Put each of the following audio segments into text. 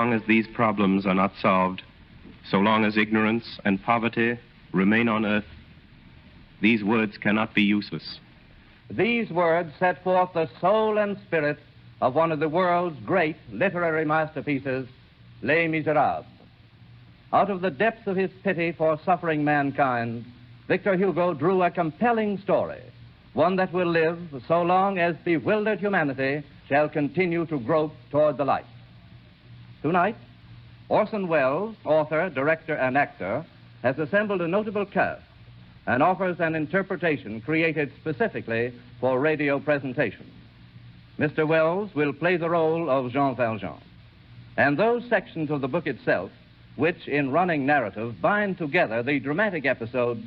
long as these problems are not solved, so long as ignorance and poverty remain on earth, these words cannot be useless. These words set forth the soul and spirit of one of the world's great literary masterpieces, Les Miserables. Out of the depths of his pity for suffering mankind, Victor Hugo drew a compelling story, one that will live so long as bewildered humanity shall continue to grope toward the light. Tonight, Orson Welles, author, director, and actor, has assembled a notable cast and offers an interpretation created specifically for radio presentation. Mr. Welles will play the role of Jean Valjean, and those sections of the book itself, which in running narrative bind together the dramatic episodes,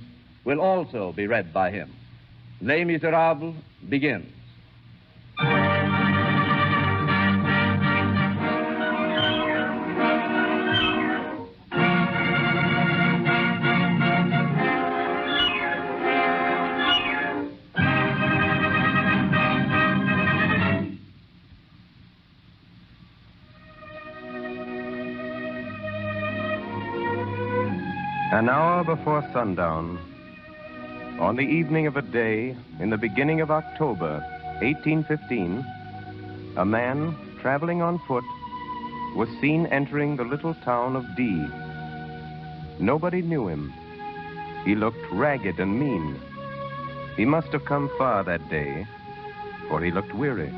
will also be read by him. Les Miserables begins. An hour before sundown, on the evening of a day in the beginning of October, 1815, a man traveling on foot was seen entering the little town of D. Nobody knew him. He looked ragged and mean. He must have come far that day, for he looked weary.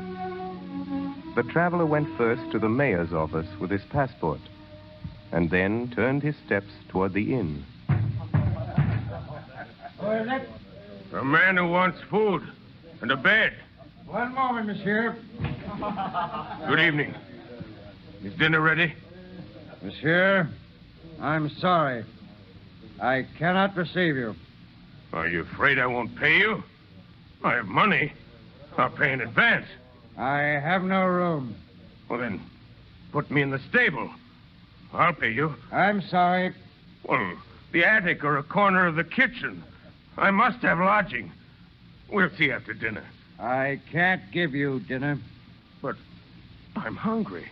The traveler went first to the mayor's office with his passport, and then turned his steps toward the inn. A man who wants food and a bed. One moment, monsieur. Good evening. Is dinner ready? Monsieur, I'm sorry. I cannot receive you. Are you afraid I won't pay you? I have money. I'll pay in advance. I have no room. Well, then, put me in the stable. I'll pay you. I'm sorry. Well, the attic or a corner of the kitchen. I must have lodging. We'll see after dinner. I can't give you dinner. But I'm hungry.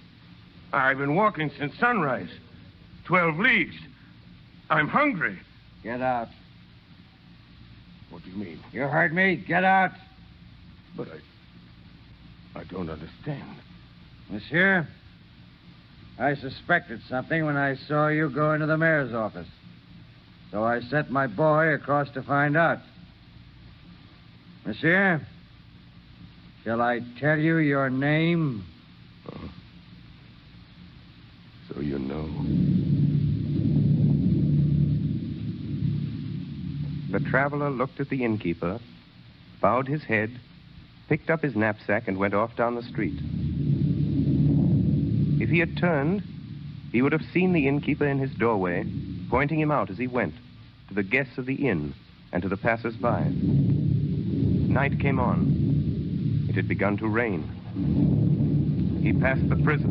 I've been walking since sunrise. 12 leagues. I'm hungry. Get out. What do you mean? You heard me. Get out. But I don't understand. Monsieur, I suspected something when I saw you go into the mayor's office. So I sent my boy across to find out. Monsieur, shall I tell you your name? Oh. So you know. The traveler looked at the innkeeper, bowed his head, picked up his knapsack, and went off down the street. If he had turned, he would have seen the innkeeper in his doorway, pointing him out as he went, to the guests of the inn and to the passers-by. Night came on. It had begun to rain. He passed the prison.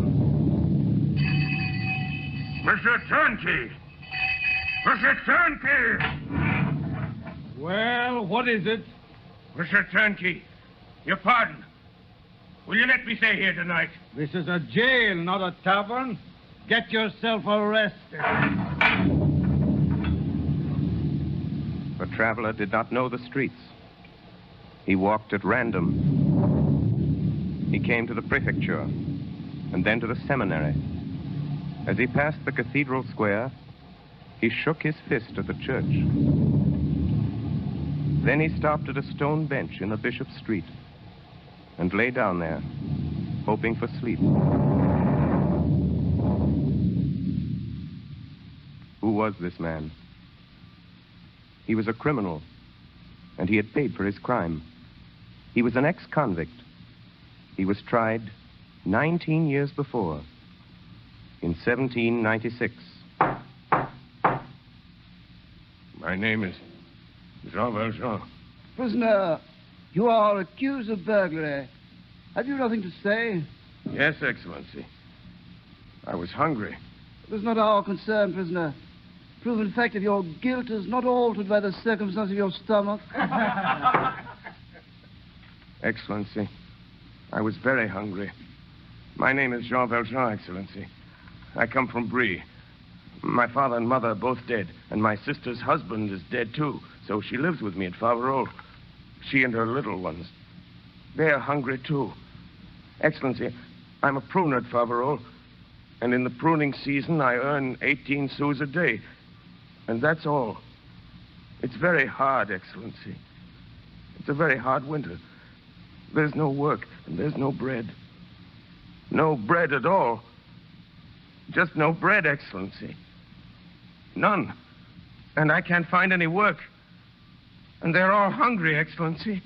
Mr. Turnkey! Mr. Turnkey! Well, what is it? Mr. Turnkey, your pardon. Will you let me stay here tonight? This is a jail, not a tavern. Get yourself arrested. The traveler did not know the streets. He walked at random. He came to the prefecture, and then to the seminary. As he passed the cathedral square, he shook his fist at the church. Then he stopped at a stone bench in the Bishop's Street and lay down there, hoping for sleep. Who was this man? He was a criminal, and he had paid for his crime. He was an ex-convict. He was tried 19 years before, in 1796. My name is Jean Valjean. Prisoner, you are accused of burglary. Have you nothing to say? Yes, Excellency. I was hungry. It is not our concern, prisoner. Proven fact of your guilt is not altered by the circumstance of your stomach. Excellency, I was very hungry. My name is Jean Valjean, Excellency. I come from Brie. My father and mother are both dead, and my sister's husband is dead, too. So she lives with me at Faverolles. She and her little ones. They are hungry, too. Excellency, I'm a pruner at Faverolles, and in the pruning season, I earn 18 sous a day. And that's all. It's very hard, Excellency. It's a very hard winter. There's no work, and there's no bread. No bread at all. Just no bread, Excellency. None. And I can't find any work. And they're all hungry, Excellency.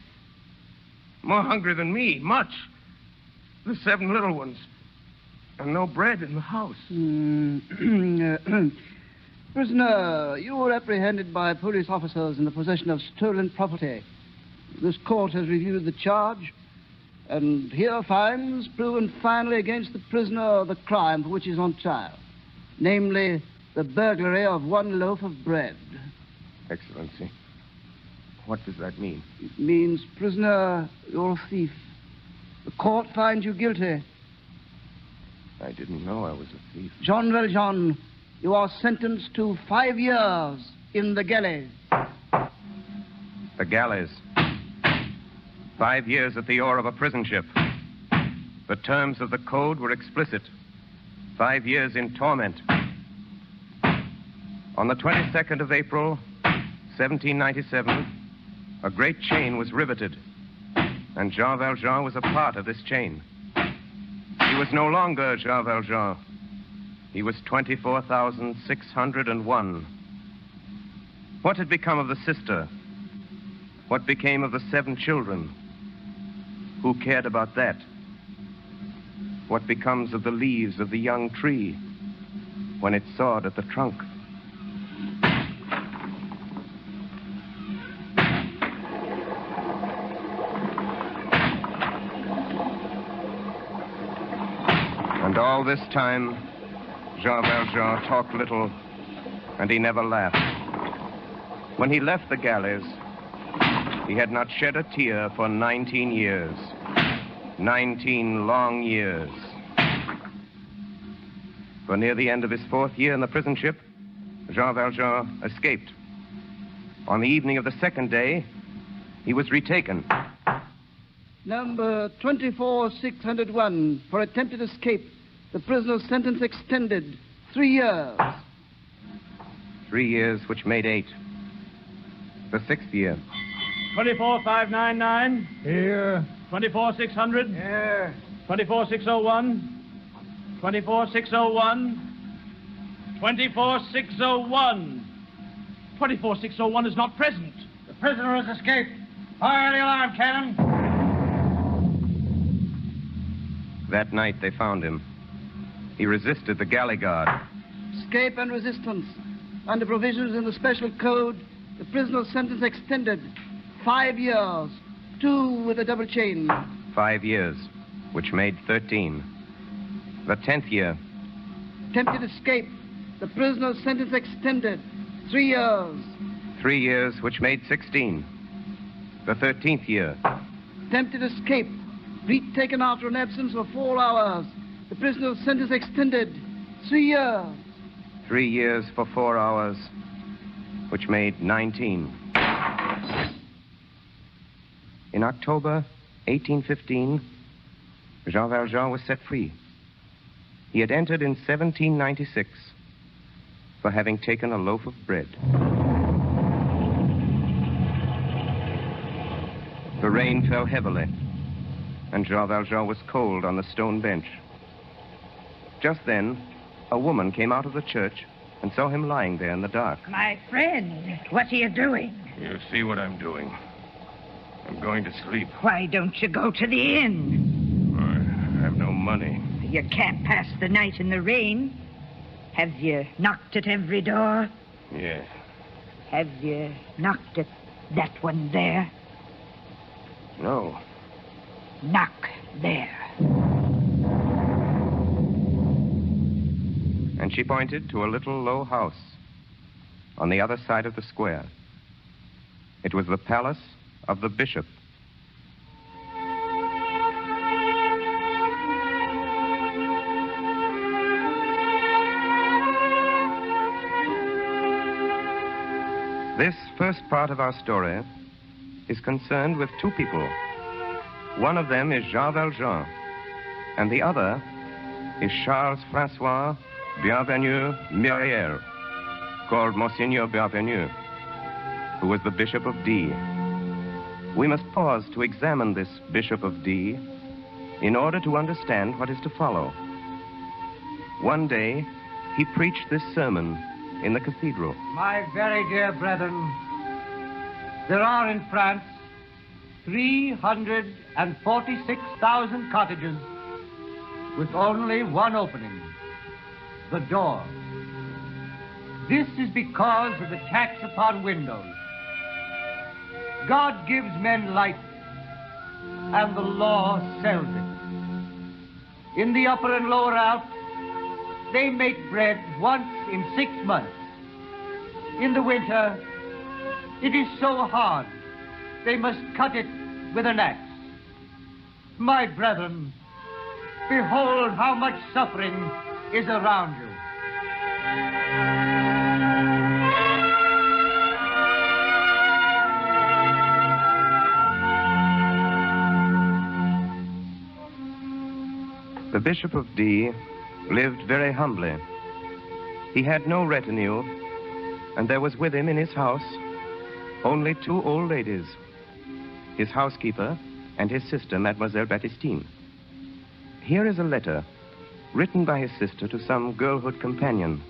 More hungry than me, much. The 7 little ones. And no bread in the house. Prisoner, you were apprehended by police officers in the possession of stolen property. This court has reviewed the charge, and here finds proven finally against the prisoner the crime for which he is on trial, namely the burglary of 1 loaf of bread. Excellency, what does that mean? It means, prisoner, you're a thief. The court finds you guilty. I didn't know I was a thief. Jean Valjean, you are sentenced to 5 years in the galleys. The galleys. 5 years at the oar of a prison ship. The terms of the code were explicit. 5 years in torment. On the 22nd of April, 1797, a great chain was riveted, and Jean Valjean was a part of this chain. He was no longer Jean Valjean. He was 24,601. What had become of the sister? What became of the 7 children? Who cared about that? What becomes of the leaves of the young tree when it's sawed at the trunk? And all this time, Jean Valjean talked little, and he never laughed. When he left the galleys, he had not shed a tear for 19 years. 19 long years. For near the end of his 4th year in the prison ship, Jean Valjean escaped. On the evening of the 2nd day, he was retaken. Number 24,601, for attempted escape. The prisoner's sentence extended 3 years. 3 years, which made 8. The 6th year. 24,599. Here. 24,600. Here. 24,601. 24,601. 24,601. 24,601 is not present. The prisoner has escaped. Fire the alarm cannon. That night they found him. He resisted the galley guard. Escape and resistance. Under provisions in the special code, the prisoner's sentence extended 5 years. 2 with a double chain. 5 years, which made 13. The 10th year. Attempted escape. The prisoner's sentence extended 3 years. 3 years, which made 16. The 13th year. Attempted escape. Retaken after an absence of 4 hours. The prisoner's sentence extended 3 years. 3 years for 4 hours, which made 19. In October 1815, Jean Valjean was set free. He had entered in 1796 for having taken a loaf of bread. The rain fell heavily, and Jean Valjean was cold on the stone bench. Just then, a woman came out of the church and saw him lying there in the dark. My friend, what are you doing? You see what I'm doing. I'm going to sleep. Why don't you go to the inn? I have no money. You can't pass the night in the rain. Have you knocked at every door? Yes. Have you knocked at that one there? No. Knock there. And she pointed to a little low house on the other side of the square. It was the palace of the bishop. This first part of our story is concerned with two people. One of them is Jean Valjean, and the other is Charles Francois Bienvenu Myriel, called Monseigneur Bienvenu, who was the Bishop of D. We must pause to examine this Bishop of D in order to understand what is to follow. One day, he preached this sermon in the cathedral. My very dear brethren, there are in France 346,000 cottages with only one opening, the door. This is because of the tax upon windows. God gives men light, and the law sells it. In the upper and lower Alps, they make bread once in 6 months. In the winter, it is so hard, they must cut it with an axe. My brethren, behold how much suffering is around you. The Bishop of D lived very humbly. He had no retinue, and there was with him in his house only 2 old ladies, his housekeeper and his sister, Mademoiselle Baptistine. Here is a letter written by his sister to some girlhood companion.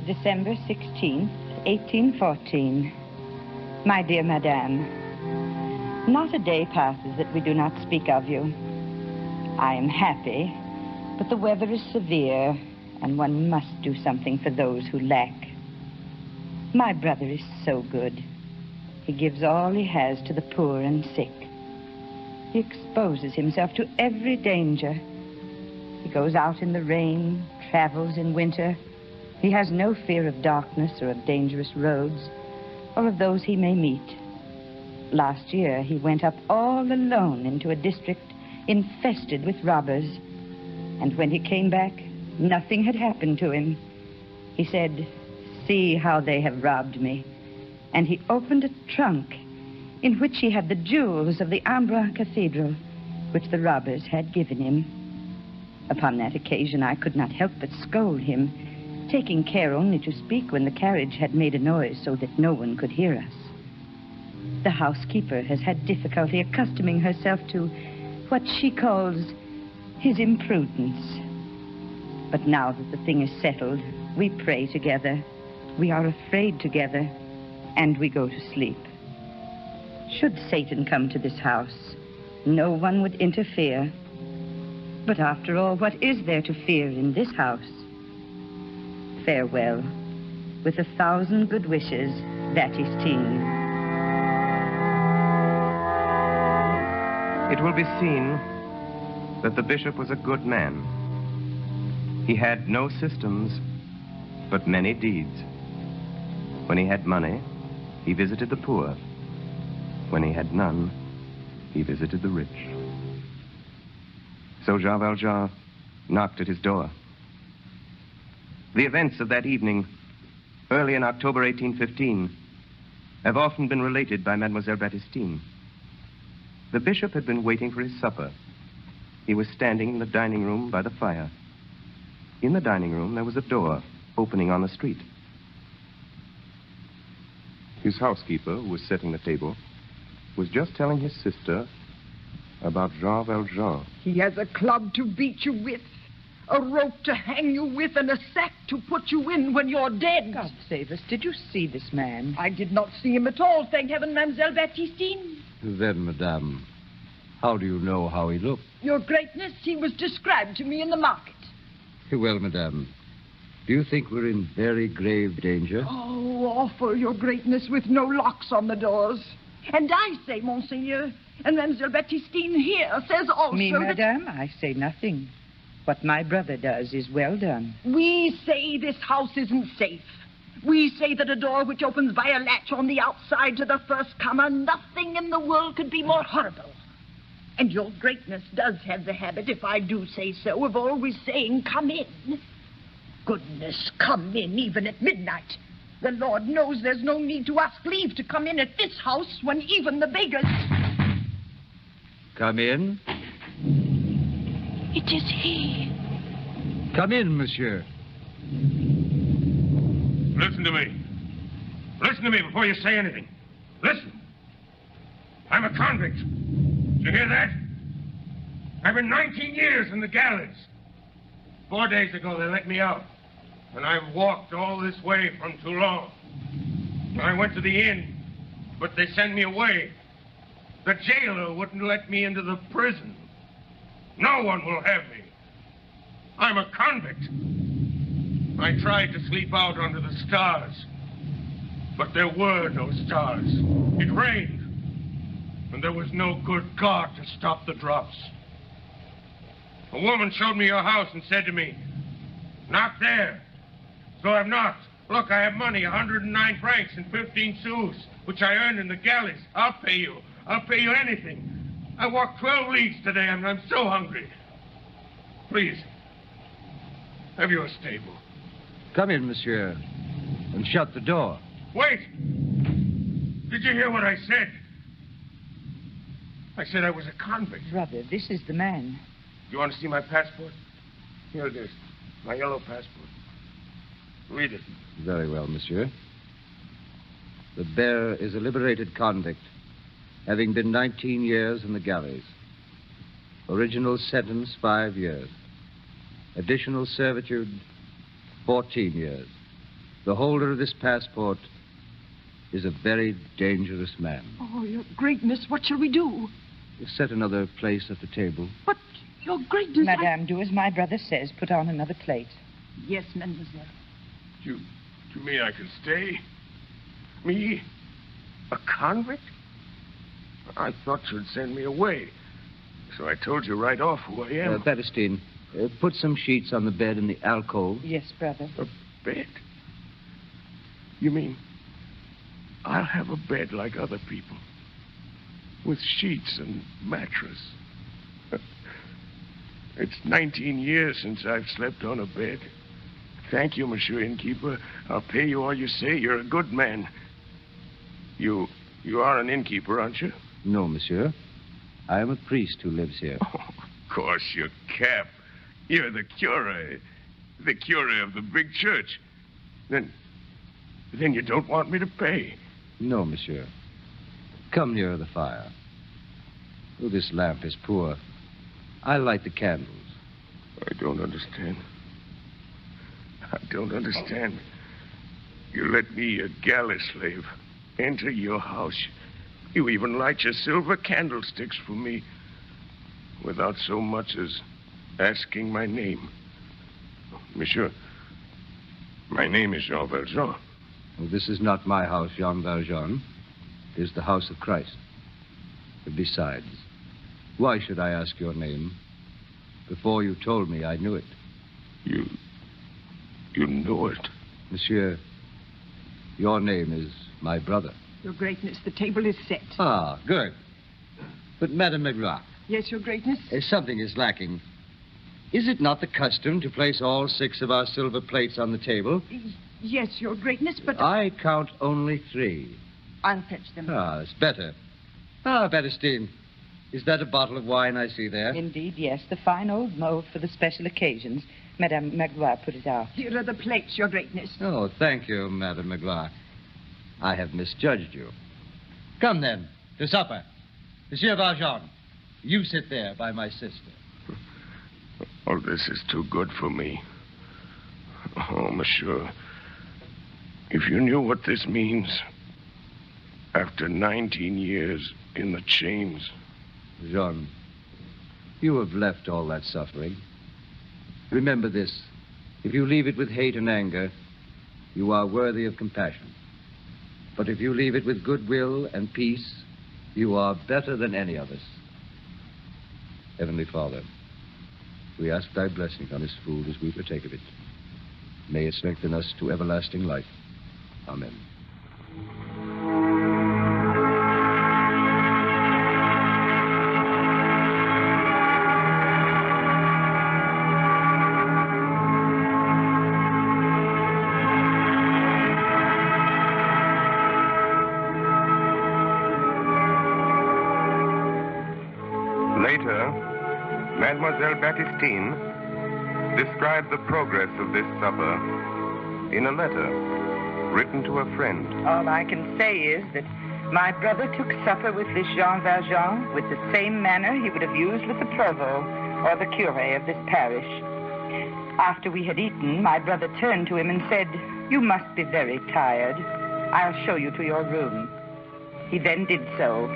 December 16th, 1814. My dear Madame, not a day passes that we do not speak of you. I am happy, but the weather is severe, and one must do something for those who lack. My brother is so good. He gives all he has to the poor and sick. He exposes himself to every danger. He goes out in the rain, travels in winter. He has no fear of darkness or of dangerous roads, or of those he may meet. Last year, he went up all alone into a district infested with robbers. And when he came back, nothing had happened to him. He said, "See how they have robbed me." And he opened a trunk in which he had the jewels of the Embrun Cathedral, which the robbers had given him. Upon that occasion, I could not help but scold him, taking care only to speak when the carriage had made a noise so that no one could hear us. The housekeeper has had difficulty accustoming herself to what she calls his imprudence. But now that the thing is settled, we pray together, we are afraid together, and we go to sleep. Should Satan come to this house, no one would interfere. But after all, what is there to fear in this house? Farewell. With 1,000 good wishes, Baptistine. It will be seen that the bishop was a good man. He had no systems, but many deeds. When he had money, he visited the poor. When he had none, he visited the rich. So Jean Valjean knocked at his door. The events of that evening, early in October 1815, have often been related by Mademoiselle Baptistine. The bishop had been waiting for his supper. He was standing in the dining room by the fire. In the dining room, there was a door opening on the street. His housekeeper, who was setting the table, was just telling his sister about Jean Valjean. He has a club to beat you with, a rope to hang you with, and a sack to put you in when you're dead. God save us. Did you see this man? I did not see him at all, thank heaven, Mademoiselle Baptistine. Then, madame, how do you know how he looked? Your Greatness, he was described to me in the market. Well, madame, do you think we're in very grave danger? Oh, awful, Your Greatness, with no locks on the doors. And I say, Monseigneur, and Mademoiselle Baptistine here says also Me, that... madame, I say nothing. What my brother does is well done. We say this house isn't safe. We say that a door which opens by a latch on the outside to the first comer, nothing in the world could be more horrible. And Your Greatness does have the habit, if I do say so, of always saying, "Come in." Goodness, come in even at midnight. The Lord knows there's no need to ask leave to come in at this house when even the beggars... Come in. It is he. Come in, monsieur. Listen to me. Listen to me before you say anything. Listen. I'm a convict. Did you hear that? I've been 19 years in the galleys. 4 days ago, they let me out. And I've walked all this way from Toulon. I went to the inn, but they sent me away. The jailer wouldn't let me into the prison. No one will have me. I'm a convict. I tried to sleep out under the stars, but there were no stars. It rained, and there was no good God to stop the drops. A woman showed me your house and said to me, "Knock there." So I've knocked. Look, I have money, 109 francs and 15 sous, which I earned in the galleys. I'll pay you. I'll pay you anything. I walked 12 leagues today, and I'm so hungry. Please, have you a stable? Come in, monsieur, and shut the door. Wait! Did you hear what I said? I said I was a convict. Brother, this is the man. You want to see my passport? Here it is. My yellow passport. Read it. Very well, monsieur. The bearer is a liberated convict, having been 19 years in the galleys. Original sentence, 5 years. Additional servitude, 14 years. The holder of this passport is a very dangerous man. Oh, Your Greatness, what shall we do? Set another place at the table. But, Your Greatness... Madame, do as my brother says. Put on another plate. Yes, mademoiselle. You mean I can stay? Me? A convict? I thought you'd send me away. So I told you right off who I am. Baptistine, put some sheets on the bed in the alcove. Yes, brother. A bed? You mean I'll have a bed like other people? With sheets and mattress? It's 19 years since I've slept on a bed. Thank you, Monsieur Innkeeper. I'll pay you all you say. You're a good man. You are an innkeeper, aren't you? No, monsieur. I am a priest who lives here. Oh, of course, you're Cap. You're the curé. The curé of the big church. Then you don't want me to pay. No, monsieur. Come nearer the fire. Oh, this lamp is poor. I'll light the candles. I don't understand. I don't understand. You let me, a galley slave, enter your house. You even light your silver candlesticks for me without so much as asking my name. Monsieur, my name is Jean Valjean. Well, this is not my house, Jean Valjean. It is the house of Christ. But besides, why should I ask your name? Before you told me, I knew it. You know it? Monsieur, your name is my brother. Your Greatness, the table is set. Ah, good. But, Madame Magloire. Yes, Your Greatness? Something is lacking. Is it not the custom to place all 6 of our silver plates on the table? Yes, Your Greatness, but... I count only 3. I'll fetch them. Ah, it's better. Ah, Baptistine, is that a bottle of wine I see there? Indeed, yes. The fine old mold for the special occasions. Madame Magloire put it out. Here are the plates, Your Greatness. Oh, thank you, Madame Magloire. I have misjudged you. Come, then, to supper. Monsieur Valjean, you sit there by my sister. Oh, this is too good for me. Oh, monsieur, if you knew what this means, after 19 years in the chains... Jean, you have left all that suffering. Remember this. If you leave it with hate and anger, you are worthy of compassion. But if you leave it with goodwill and peace, you are better than any of us. Heavenly Father, we ask thy blessing on this food as we partake of it. May it strengthen us to everlasting life. Amen. Mademoiselle Baptistine described the progress of this supper in a letter written to a friend. All I can say is that my brother took supper with this Jean Valjean with the same manner he would have used with the provost or the curé of this parish. After we had eaten, my brother turned to him and said, "You must be very tired. I'll show you to your room." He then did so,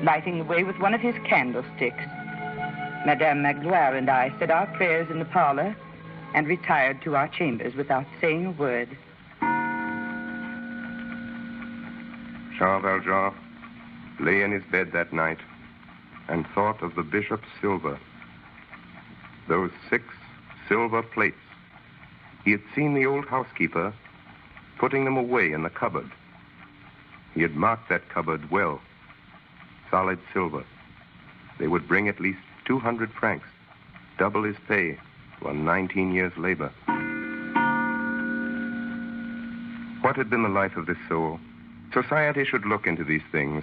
lighting the way with one of his candlesticks. Madame Magloire and I said our prayers in the parlor and retired to our chambers without saying a word. Jean Valjean lay in his bed that night and thought of the bishop's silver. Those 6 silver plates. He had seen the old housekeeper putting them away in the cupboard. He had marked that cupboard well. Solid silver. They would bring at least 200 francs, double his pay for 19 years' labor. What had been the life of this soul? Society should look into these things.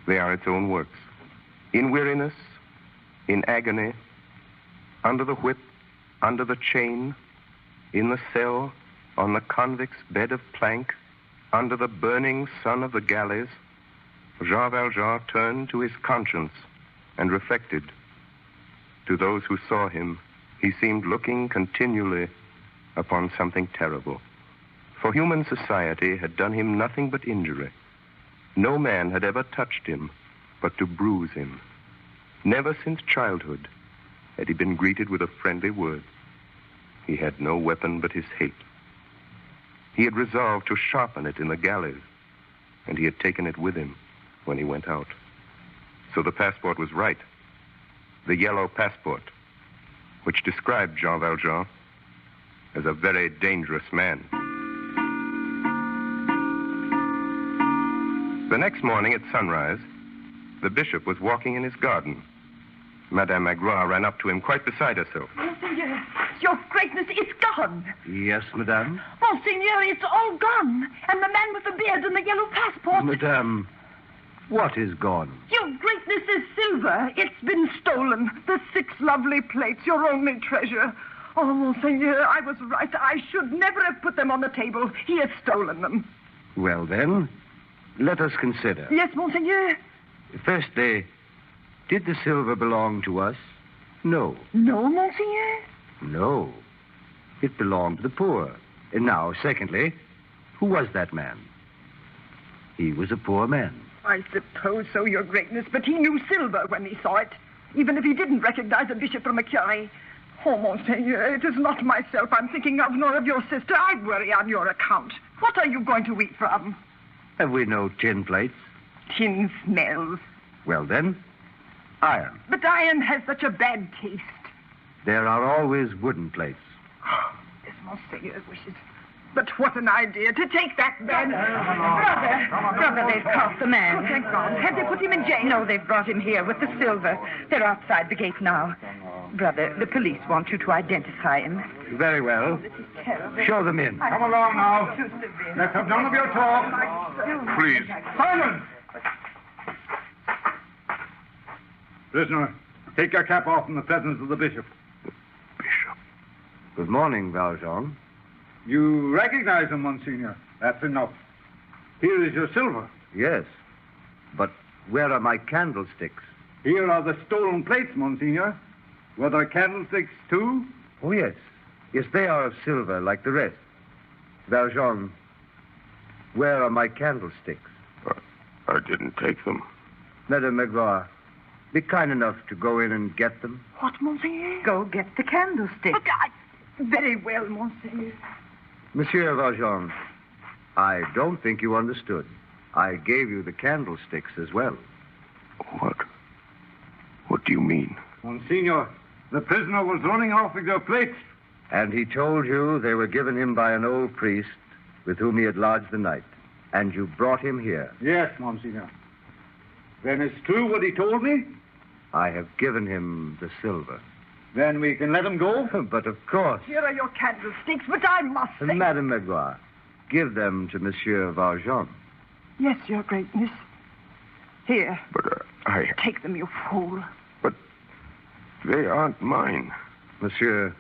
They are its own works. In weariness, in agony, under the whip, under the chain, in the cell, on the convict's bed of plank, under the burning sun of the galleys, Jean Valjean turned to his conscience and reflected. To those who saw him, he seemed looking continually upon something terrible. For human society had done him nothing but injury. No man had ever touched him but to bruise him. Never since childhood had he been greeted with a friendly word. He had no weapon but his hate. He had resolved to sharpen it in the galleys, and he had taken it with him when he went out. So the passport was right. The yellow passport, which described Jean Valjean as a very dangerous man. The next morning at sunrise, the bishop was walking in his garden. Madame Magloire ran up to him, quite beside herself. Monseigneur, your greatness is gone. Yes, madame? Monseigneur, it's all gone. And the man with the beard and the yellow passport. Madame, what is gone? Your greatness is silver. It's been stolen. The 6 lovely plates, your only treasure. Oh, Monseigneur, I was right. I should never have put them on the table. He has stolen them. Well, then, let us consider. Yes, Monseigneur. Firstly, did the silver belong to us? No. No, Monseigneur? No. It belonged to the poor. And now, secondly, who was that man? He was a poor man. I suppose so, your greatness, but he knew silver when he saw it, even if he didn't recognize a bishop from a curé. Oh, Monseigneur, it is not myself I'm thinking of, nor of your sister. I worry on your account. What are you going to eat from? Have we no tin plates? Tin smells. Well, then, iron. But iron has such a bad taste. There are always wooden plates. As Monseigneur wishes. But what an idea to take that man. Brother, they've caught the man. Oh, thank God. Have they put him in jail? No, they've brought him here with the silver. They're outside the gate now. Brother, the police want you to identify him. Very well. Show them in. Come along now. Let's have none of your talk. Please. Silence! Prisoner, take your cap off in the presence of the bishop. Bishop. Good morning, Valjean. You recognize him, Monsignor. That's enough. Here is your silver. Yes, but where are my candlesticks? Here are the stolen plates, Monsignor. Were there candlesticks, too? Oh, yes. Yes, they are of silver, like the rest. Valjean, where are my candlesticks? I didn't take them. Madame Magloire, be kind enough to go in and get them. What, Monseigneur? Go get the candlestick. But very well, Monseigneur. Monsieur Valjean, I don't think you understood. I gave you the candlesticks as well. What do you mean? Monsignor, the prisoner was running off with your plates. And he told you they were given him by an old priest with whom he had lodged the night. And you brought him here. Yes, Monsignor. Then it's true what he told me? I have given him the silver. Then we can let him go? But of course. Here are your candlesticks, but I must say... Madame Magloire, give them to Monsieur Valjean. Yes, your greatness. Here. But I... Take them, you fool. They aren't mine. Monsieur,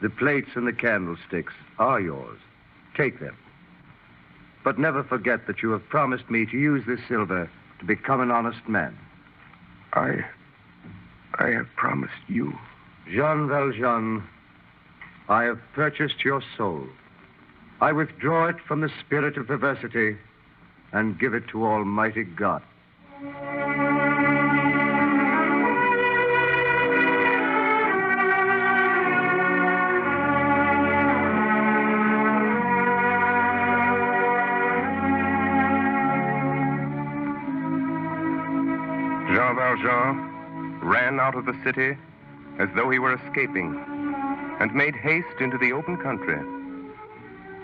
the plates and the candlesticks are yours. Take them. But never forget that you have promised me to use this silver to become an honest man. I have promised you. Jean Valjean, I have purchased your soul. I withdraw it from the spirit of perversity and give it to Almighty God. Jean Valjean ran out of the city as though he were escaping and made haste into the open country.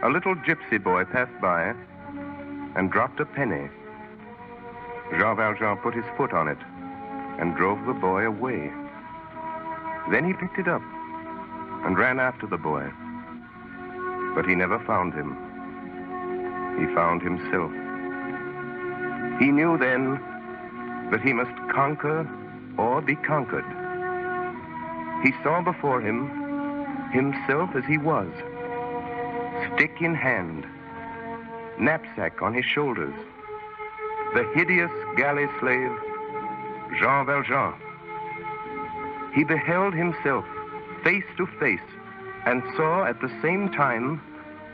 A little gypsy boy passed by and dropped a penny. Jean Valjean put his foot on it and drove the boy away. Then he picked it up and ran after the boy. But he never found him. He found himself. He knew then that he must conquer or be conquered. He saw before him himself as he was, stick in hand, knapsack on his shoulders, the hideous galley slave, Jean Valjean. He beheld himself face to face and saw at the same time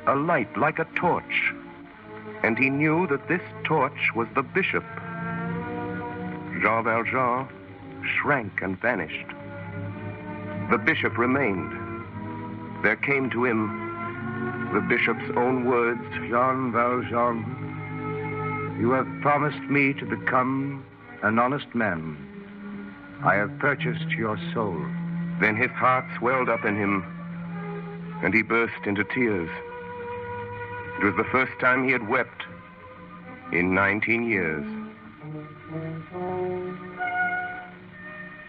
a light like a torch, and he knew that this torch was the bishop. Jean Valjean shrank and vanished. The bishop remained. There came to him the bishop's own words. Jean Valjean, you have promised me to become an honest man. I have purchased your soul. Then his heart swelled up in him, and he burst into tears. It was the first time he had wept in 19 years.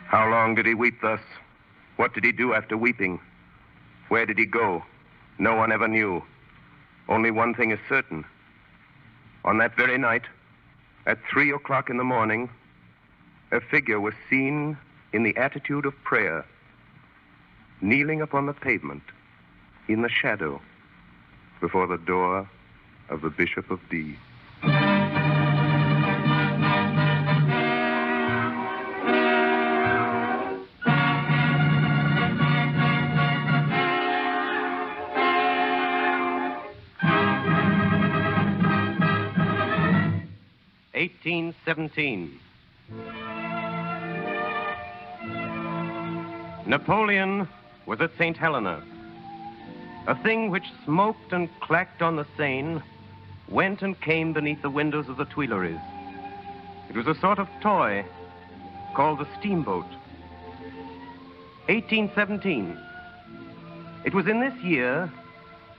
How long did he weep thus? What did he do after weeping? Where did he go? No one ever knew. Only one thing is certain. On that very night, at 3 o'clock in the morning, a figure was seen in the attitude of prayer, kneeling upon the pavement, in the shadow, before the door of the Bishop of D. (1817). Napoleon was at St. Helena. A thing which smoked and clacked on the Seine went and came beneath the windows of the Tuileries. It was a sort of toy called the steamboat. 1817. It was in this year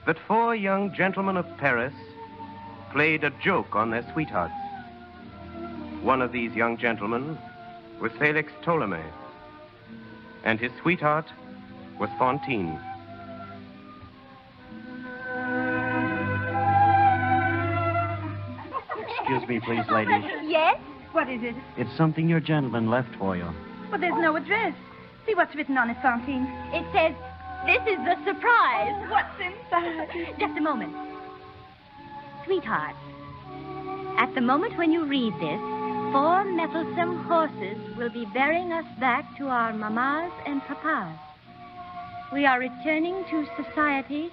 that 4 young gentlemen of Paris played a joke on their sweethearts. One of these young gentlemen was Felix Ptolemy, and his sweetheart was Fantine. Excuse me, please, lady. Yes? What is it? It's something your gentleman left for you. Well, there's no address. See what's written on it, Fantine. It says, "This is the surprise." What's inside? Just a moment. Sweetheart, at the moment when you read this, 4 mettlesome horses will be bearing us back to our mammas and papas. We are returning to society,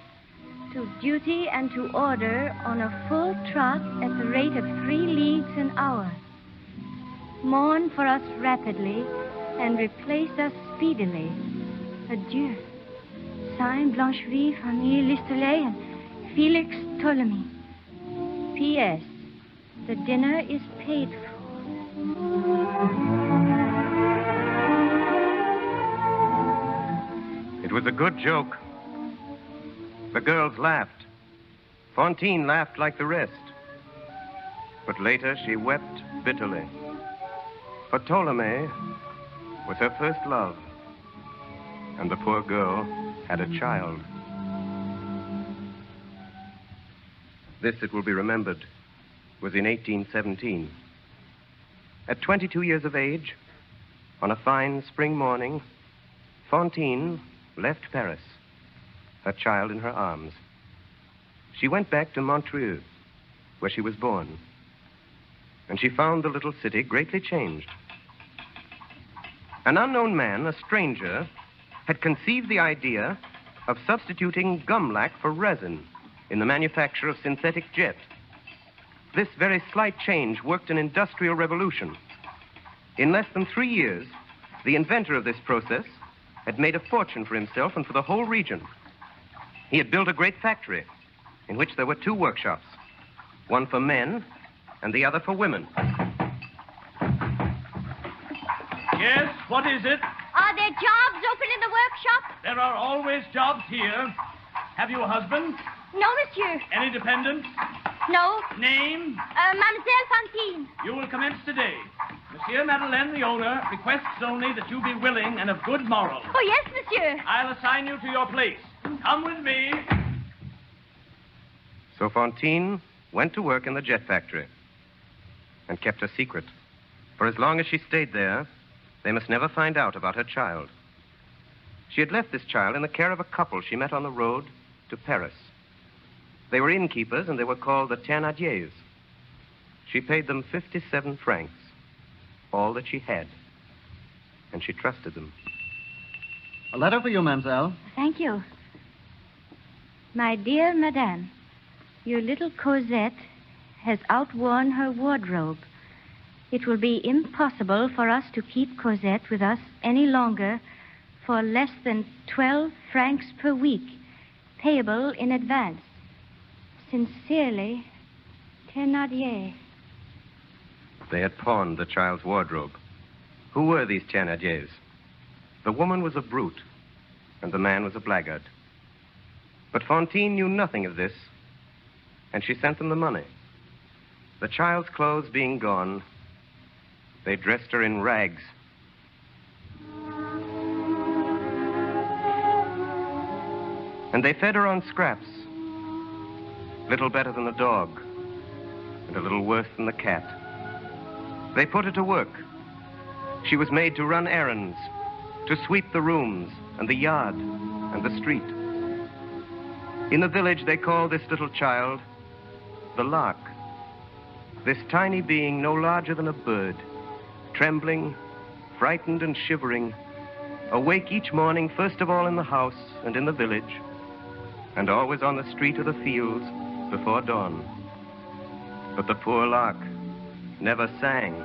to duty and to order on a full trot at the rate of 3 leagues an hour. Mourn for us rapidly and replace us speedily. Adieu. Signed Blancheville, Famille Listolet, and Felix Ptolemy. P.S. The dinner is paid for. It was a good joke. The girls laughed. Fantine laughed like the rest. But later she wept bitterly. For Ptolemy was her first love, and the poor girl had a child. This, it will be remembered, was in 1817. At 22 years of age, on a fine spring morning, Fantine left Paris, her child in her arms. She went back to Montreux, where she was born, and she found the little city greatly changed. An unknown man, a stranger, had conceived the idea of substituting gum-lac for resin in the manufacture of synthetic jet. This very slight change worked an industrial revolution. In less than 3 years, the inventor of this process had made a fortune for himself and for the whole region. He had built a great factory in which there were 2 workshops, one for men and the other for women. Yes, what is it? Are there jobs open in the workshop? There are always jobs here. Have you a husband? No, monsieur. Any dependents? No. Name? Mademoiselle Fantine. You will commence today. Monsieur Madeleine, the owner, requests only that you be willing and of good moral. Oh, yes, monsieur. I'll assign you to your place. Come with me. So Fantine went to work in the jet factory and kept her secret. For as long as she stayed there, they must never find out about her child. She had left this child in the care of a couple she met on the road to Paris. They were innkeepers, and they were called the Thénardiers. She paid them 57 francs, all that she had, and she trusted them. A letter for you, mademoiselle. Thank you. My dear Madame, your little Cosette has outworn her wardrobe. It will be impossible for us to keep Cosette with us any longer for less than 12 francs per week, payable in advance. Sincerely, Thénardier. They had pawned the child's wardrobe. Who were these Thénardiers? The woman was a brute, and the man was a blackguard. But Fantine knew nothing of this, and she sent them the money. The child's clothes being gone, they dressed her in rags. And they fed her on scraps, little better than the dog, and a little worse than the cat. They put her to work. She was made to run errands, to sweep the rooms and the yard and the street. In the village, they called this little child the lark. This tiny being, no larger than a bird, trembling, frightened and shivering, awake each morning, first of all in the house and in the village, and always on the street or the fields before dawn. But the poor lark never sang.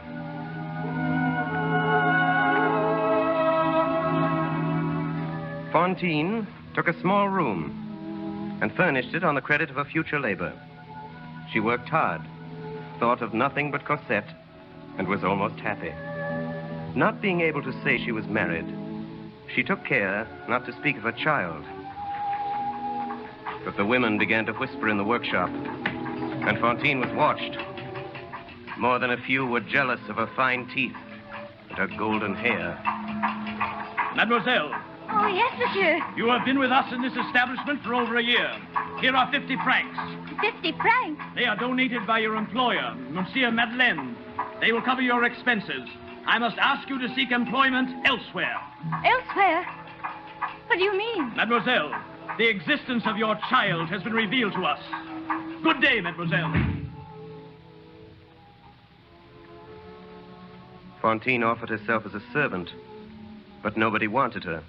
Fantine took a small room and furnished it on the credit of her future labor. She worked hard, thought of nothing but Cosette, and was almost happy. Not being able to say she was married, she took care not to speak of her child. But the women began to whisper in the workshop, and Fantine was watched. More than a few were jealous of her fine teeth and her golden hair. Mademoiselle. Oh, yes, monsieur. You have been with us in this establishment for over a year. Here are 50 francs. 50 francs? They are donated by your employer, Monsieur Madeleine. They will cover your expenses. I must ask you to seek employment elsewhere. Elsewhere? What do you mean? Mademoiselle, the existence of your child has been revealed to us. Good day, mademoiselle. Fantine offered herself as a servant, but nobody wanted her.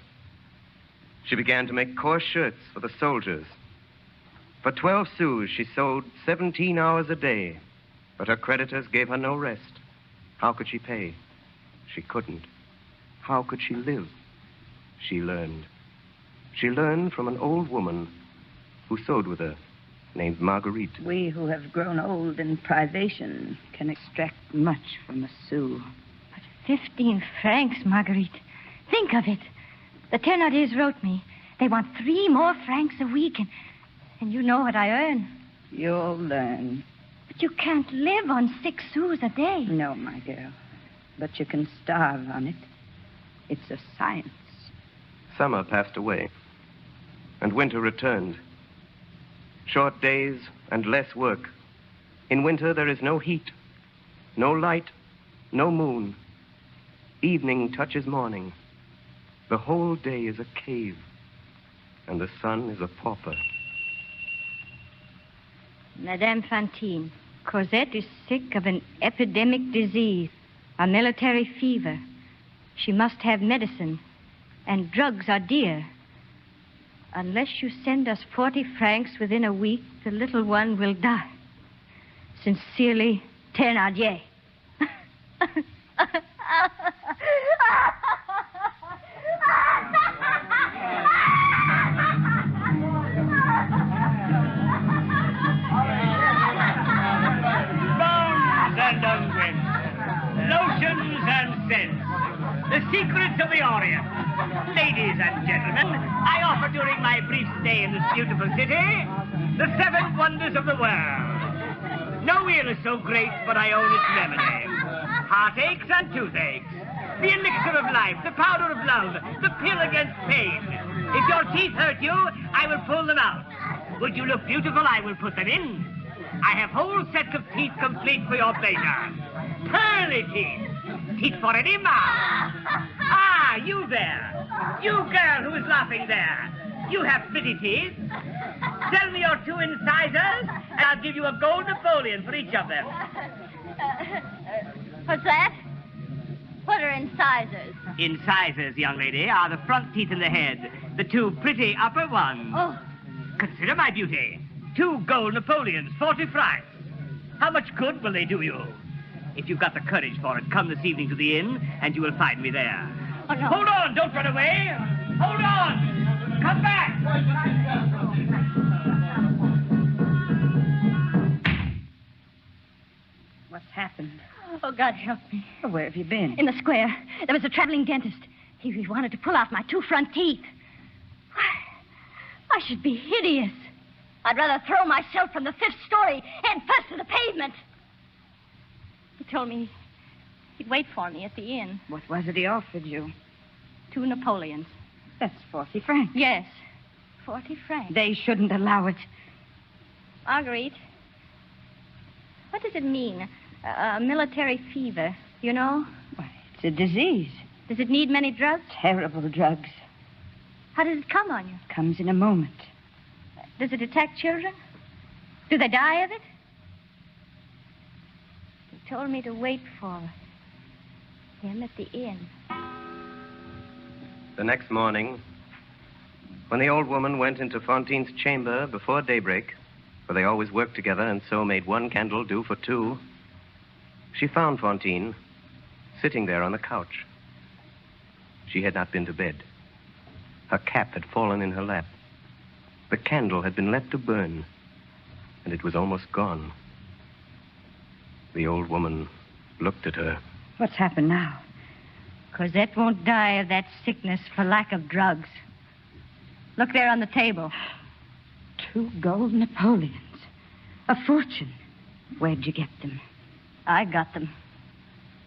She began to make coarse shirts for the soldiers. For 12 sous, she sewed 17 hours a day, but her creditors gave her no rest. How could she pay? She couldn't. How could she live? She learned. She learned from an old woman who sewed with her, named Marguerite. We who have grown old in privation can extract much from a sou. But 15 francs, Marguerite. Think of it. The Thénardiers wrote me. They want 3 more francs a week, and you know what I earn. You'll learn. But you can't live on 6 sous a day. No, my girl. But you can starve on it. It's a science. Summer passed away, and winter returned. Short days and less work. In winter, there is no heat, no light, no moon. Evening touches morning. The whole day is a cave, and the sun is a pauper. Madame Fantine, Cosette is sick of an epidemic disease, a military fever. She must have medicine, and drugs are dear. Unless you send us 40 francs within a week, the little one will die. Sincerely, Thénardier. Bones and unguents, lotions and scents, the secrets of the Orient. Ladies and gentlemen, I offer during my brief stay in this beautiful city the 7 wonders of the world. No ill is so great but I own its remedy. Heartaches and toothaches, the elixir of life, the powder of love, the pill against pain. If your teeth hurt you, I will pull them out. Would you look beautiful, I will put them in. I have whole sets of teeth complete for your pleasure. Pearly teeth. Teeth for any mouth. Ah, you there. You girl who is laughing there. You have pretty teeth. Tell me your 2 incisors, and I'll give you a gold Napoleon for each of them. What's that? What are incisors? Incisors, young lady, are the front teeth in the head. The 2 pretty upper ones. Oh. Consider my beauty. 2 gold Napoleons, 40 francs. How much good will they do you? If you've got the courage for it, come this evening to the inn, and you will find me there. Oh, no. Hold on, don't run away. Hold on. Come back. What's happened? Oh, God help me. Well, where have you been? In the square. There was a traveling dentist. He wanted to pull out my 2 front teeth. I should be hideous. I'd rather throw myself from the 5th story and first to the pavement. He told me he'd wait for me at the inn. What was it he offered you? 2 Napoleons. That's 40 francs. Yes, 40 francs. They shouldn't allow it. Marguerite, what does it mean? A military fever, you know? Why, it's a disease. Does it need many drugs? Terrible drugs. How does it come on you? Comes in a moment. Does it attack children? Do they die of it? He told me to wait for him at the inn. The next morning, when the old woman went into Fantine's chamber before daybreak, for they always worked together and so made 1 candle do for 2, she found Fantine sitting there on the couch. She had not been to bed. Her cap had fallen in her lap. The candle had been left to burn, and it was almost gone. The old woman looked at her. What's happened now? Cosette won't die of that sickness for lack of drugs. Look there on the table. 2 gold Napoleons. A fortune. Where'd you get them? I got them.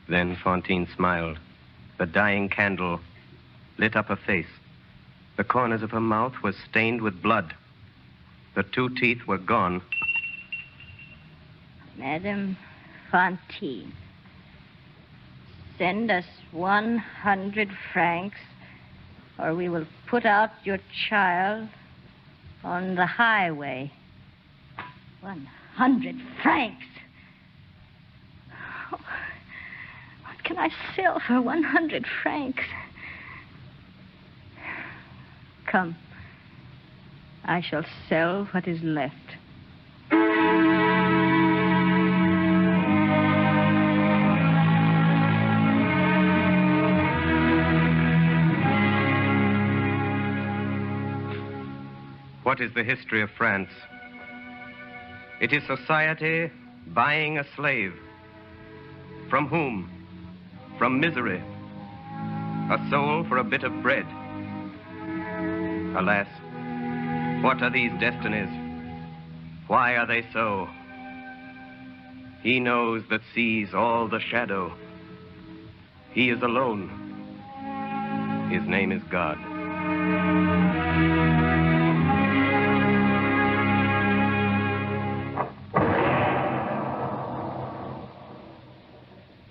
Then Fantine smiled. The dying candle lit up her face. The corners of her mouth were stained with blood. The 2 teeth were gone. Madame Fantine, send us 100 francs, or we will put out your child on the highway. 100 francs. Oh, what can I sell for 100 francs? Come. I shall sell what is left. What is the history of France? It is society buying a slave. From whom? From misery. A soul for a bit of bread. Alas, what are these destinies? Why are they so? He knows that sees all the shadow. He is alone. His name is God.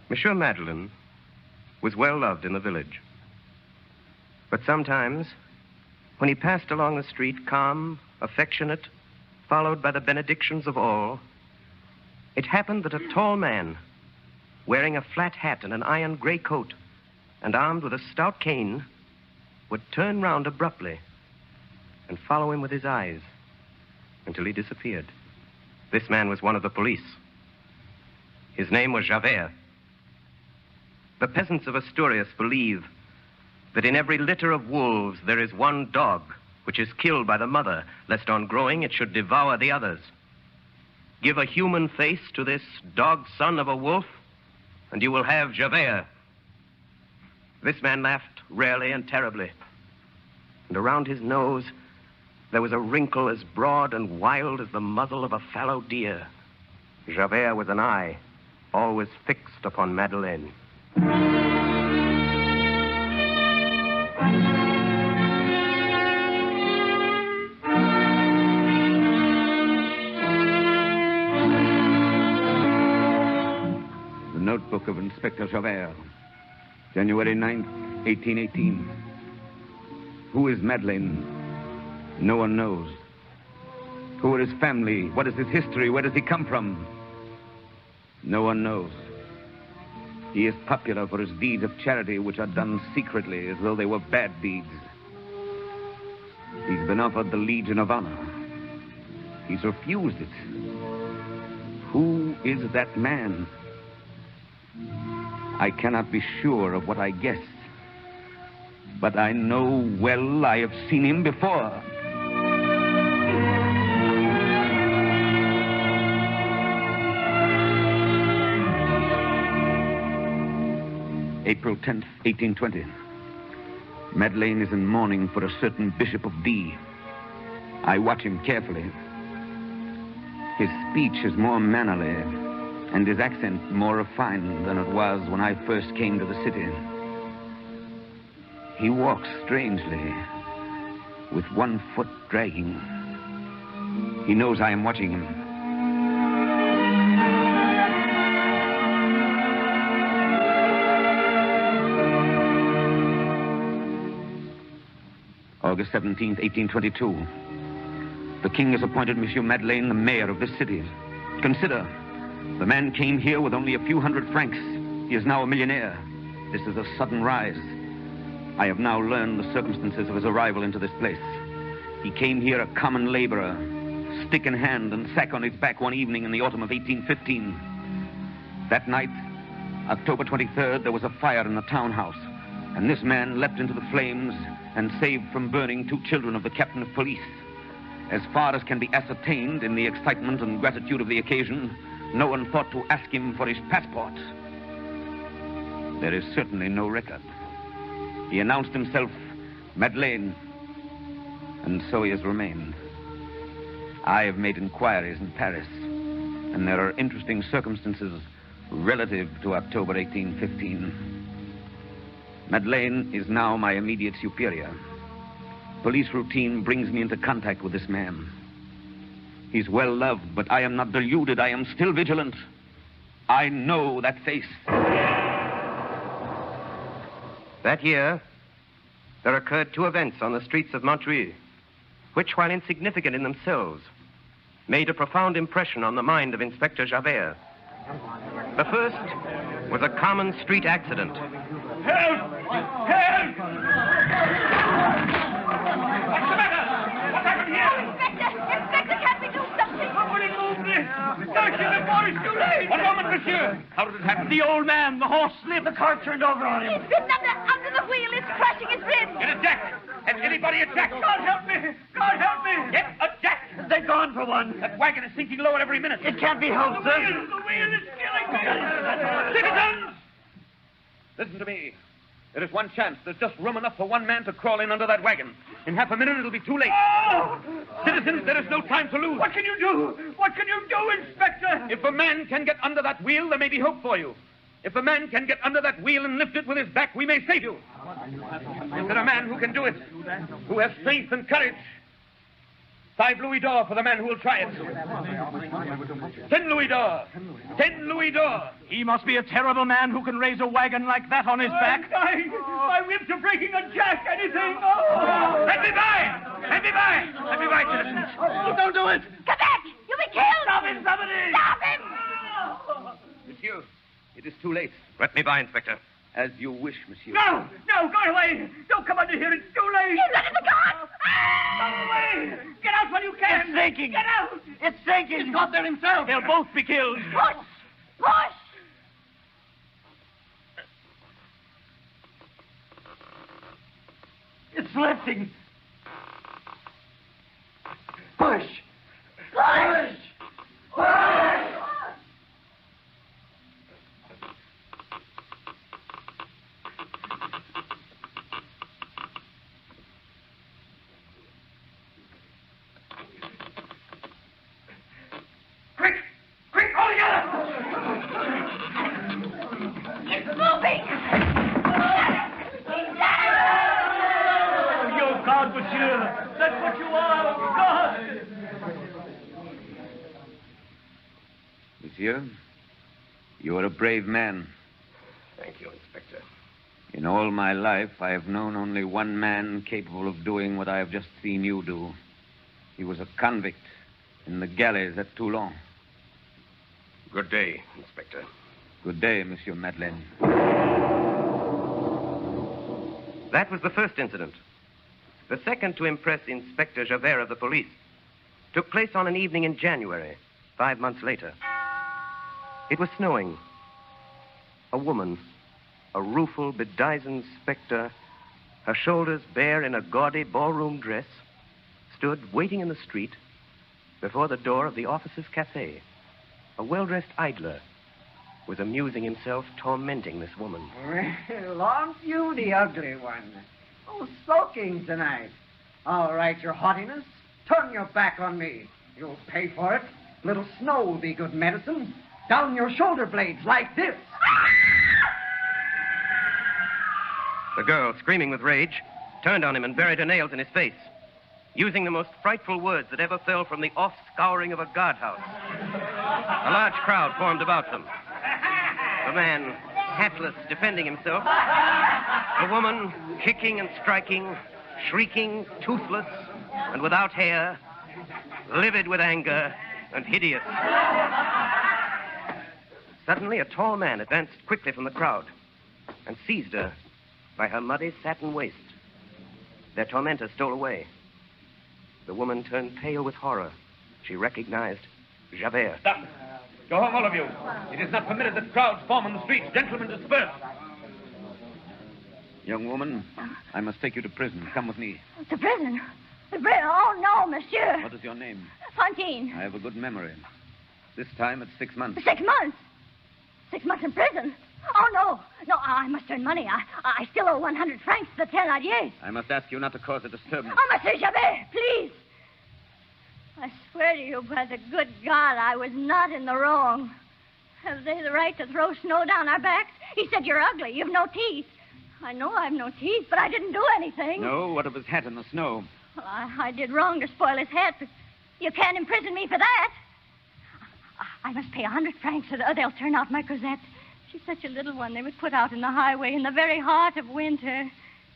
Monsieur Madeleine was well loved in the village. But sometimes, when he passed along the street, calm, affectionate, followed by the benedictions of all, it happened that a tall man, wearing a flat hat and an iron gray coat, and armed with a stout cane, would turn round abruptly and follow him with his eyes until he disappeared. This man was one of the police. His name was Javert. The peasants of Asturias believe that in every litter of wolves there is one dog which is killed by the mother, lest on growing it should devour the others. Give a human face to this dog son of a wolf, and you will have Javert. This man laughed rarely and terribly, and around his nose there was a wrinkle as broad and wild as the muzzle of a fallow deer. Javert was an eye, always fixed upon Madeleine. The notebook of Inspector Javert, January 9th, 1818. Who is Madeleine? No one knows. Who are his family? What is his history? Where does he come from? No one knows. He is popular for his deeds of charity, which are done secretly as though they were bad deeds. He's been offered the Legion of Honor. He's refused it. Who is that man? I cannot be sure of what I guess, but I know well I have seen him before. April 10th, 1820. Madeleine is in mourning for a certain Bishop of D. I watch him carefully. His speech is more mannerly, and his accent more refined than it was when I first came to the city. He walks strangely, with one foot dragging. He knows I am watching him. August 17th, 1822. The king has appointed Monsieur Madeleine the mayor of this city. Consider, the man came here with only a few hundred francs. He is now a millionaire. This is a sudden rise. I have now learned the circumstances of his arrival into this place. He came here a common laborer, stick in hand and sack on his back one evening in the autumn of 1815. That night, October 23rd, there was a fire in the townhouse, and this man leapt into the flames and saved from burning 2 children of the captain of police. As far as can be ascertained in the excitement and gratitude of the occasion, no one thought to ask him for his passport. There is certainly no record. He announced himself Madeleine, and so he has remained. I have made inquiries in Paris, and there are interesting circumstances relative to October 1815. Madeleine is now my immediate superior. Police routine brings me into contact with this man. He's well loved, but I am not deluded. I am still vigilant. I know that face. That year, there occurred 2 events on the streets of Montreuil, which, while insignificant in themselves, made a profound impression on the mind of Inspector Javert. The first was a common street accident. Help! Help! What's the matter? What happened here? Inspector, can't we do something? Somebody move this! Searching before it's too late! One moment, monsieur! How did it happen? The old man, the horse slipped. The car turned over on him. He's bitten under the wheel. It's crushing his ribs. Get a jack! Has anybody a jack? God help me! God help me! Get a jack! They've gone for one. That wagon is sinking lower every minute. It can't be helped, sir. The wheel is killing me. Citizens! Listen to me. There is one chance. There's just room enough for one man to crawl in under that wagon. In half a minute, it'll be too late. Oh! Citizens, there is no time to lose. What can you do? What can you do, Inspector? If a man can get under that wheel, there may be hope for you. If a man can get under that wheel and lift it with his back, we may save you. Is there a man who can do it? Who has strength and courage? 5 louis d'or for the man who will try it. 10 louis d'or. 10 louis d'or. He must be a terrible man who can raise a wagon like that on his back. My whips are breaking a jack. Anything. Oh. Let me by! Let me by! Let me by, citizens. Oh, don't do it. Come back! You'll be killed! Stop him, somebody! Stop him! Monsieur, it is too late. Let me by, Inspector. As you wish, monsieur. No, go away. Don't come under here. It's too late. He's under the gun! Go away. Get out when you can. It's sinking. Get out. It's sinking. He's got there himself. They'll both be killed. Push! Push! It's lifting. Push. Push! Push. Quick, all together. It's moving! You're God, monsieur. That's what you are, God. Monsieur, you are a brave man. Thank you, Inspector. In all my life, I have known only one man capable of doing what I have just seen you do. He was a convict in the galleys at Toulon. Good day, Inspector. Good day, Monsieur Madeleine. That was the first incident. The second to impress Inspector Javert of the police took place on an evening in January, 5 months later. It was snowing. A woman, a rueful, bedizened spectre, her shoulders bare in a gaudy ballroom dress, stood waiting in the street before the door of the officers' cafe. A well-dressed idler was amusing himself tormenting this woman. Well, aren't you the ugly one? Oh, sulking tonight. All right, your haughtiness. Turn your back on me. You'll pay for it. Little snow will be good medicine. Down your shoulder blades like this. The girl, screaming with rage, turned on him and buried her nails in his face, using the most frightful words that ever fell from the off-scouring of a guardhouse. A large crowd formed about them. The man, hatless, defending himself. The woman, kicking and striking, shrieking, toothless, and without hair, livid with anger and hideous. Suddenly, a tall man advanced quickly from the crowd and seized her by her muddy satin waist. Their tormentor stole away. The woman turned pale with horror. She recognized Javert. Stop. Go home, all of you. It is not permitted that crowds form on the streets. Gentlemen, disperse. Young woman, I must take you to prison. Come with me. To prison? Oh, no, monsieur. What is your name? Fantine. I have a good memory. This time it's 6 months. 6 months? 6 months in prison? Oh, no. No, I must earn money. I still owe 100 francs to the Thénardiers. I must ask you not to cause a disturbance. Oh, Monsieur Javert, please. I swear to you by the good God, I was not in the wrong. Have they the right to throw snow down our backs? He said you're ugly. You've no teeth. I know I've no teeth, but I didn't do anything. No? What of his hat in the snow? Well, I did wrong to spoil his hat, but you can't imprison me for that. I must pay 100 francs or they'll turn out my Cosette. She's such a little one they would put out in the highway in the very heart of winter.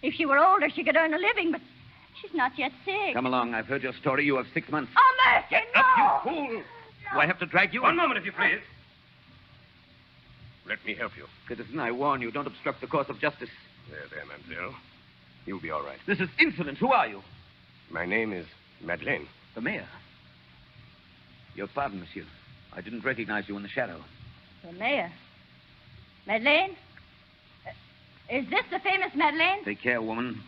If she were older, she could earn a living, but she's not yet sick. Come along. I've heard your story. You have 6 months. Oh, mercy, no! Up, you fool! Do I have to drag you? One moment, if you please. Let me help you. Citizen, I warn you, don't obstruct the course of justice. There, mademoiselle. You'll be all right. This is insolent. Who are you? My name is Madeleine. The mayor. Your pardon, monsieur. I didn't recognize you in the shadow. The mayor? Madeleine? Is this the famous Madeleine? Take care, woman.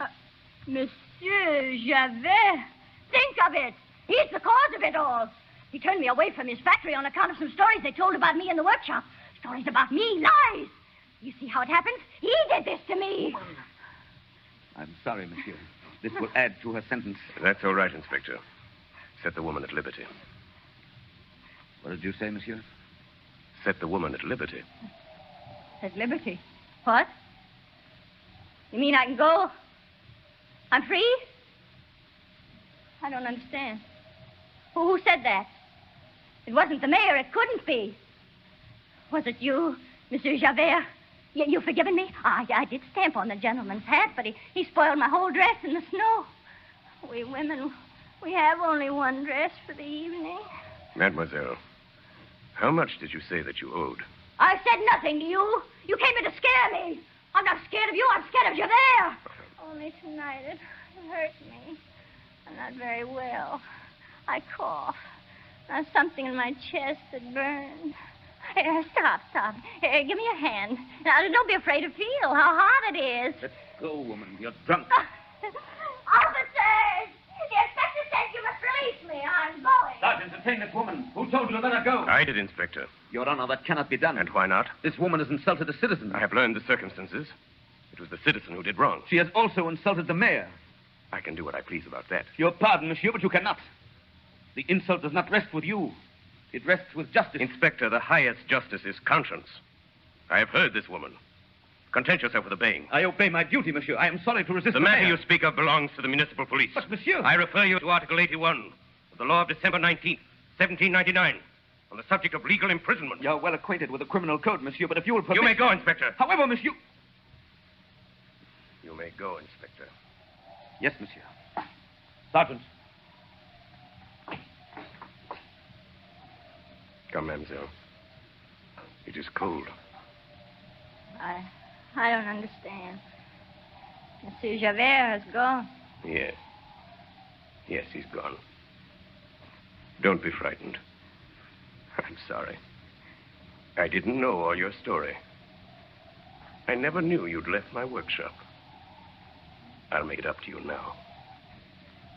Monsieur Javert. Think of it. He's the cause of it all. He turned me away from his factory on account of some stories they told about me in the workshop. Stories about me, lies. You see how it happened? He did this to me. I'm sorry, monsieur. This will add to her sentence. That's all right, Inspector. Set the woman at liberty. What did you say, monsieur? Set the woman at liberty. At liberty? What? You mean I can go? I'm free? I don't understand. Who said that? It wasn't the mayor. It couldn't be. Was it you, Monsieur Javert? You forgiven me? I did stamp on the gentleman's hat, but he spoiled my whole dress in the snow. We women, we have only one dress for the evening. Mademoiselle, how much did you say that you owed? I said nothing to you. You came here to scare me. I'm not scared of you. I'm scared of Javert. Only tonight it hurt me. I'm not very well. I cough. There's something in my chest that burns. Stop. Give me your hand. Now, don't be afraid to feel how hot it is. Let's go, woman. You're drunk. Officers! The inspector says you must release me. I'm going. Sergeant, detain this woman. Who told you to let her go? I did, Inspector. Your Honor, that cannot be done. And why not? This woman has insulted a citizen. I have learned the circumstances. It was the citizen who did wrong. She has also insulted the mayor. I can do what I please about that. Your pardon, monsieur, but you cannot. The insult does not rest with you. It rests with justice. Inspector, the highest justice is conscience. I have heard this woman. Content yourself with obeying. I obey my duty, monsieur. I am sorry to resist the matter you speak of belongs to the municipal police. But, monsieur... I refer you to Article 81 of the law of December 19th, 1799, on the subject of legal imprisonment. You're well acquainted with the criminal code, monsieur, but if you will permit... You may go, Inspector. However, monsieur... You may go, Inspector. Yes, monsieur. Sergeant. Come, mademoiselle. It is cold. I don't understand. Monsieur Javert has gone. Yes. Yes, he's gone. Don't be frightened. I'm sorry. I didn't know all your story. I never knew you'd left my workshop. I'll make it up to you now.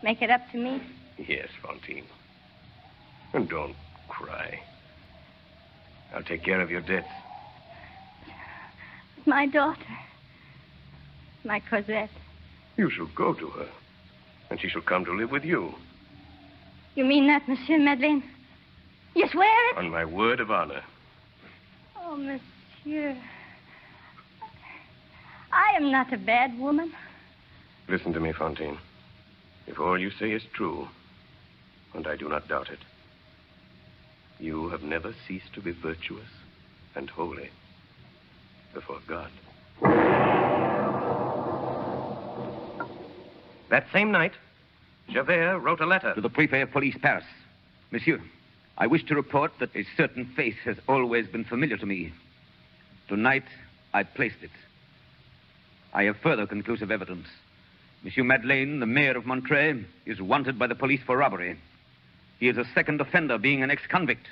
Make it up to me? Yes, Fantine. And don't cry. I'll take care of your debts. My daughter. My Cosette. You shall go to her, and she shall come to live with you. You mean that, Monsieur Madeleine? You swear it? On my word of honor. Oh, monsieur. I am not a bad woman. Listen to me, Fantine. If all you say is true, and I do not doubt it, you have never ceased to be virtuous and holy before God. That same night, Javert wrote a letter to the Prefect of Police, Paris. Monsieur, I wish to report that a certain face has always been familiar to me. Tonight, I placed it. I have further conclusive evidence. Monsieur Madeleine, the mayor of Montreuil, is wanted by the police for robbery. He is a second offender, being an ex-convict.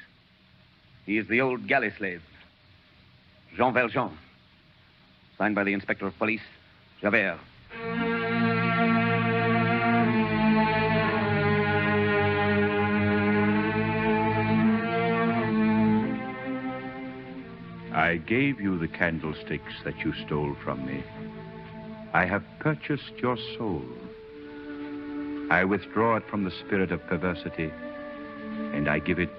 He is the old galley slave, Jean Valjean. Signed by the inspector of police, Javert. I gave you the candlesticks that you stole from me. I have purchased your soul. I withdraw it from the spirit of perversity, and I give it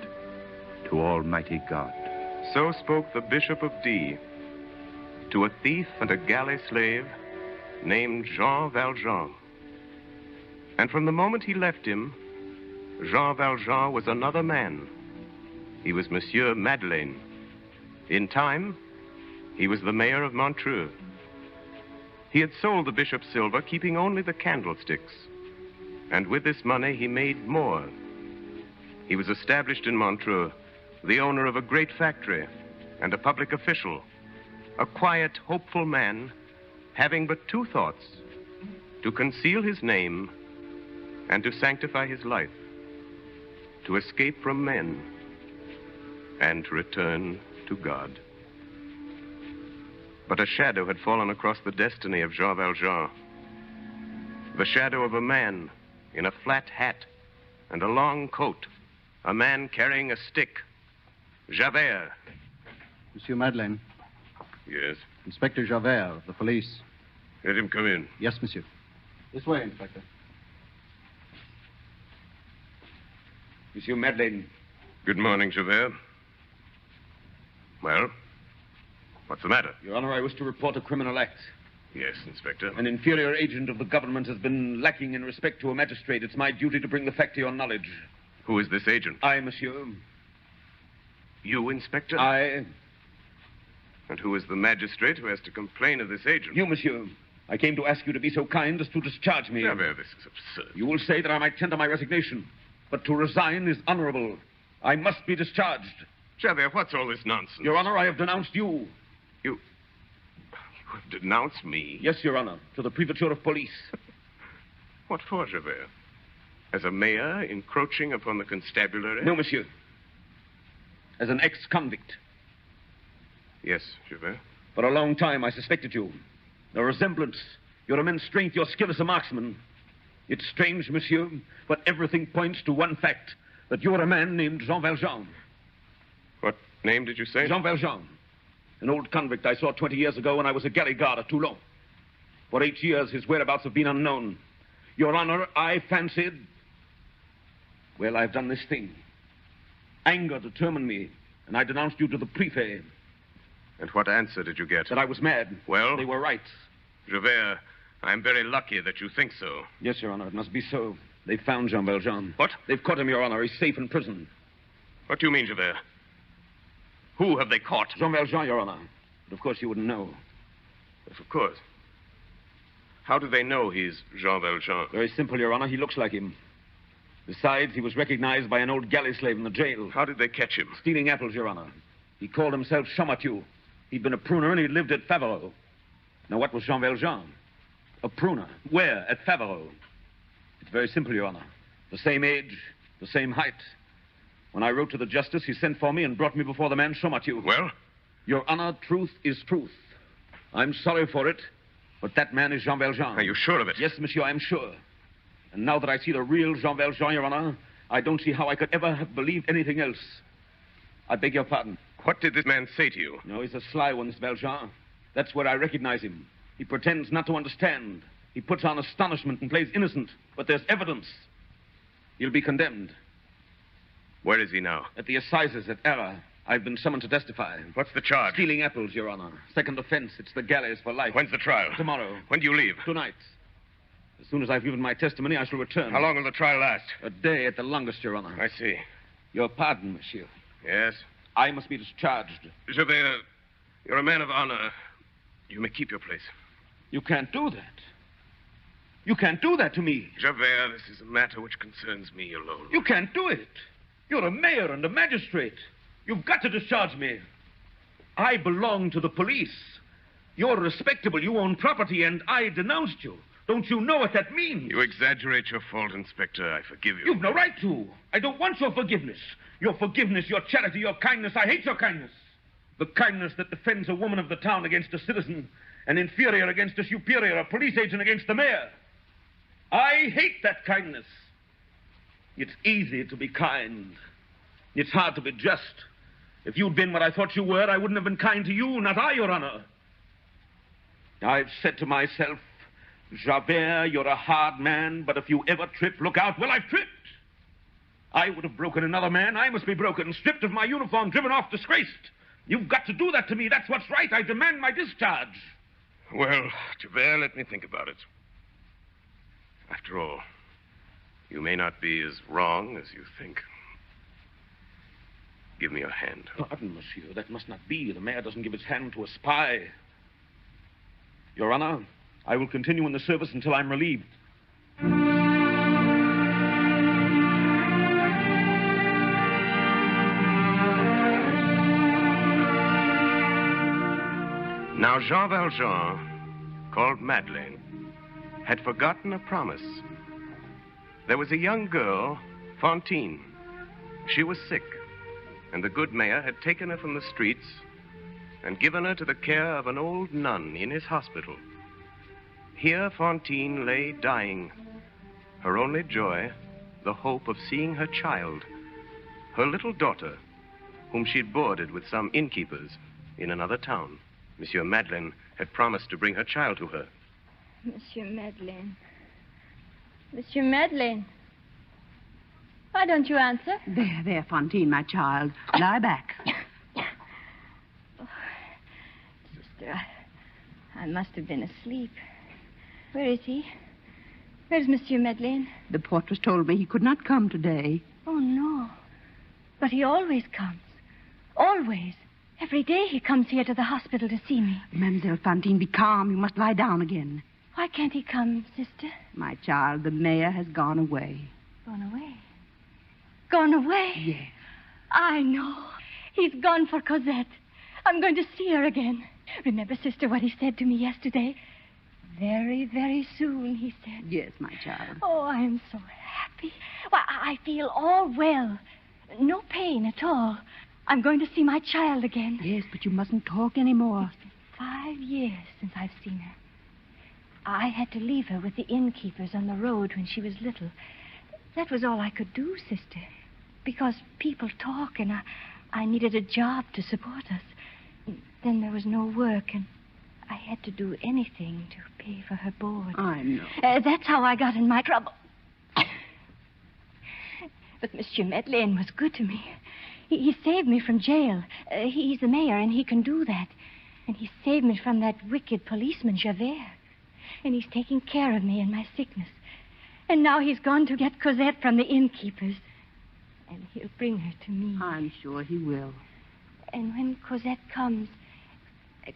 to Almighty God. So spoke the Bishop of D to a thief and a galley slave named Jean Valjean. And from the moment he left him, Jean Valjean was another man. He was Monsieur Madeleine. In time, he was the mayor of Montreux. He had sold the bishop's silver, keeping only the candlesticks. And with this money, he made more. He was established in Montreux, the owner of a great factory and a public official, a quiet, hopeful man, having but two thoughts: to conceal his name and to sanctify his life, to escape from men and to return to God. But a shadow had fallen across the destiny of Jean Valjean. The shadow of a man in a flat hat and a long coat, a man carrying a stick. Javert. Monsieur Madeleine. Yes? Inspector Javert of the police. Let him come in. Yes, monsieur. This way, Inspector. Monsieur Madeleine. Good morning, Javert. Well, what's the matter? Your Honor, I wish to report a criminal act. Yes, Inspector. An inferior agent of the government has been lacking in respect to a magistrate. It's my duty to bring the fact to your knowledge. Who is this agent? I, monsieur. You, Inspector? I. And who is the magistrate who has to complain of this agent? You, monsieur. I came to ask you to be so kind as to discharge me. Javert, this is absurd. You will say that I might tender my resignation, but to resign is honorable. I must be discharged. Javert, what's all this nonsense? Your Honor, I have denounced you. You have denounced me? Yes, Your Honor, to the Prefecture of Police. What for, Javert? As a mayor encroaching upon the constabulary? No, monsieur. As an ex-convict. Yes, Javert. For a long time, I suspected you. The resemblance, your immense strength, your skill as a marksman. It's strange, monsieur, but everything points to one fact, that you're a man named Jean Valjean. What name did you say? Jean Valjean. An old convict I saw 20 years ago when I was a galley guard at Toulon. For 8 years, his whereabouts have been unknown. Your Honor, I fancied... Well, I've done this thing. Anger determined me, and I denounced you to the prefect. And what answer did you get? That I was mad. Well? They were right. Javert, I'm very lucky that you think so. Yes, Your Honor, it must be so. They've found Jean Valjean. What? They've caught him, Your Honor. He's safe in prison. What do you mean, Javert? Who have they caught? Jean Valjean, Your Honor. But of course you wouldn't know. Yes, of course. How do they know he's Jean Valjean? Very simple, Your Honor. He looks like him. Besides, he was recognized by an old galley slave in the jail. How did they catch him? Stealing apples, Your Honor. He called himself Champmathieu. He'd been a pruner and he lived at Faverolles. Now, what was Jean Valjean? A pruner. Where? At Faverolles. It's very simple, Your Honor. The same age, the same height. When I wrote to the justice, he sent for me and brought me before the man Champmathieu. Well? Your Honor, truth is truth. I'm sorry for it, but that man is Jean Valjean. Are you sure of it? Yes, monsieur, I'm sure. And now that I see the real Jean Valjean, Your Honor, I don't see how I could ever have believed anything else. I beg your pardon. What did this man say to you? No, he's a sly one, this Valjean. That's where I recognize him. He pretends not to understand. He puts on astonishment and plays innocent. But there's evidence. He'll be condemned. Where is he now? At the assizes at Arras. I've been summoned to testify. What's the charge? Stealing apples, Your Honor. Second offense. It's the galleys for life. When's the trial? Tomorrow. When do you leave? Tonight. As soon as I've given my testimony, I shall return. How long will the trial last? A day at the longest, Your Honor. I see. Your pardon, monsieur. Yes? I must be discharged. Javert, you're a man of honor. You may keep your place. You can't do that. You can't do that to me. Javert, this is a matter which concerns me alone. You can't do it. You're a mayor and a magistrate. You've got to discharge me. I belong to the police. You're respectable. You own property, and I denounced you. Don't you know what that means? You exaggerate your fault, Inspector. I forgive you. You've no right to. I don't want your forgiveness. Your forgiveness, your charity, your kindness. I hate your kindness. The kindness that defends a woman of the town against a citizen, an inferior against a superior, a police agent against the mayor. I hate that kindness. It's easy to be kind. It's hard to be just. If you'd been what I thought you were, I wouldn't have been kind to you, not I, Your Honor. I've said to myself, Javert, you're a hard man, but if you ever trip, look out. Well, I've tripped. I would have broken another man. I must be broken, stripped of my uniform, driven off, disgraced. You've got to do that to me. That's what's right. I demand my discharge. Well, Javert, let me think about it. After all, you may not be as wrong as you think. Give me your hand. Pardon, monsieur. That must not be. The mayor doesn't give his hand to a spy. Your Honor, I will continue in the service until I'm relieved. Now, Jean Valjean, called Madeleine, had forgotten a promise. There was a young girl, Fantine. She was sick, and the good mayor had taken her from the streets and given her to the care of an old nun in his hospital. Here Fantine lay dying, her only joy, the hope of seeing her child, her little daughter, whom she'd boarded with some innkeepers in another town. Monsieur Madeleine had promised to bring her child to her. Monsieur Madeleine. Monsieur Madeleine. Why don't you answer? There, Fantine, my child. Lie back. Oh, sister, I must have been asleep. Where is he? Where's Monsieur Madeleine? The portress told me he could not come today. Oh, no. But he always comes. Always. Every day he comes here to the hospital to see me. Mademoiselle Fantine, be calm. You must lie down again. Why can't he come, sister? My child, the mayor has gone away. Gone away? Gone away? Yes. I know. He's gone for Cosette. I'm going to see her again. Remember, sister, what he said to me yesterday? Very, very soon, he said. Yes, my child. Oh, I am so happy. Why, I feel all well. No pain at all. I'm going to see my child again. Yes, but you mustn't talk anymore. It's been 5 years since I've seen her. I had to leave her with the innkeepers on the road when she was little. That was all I could do, sister. Because people talk, and I needed a job to support us. Then there was no work, and I had to do anything to pay for her board. I know. That's how I got in my trouble. But Monsieur Madeleine was good to me. He saved me from jail. He's the mayor, and he can do that. And he saved me from that wicked policeman, Javert. And he's taking care of me in my sickness. And now he's gone to get Cosette from the innkeepers. And he'll bring her to me. I'm sure he will. And when Cosette comes,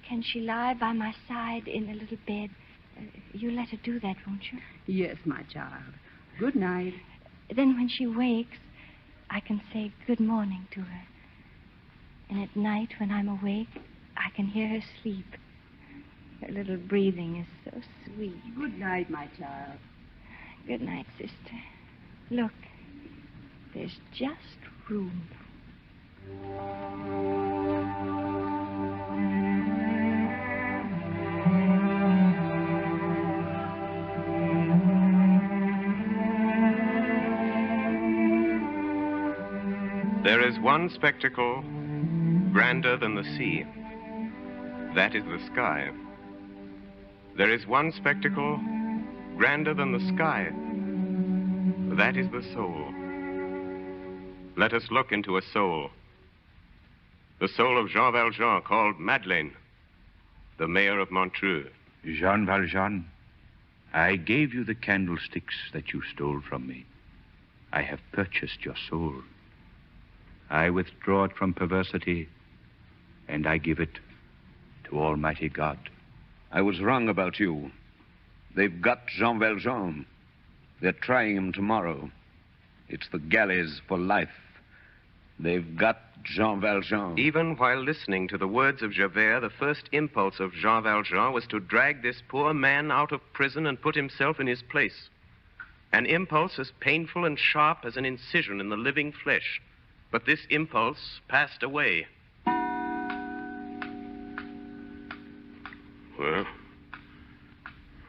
can she lie by my side in a little bed? You'll let her do that, won't you? Yes, my child. Good night. Then when she wakes, I can say good morning to her. And at night, when I'm awake, I can hear her sleep. Her little breathing is so sweet. Good night, my child. Good night, sister. Look, there's just room. There is one spectacle grander than the sea. That is the sky. There is one spectacle grander than the sky. That is the soul. Let us look into a soul. The soul of Jean Valjean, called Madeleine, the mayor of Montreux. Jean Valjean, I gave you the candlesticks that you stole from me. I have purchased your soul. I withdraw it from perversity, and I give it to Almighty God. I was wrong about you. They've got Jean Valjean. They're trying him tomorrow. It's the galleys for life. They've got Jean Valjean. Even while listening to the words of Javert, the first impulse of Jean Valjean was to drag this poor man out of prison and put himself in his place. An impulse as painful and sharp as an incision in the living flesh. But this impulse passed away. Well,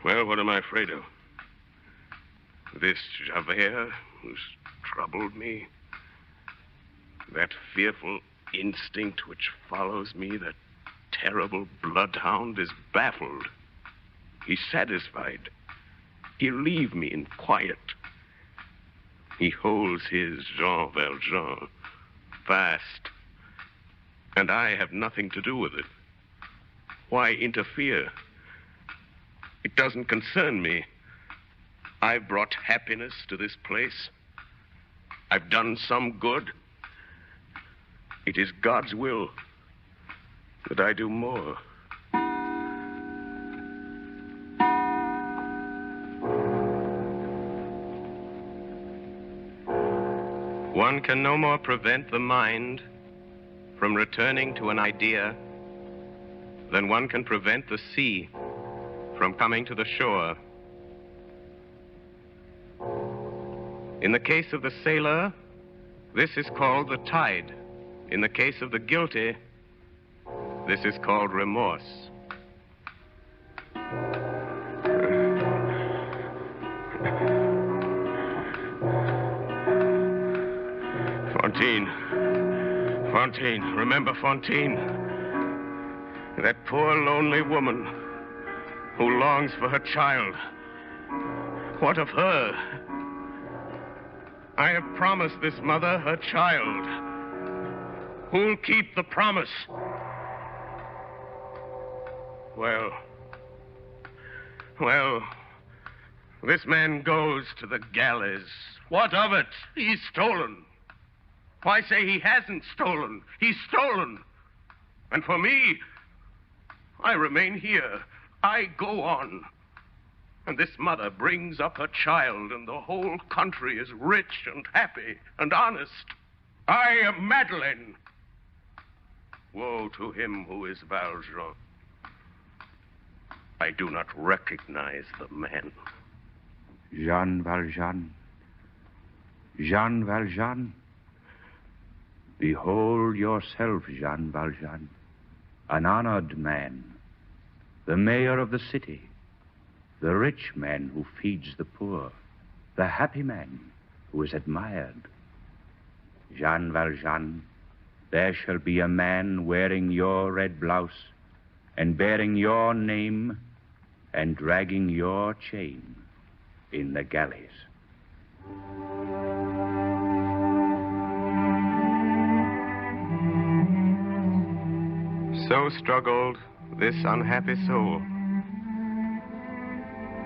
what am I afraid of? This Javert who's troubled me? That fearful instinct which follows me, that terrible bloodhound, is baffled. He's satisfied. He'll leave me in quiet. He holds his Jean Valjean fast, and I have nothing to do with it. Why interfere? It doesn't concern me. I've brought happiness to this place. I've done some good. It is God's will that I do more. One can no more prevent the mind from returning to an idea than one can prevent the sea from coming to the shore. In the case of the sailor, this is called the tide. In the case of the guilty, this is called remorse. Fantine, remember Fantine? That poor lonely woman who longs for her child. What of her? I have promised this mother her child. Who'll keep the promise? Well, this man goes to the galleys. What of it? He's stolen. Why say he hasn't stolen? He's stolen. And for me, I remain here. I go on. And this mother brings up her child, and the whole country is rich and happy and honest. I am Madeleine. Woe to him who is Valjean. I do not recognize the man. Jean Valjean. Jean Valjean. Behold yourself, Jean Valjean, an honored man, the mayor of the city, the rich man who feeds the poor, the happy man who is admired. Jean Valjean, there shall be a man wearing your red blouse and bearing your name and dragging your chain in the galleys. So struggled this unhappy soul.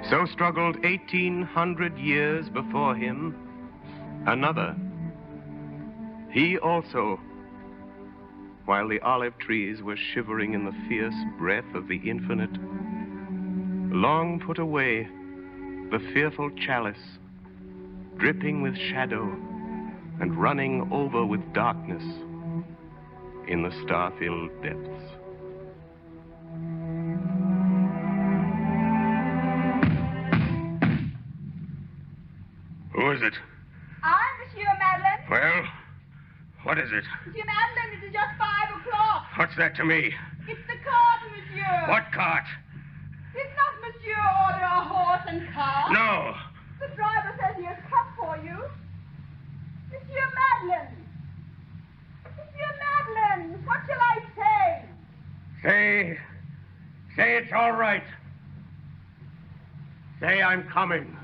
So struggled 1,800 years before him another. He also, while the olive trees were shivering in the fierce breath of the infinite, long put away the fearful chalice, dripping with shadow and running over with darkness in the star-filled depths. Who is it? I, Monsieur Madeleine. Well, what is it? Monsieur Madeleine, it is just 5 o'clock. What's that to me? It's the cart, Monsieur. What cart? Did not Monsieur order a horse and cart? No. The driver says he has come for you. Monsieur Madeleine. Monsieur Madeleine, what shall I say? Say it's all right. Say I'm coming.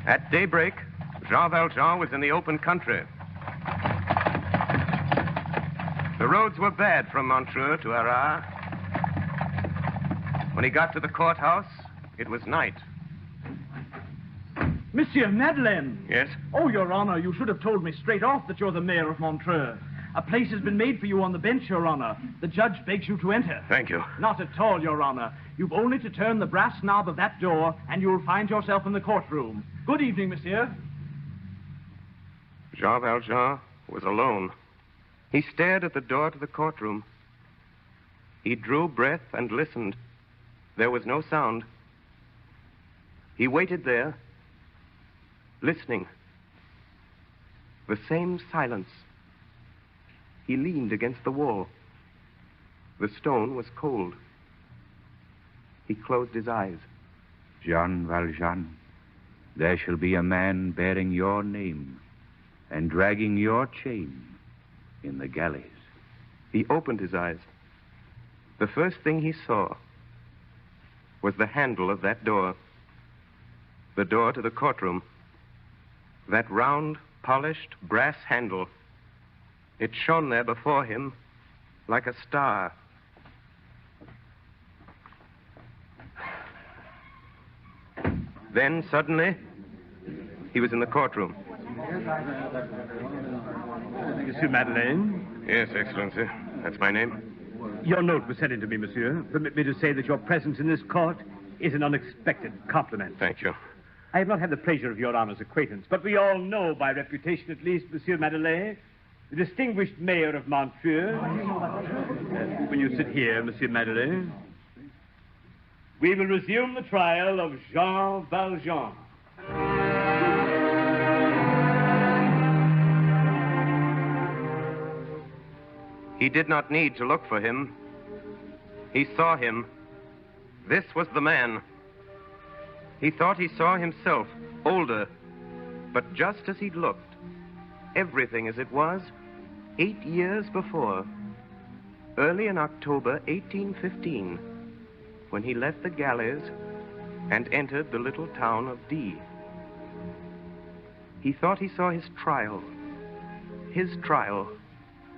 At daybreak, Jean Valjean was in the open country. The roads were bad from Montreux to Arras. When he got to the courthouse, it was night. Monsieur Madeleine. Yes? Oh, Your Honor, you should have told me straight off that you're the mayor of Montreux. A place has been made for you on the bench, Your Honor. The judge begs you to enter. Thank you. Not at all, Your Honor. You've only to turn the brass knob of that door, and you'll find yourself in the courtroom. Good evening, monsieur. Jean Valjean was alone. He stared at the door to the courtroom. He drew breath and listened. There was no sound. He waited there, listening. The same silence. He leaned against the wall. The stone was cold. He closed his eyes. Jean Valjean, there shall be a man bearing your name and dragging your chain in the galleys. He opened his eyes. The first thing he saw was the handle of that door. The door to the courtroom. That round, polished brass handle. It shone there before him like a star. Then, suddenly, he was in the courtroom. Monsieur Madeleine? Yes, Excellency. That's my name. Your note was sent in to me, monsieur. Permit me to say that your presence in this court is an unexpected compliment. Thank you. I have not had the pleasure of your honor's acquaintance, but we all know, by reputation at least, Monsieur Madeleine, the distinguished mayor of Montreux. Will you sit here, Monsieur Madeleine? We will resume the trial of Jean Valjean. He did not need to look for him. He saw him. This was the man. He thought he saw himself, older, but just as he'd looked, everything as it was 8 years before, early in October 1815, when he left the galleys and entered the little town of D. He thought he saw his trial, his trial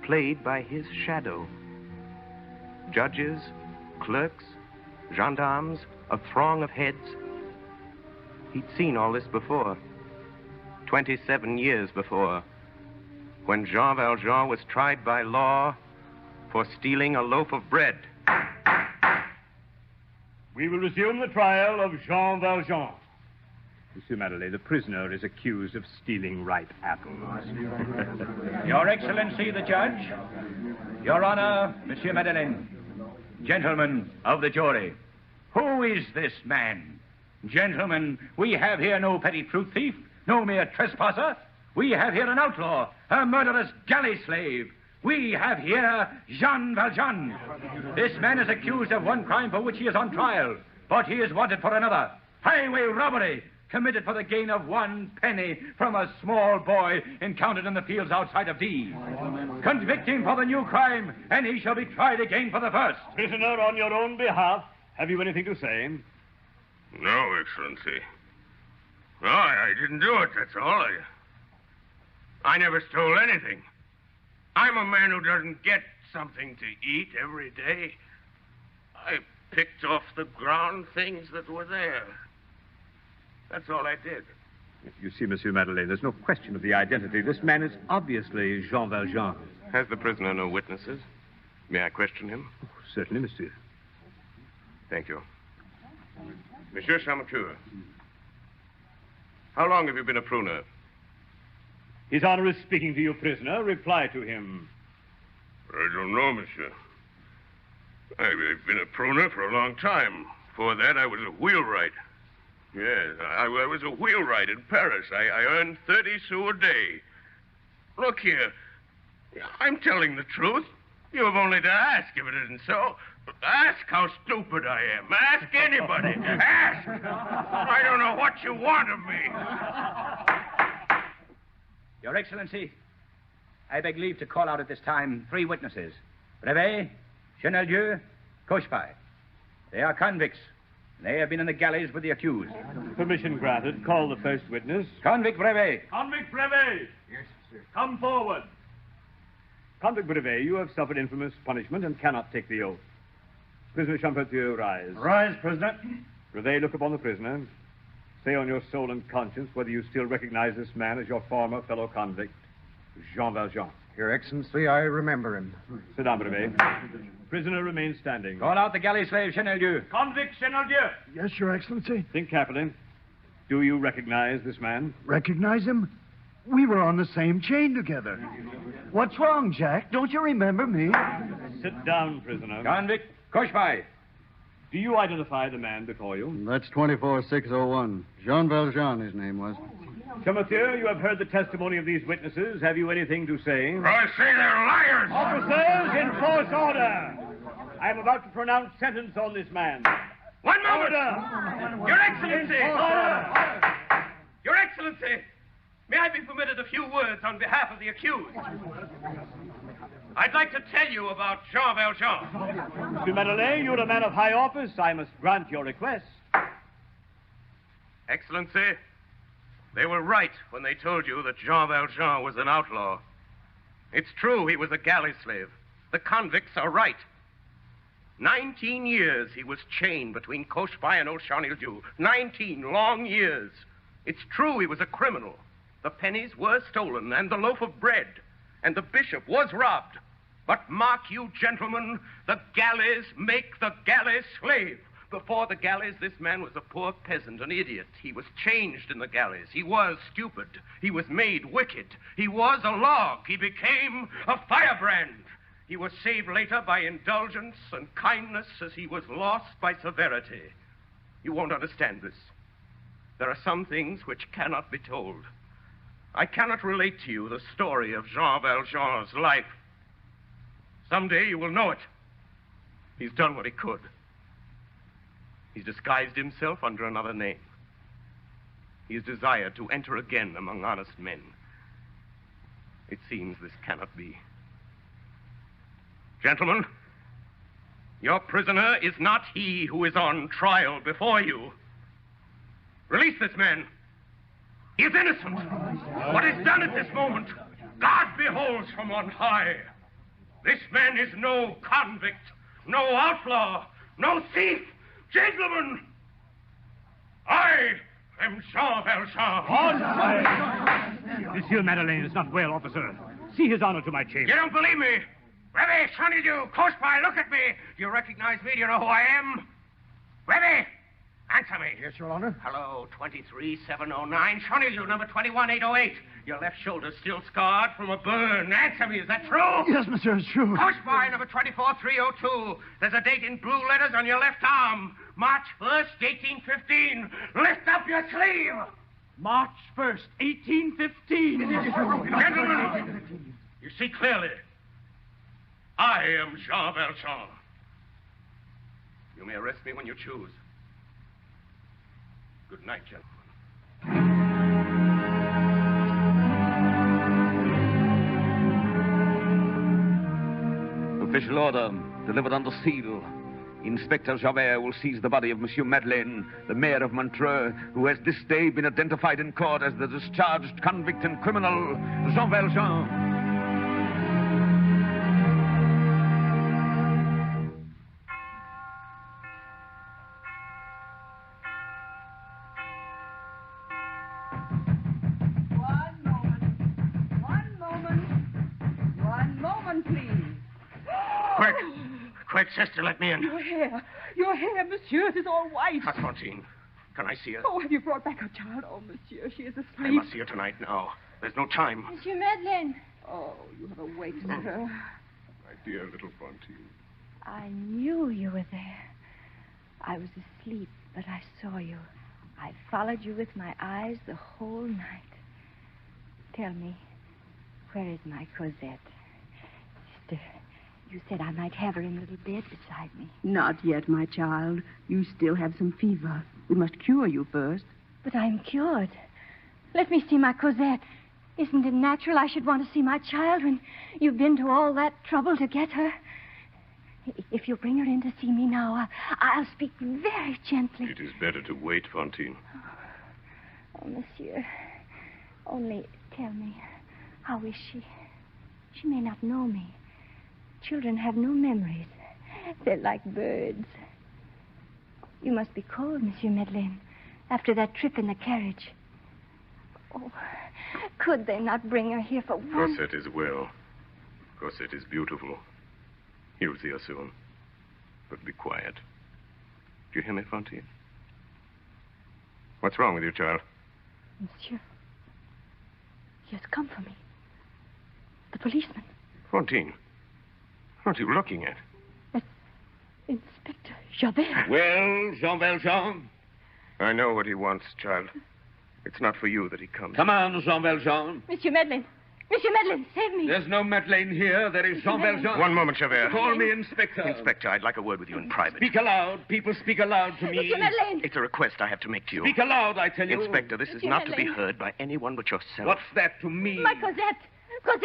played by his shadow. Judges, clerks, gendarmes, a throng of heads. He'd seen all this before, 27 years before, when Jean Valjean was tried by law for stealing a loaf of bread. We will resume the trial of Jean Valjean. Monsieur Madeleine, the prisoner is accused of stealing ripe apples. Your Excellency, the judge. Your Honor, Monsieur Madeleine. Gentlemen of the jury, who is this man? Gentlemen, we have here no petty fruit thief, no mere trespasser. We have here an outlaw, a murderous galley slave. We have here Jean Valjean. This man is accused of one crime for which he is on trial, but he is wanted for another. Highway robbery, committed for the gain of 1 penny from a small boy encountered in the fields outside of D. Convict him for the new crime, and he shall be tried again for the first. Prisoner, on your own behalf, have you anything to say? No, Excellency. No, I didn't do it, that's all. I never stole anything. I'm a man who doesn't get something to eat every day. I picked off the ground things that were there. That's all I did. You see, Monsieur Madeleine, there's no question of the identity. This man is obviously Jean Valjean. Has the prisoner no witnesses? May I question him? Oh, certainly, monsieur. Thank you. Monsieur Champmathieu, how long have you been a pruner? His Honor is speaking to you, prisoner. Reply to him. I don't know, monsieur. I've been a pruner for a long time. Before that, I was a wheelwright. Yes, I was a wheelwright in Paris. I earned 30 sous a day. Look here. I'm telling the truth. You have only to ask if it isn't so. Ask how stupid I am. Ask anybody. Ask. I don't know what you want of me. Your Excellency, I beg leave to call out at this time 3 witnesses. Brevet, Cheneldieu, Cochepaille. They are convicts. They have been in the galleys with the accused. Permission granted. Call the first witness. Convict Brevet. Convict Brevet! Yes, sir. Come forward. Convict Brevet, you have suffered infamous punishment and cannot take the oath. Prisoner Champmathieu, rise. Rise, prisoner. Brevet, look upon the prisoner. Say on your soul and conscience whether you still recognize this man as your former fellow convict, Jean Valjean. Your Excellency, I remember him. Sit down, Brevet. Prisoner remains standing. Call out the galley slave, Cheneldieu. Convict Cheneldieu. Yes, Your Excellency. Think carefully. Do you recognize this man? Recognize him? We were on the same chain together. What's wrong, Jack? Don't you remember me? Sit down, prisoner. Convict Cochepaille. Do you identify the man before you? That's 24601. Jean Valjean, his name was. Champmathieu, you have heard the testimony of these witnesses. Have you anything to say? I say they're liars! Officers, enforce order! I am about to pronounce sentence on this man. One moment! Order! Your Excellency! Order! Your Excellency! May I be permitted a few words on behalf of the accused? I'd like to tell you about Jean Valjean. Monsieur Madeleine, you're a man of high office. I must grant your request. Excellency, they were right when they told you that Jean Valjean was an outlaw. It's true he was a galley slave. The convicts are right. 19 years he was chained between Cochepaille and old Cheneldieu. 19 long years. It's true he was a criminal. The pennies were stolen and the loaf of bread. And the bishop was robbed. But mark you, gentlemen, the galleys make the galley slave. Before the galleys, this man was a poor peasant, an idiot. He was changed in the galleys. He was stupid. He was made wicked. He was a log. He became a firebrand. He was saved later by indulgence and kindness as he was lost by severity. You won't understand this. There are some things which cannot be told. I cannot relate to you the story of Jean Valjean's life. Someday you will know it. He's done what he could. He's disguised himself under another name. He has desired to enter again among honest men. It seems this cannot be. Gentlemen, your prisoner is not he who is on trial before you. Release this man. He is innocent. What is done at this moment God beholds from on high. This man is no convict, no outlaw, no thief. Gentlemen, I am Jean Valjean. Monsieur Madeleine is not well, officer. See his honor to my chamber. You don't believe me? Remy, Sonny, you, close by, look at me. Do you recognize me? Do you know who I am? Remy, answer me. Yes, Your Honor. Hello, 23709. Sonny, you, number 21808. Your left shoulder still scarred from a burn. Answer me, is that true? Yes, monsieur, it's true. Close by, number 24302. There's a date in blue letters on your left arm. March 1st, 1815. Lift up your sleeve. March 1st, 1815. Gentlemen, you see clearly. I am Jean Valjean. You may arrest me when you choose. Good night, gentlemen. Official order, delivered under seal. Inspector Javert will seize the body of Monsieur Madeleine, the mayor of Montreux, who has this day been identified in court as the discharged convict and criminal, Jean Valjean. One moment, please. Quick, sister, let me in. Your hair, monsieur, it is all white. Fantine, can I see her? Oh, have you brought back her child? Oh, monsieur, she is I asleep. must see her tonight now. There's no time. Monsieur Madeleine. Oh, you have awakened her. My dear little Fantine. I knew you were there. I was asleep, but I saw you. I followed you with my eyes the whole night. Tell me, where is my Cosette? Sister, you said I might have her in the little bed beside me. Not yet, my child. You still have some fever. We must cure you first. But I'm cured. Let me see my Cosette. Isn't it natural I should want to see my child when you've been to all that trouble to get her? If you bring her in to see me now, I'll speak very gently. It is better to wait, Fantine. Oh, monsieur, only tell me, how is she? She may not know me. Children have no memories. They're like birds. You must be cold, Monsieur Madeleine, after that trip in the carriage. Oh, could they not bring her here for one? Cosette is well. Cosette is beautiful. You'll see her soon. But be quiet. Do you hear me, Fantine? What's wrong with you, child? Monsieur, he has come for me. The policeman. Fantine, what are you looking at? Inspector Javert. Well, Jean Valjean? I know what he wants, child. It's not for you that he comes. Come on, Jean Valjean. Monsieur Madeleine. Monsieur Madeleine, save me. There's no Madeleine here. There is Jean Valjean. One moment, Javert. Call me Inspector. Inspector, I'd like a word with you in private. Speak aloud. People speak aloud to me. Monsieur Madeleine. It's a request I have to make to you. Speak aloud, I tell you. Inspector, this is Monsieur not to be Madeleine. heard by anyone but yourself. What's that to me? My Cosette. Cosette.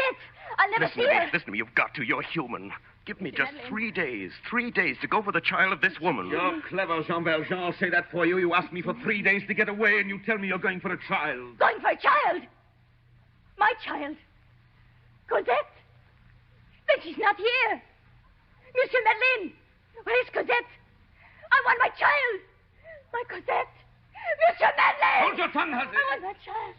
I'll never Listen see to her. me. Listen to me. You've got to. You're human. Give me Monsieur just Madeleine. 3 days. 3 days to go for the child of this woman. You're clever, Jean Valjean. I'll say that for you. You asked me for 3 days to get away, and you tell me you're going for a child. Going for a child. My child. Cosette. Then she's not here. Monsieur Madeleine. Where is Cosette? I want my child. My Cosette. Monsieur Madeleine. Hold your tongue, hussy. I want my child.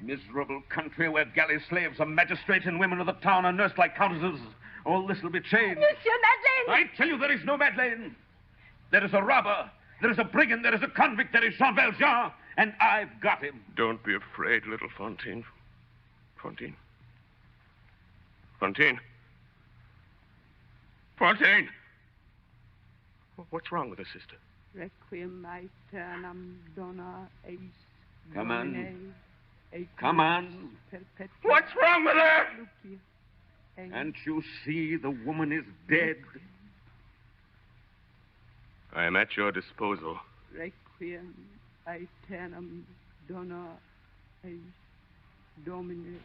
Miserable country where galley slaves are magistrates and women of the town are nursed like countesses. All this will be changed. Monsieur Madeleine. I tell you, there is no Madeleine. There is a robber. There is a brigand. There is a convict. There is Jean Valjean. And I've got him. Don't be afraid, little Fantine. Fantine. Fantine. Fantine. What's wrong with her, sister? Requiem aeternam dona eis. Come on. Domine, et Come on. perpetua What's wrong with her? Lucia, Can't you see the woman is dead? I am at your disposal. Requiem aeternam dona eis. Domine.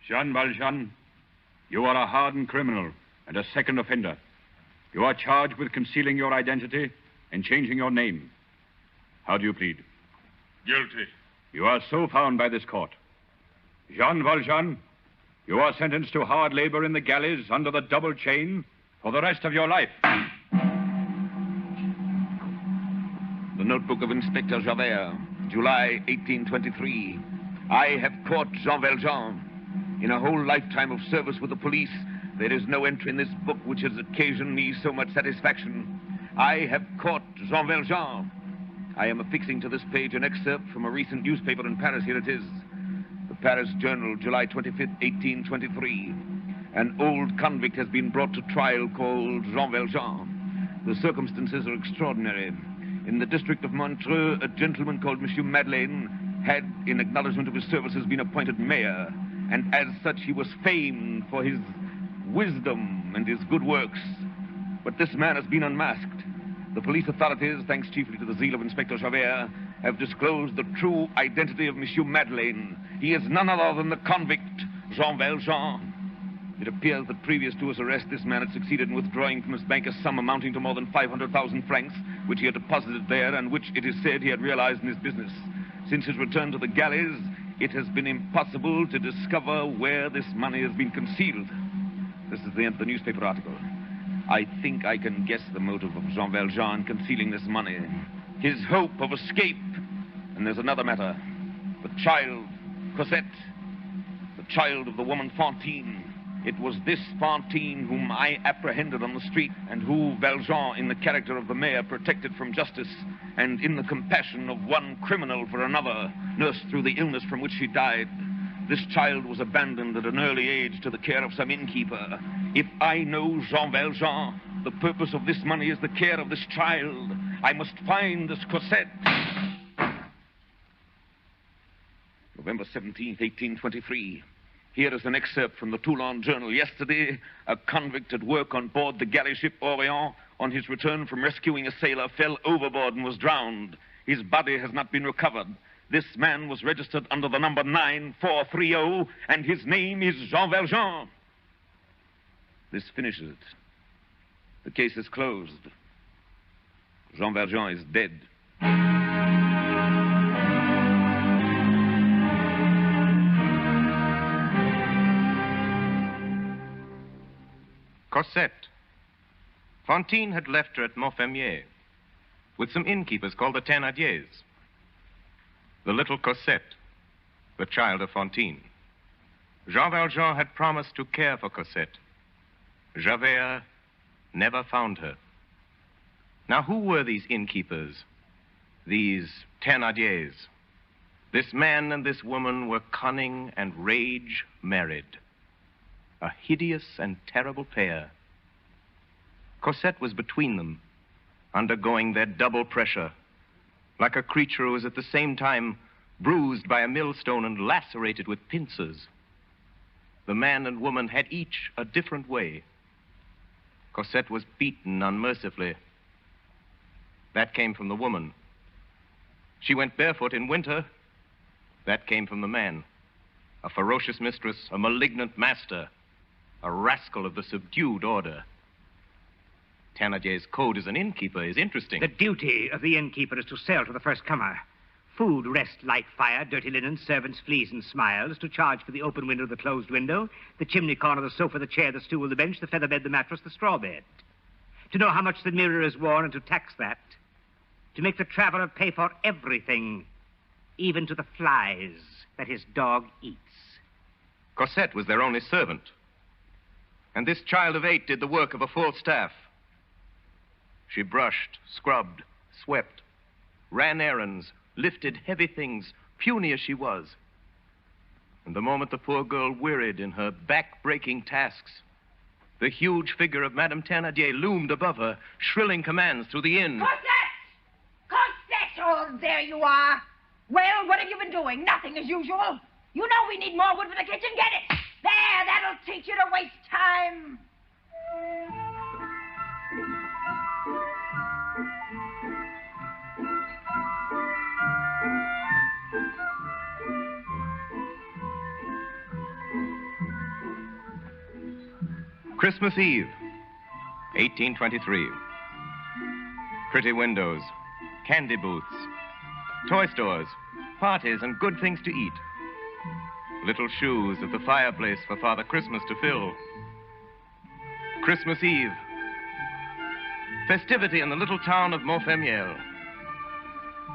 Jean Valjean, you are a hardened criminal and a second offender. You are charged with concealing your identity and changing your name. How do you plead? Guilty. You are so found by this court. Jean Valjean, you are sentenced to hard labor in the galleys under the double chain for the rest of your life. The notebook of Inspector Javert, July 1823. I have caught Jean Valjean. In a whole lifetime of service with the police, there is no entry in this book which has occasioned me so much satisfaction. I have caught Jean Valjean. I am affixing to this page an excerpt from a recent newspaper in Paris. Here it is. The Paris Journal, July 25th, 1823. An old convict has been brought to trial called Jean Valjean. The circumstances are extraordinary. In the district of Montreux, a gentleman called Monsieur Madeleine had, in acknowledgement of his services, been appointed mayor, and as such he was famed for his wisdom and his good works. But this man has been unmasked. The police authorities, thanks chiefly to the zeal of Inspector Javert, have disclosed the true identity of Monsieur Madeleine. He is none other than the convict, Jean Valjean. It appears that previous to his arrest, this man had succeeded in withdrawing from his bank a sum amounting to more than 500,000 francs, which he had deposited there and which, it is said, he had realized in his business. Since his return to the galleys, it has been impossible to discover where this money has been concealed. This is the end of the newspaper article. I think I can guess the motive of Jean Valjean concealing this money. His hope of escape. And there's another matter. The child, Cosette. The child of the woman Fantine. It was this Fantine whom I apprehended on the street, and who Valjean, in the character of the mayor, protected from justice, and in the compassion of one criminal for another, nursed through the illness from which she died. This child was abandoned at an early age to the care of some innkeeper. If I know Jean Valjean, the purpose of this money is the care of this child. I must find this Cosette. November 17th, 1823. Here is an excerpt from the Toulon Journal. Yesterday, a convict at work on board the galley ship Orient, on his return from rescuing a sailor, fell overboard and was drowned. His body has not been recovered. This man was registered under the number 9430, and his name is Jean Valjean. This finishes it. The case is closed. Jean Valjean is dead. Cosette. Fantine had left her at Montfermier with some innkeepers called the Thénardiers. The little Cosette, the child of Fantine. Jean Valjean had promised to care for Cosette. Javert never found her. Now, who were these innkeepers, these Thénardiers? This man and this woman were cunning and rage married. A hideous and terrible pair. Cosette was between them, undergoing their double pressure, like a creature who was at the same time bruised by a millstone and lacerated with pincers. The man and woman had each a different way. Cosette was beaten unmercifully. That came from the woman. She went barefoot in winter. That came from the man. A ferocious mistress, a malignant master, a rascal of the subdued order. Thénardier's code as an innkeeper is interesting. The duty of the innkeeper is to sell to the first comer. Food, rest, light, fire, dirty linen, servants, fleas, and smiles, to charge for the open window, the closed window, the chimney corner, the sofa, the chair, the stool, the bench, the feather bed, the mattress, the straw bed. To know how much the mirror is worn and to tax that. To make the traveler pay for everything, even to the flies that his dog eats. Cosette was their only servant. And this child of 8 did the work of a full staff. She brushed, scrubbed, swept, ran errands, lifted heavy things, puny as she was. And the moment the poor girl wearied in her back-breaking tasks, the huge figure of Madame Thénardier loomed above her, shrilling commands through the inn. Cosette! Cosette! Oh, there you are. Well, what have you been doing? Nothing as usual. You know we need more wood for the kitchen. Get it! There, that'll teach you to waste time. Christmas Eve. 1823. Pretty windows, candy booths, toy stores, parties, and good things to eat. Little shoes at the fireplace for Father Christmas to fill. Christmas Eve. Festivity in the little town of Montfermeil.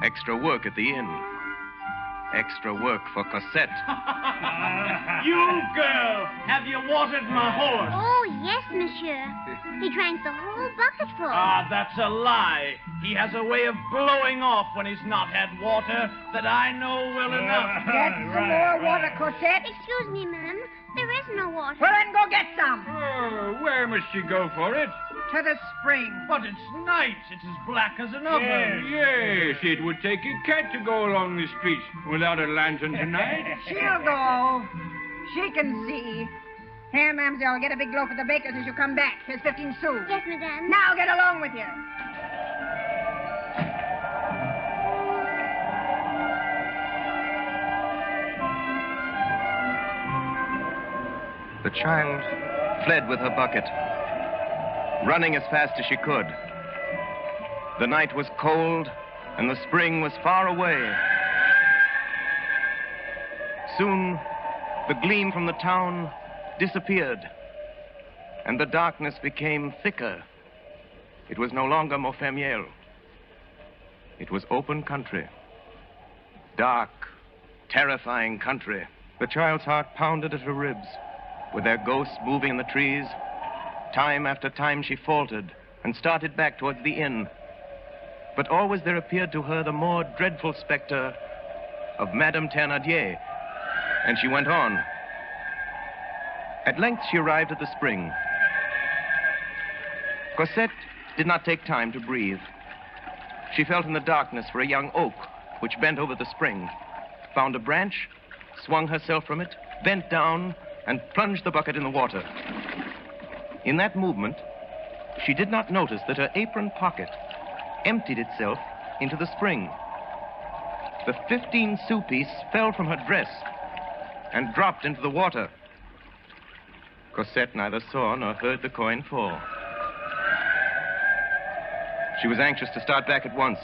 Extra work at the inn. Extra work for Cosette. You girl, have you watered my horse? Oh, yes, monsieur. He drank the whole bucketful. Ah, that's a lie. He has a way of blowing off when he's not had water that I know well enough. Get some more water, Cosette. Excuse me, ma'am. There is no water. Well, then go get some. Oh, where must she go for it? To the spring. But it's night. It's as black as an oven. Yes, it would take a cat to go along the streets without a lantern tonight. She'll go. She can see. Here, mademoiselle, get a big loaf of the baker's as you come back. Here's 15 sous. Yes, madame. Now get along with you. The child fled with her bucket, running as fast as she could. The night was cold, and the spring was far away. Soon, the gleam from the town disappeared, and the darkness became thicker. It was no longer Montfermeil. It was open country. Dark, terrifying country. The child's heart pounded at her ribs, with their ghosts moving in the trees. Time after time she faltered and started back towards the inn. But always there appeared to her the more dreadful specter of Madame Thénardier, and she went on. At length she arrived at the spring. Cosette did not take time to breathe. She felt in the darkness for a young oak which bent over the spring, found a branch, swung herself from it, bent down, and plunged the bucket in the water. In that movement, she did not notice that her apron pocket emptied itself into the spring. The 15-sou piece fell from her dress and dropped into the water. Cosette neither saw nor heard the coin fall. She was anxious to start back at once,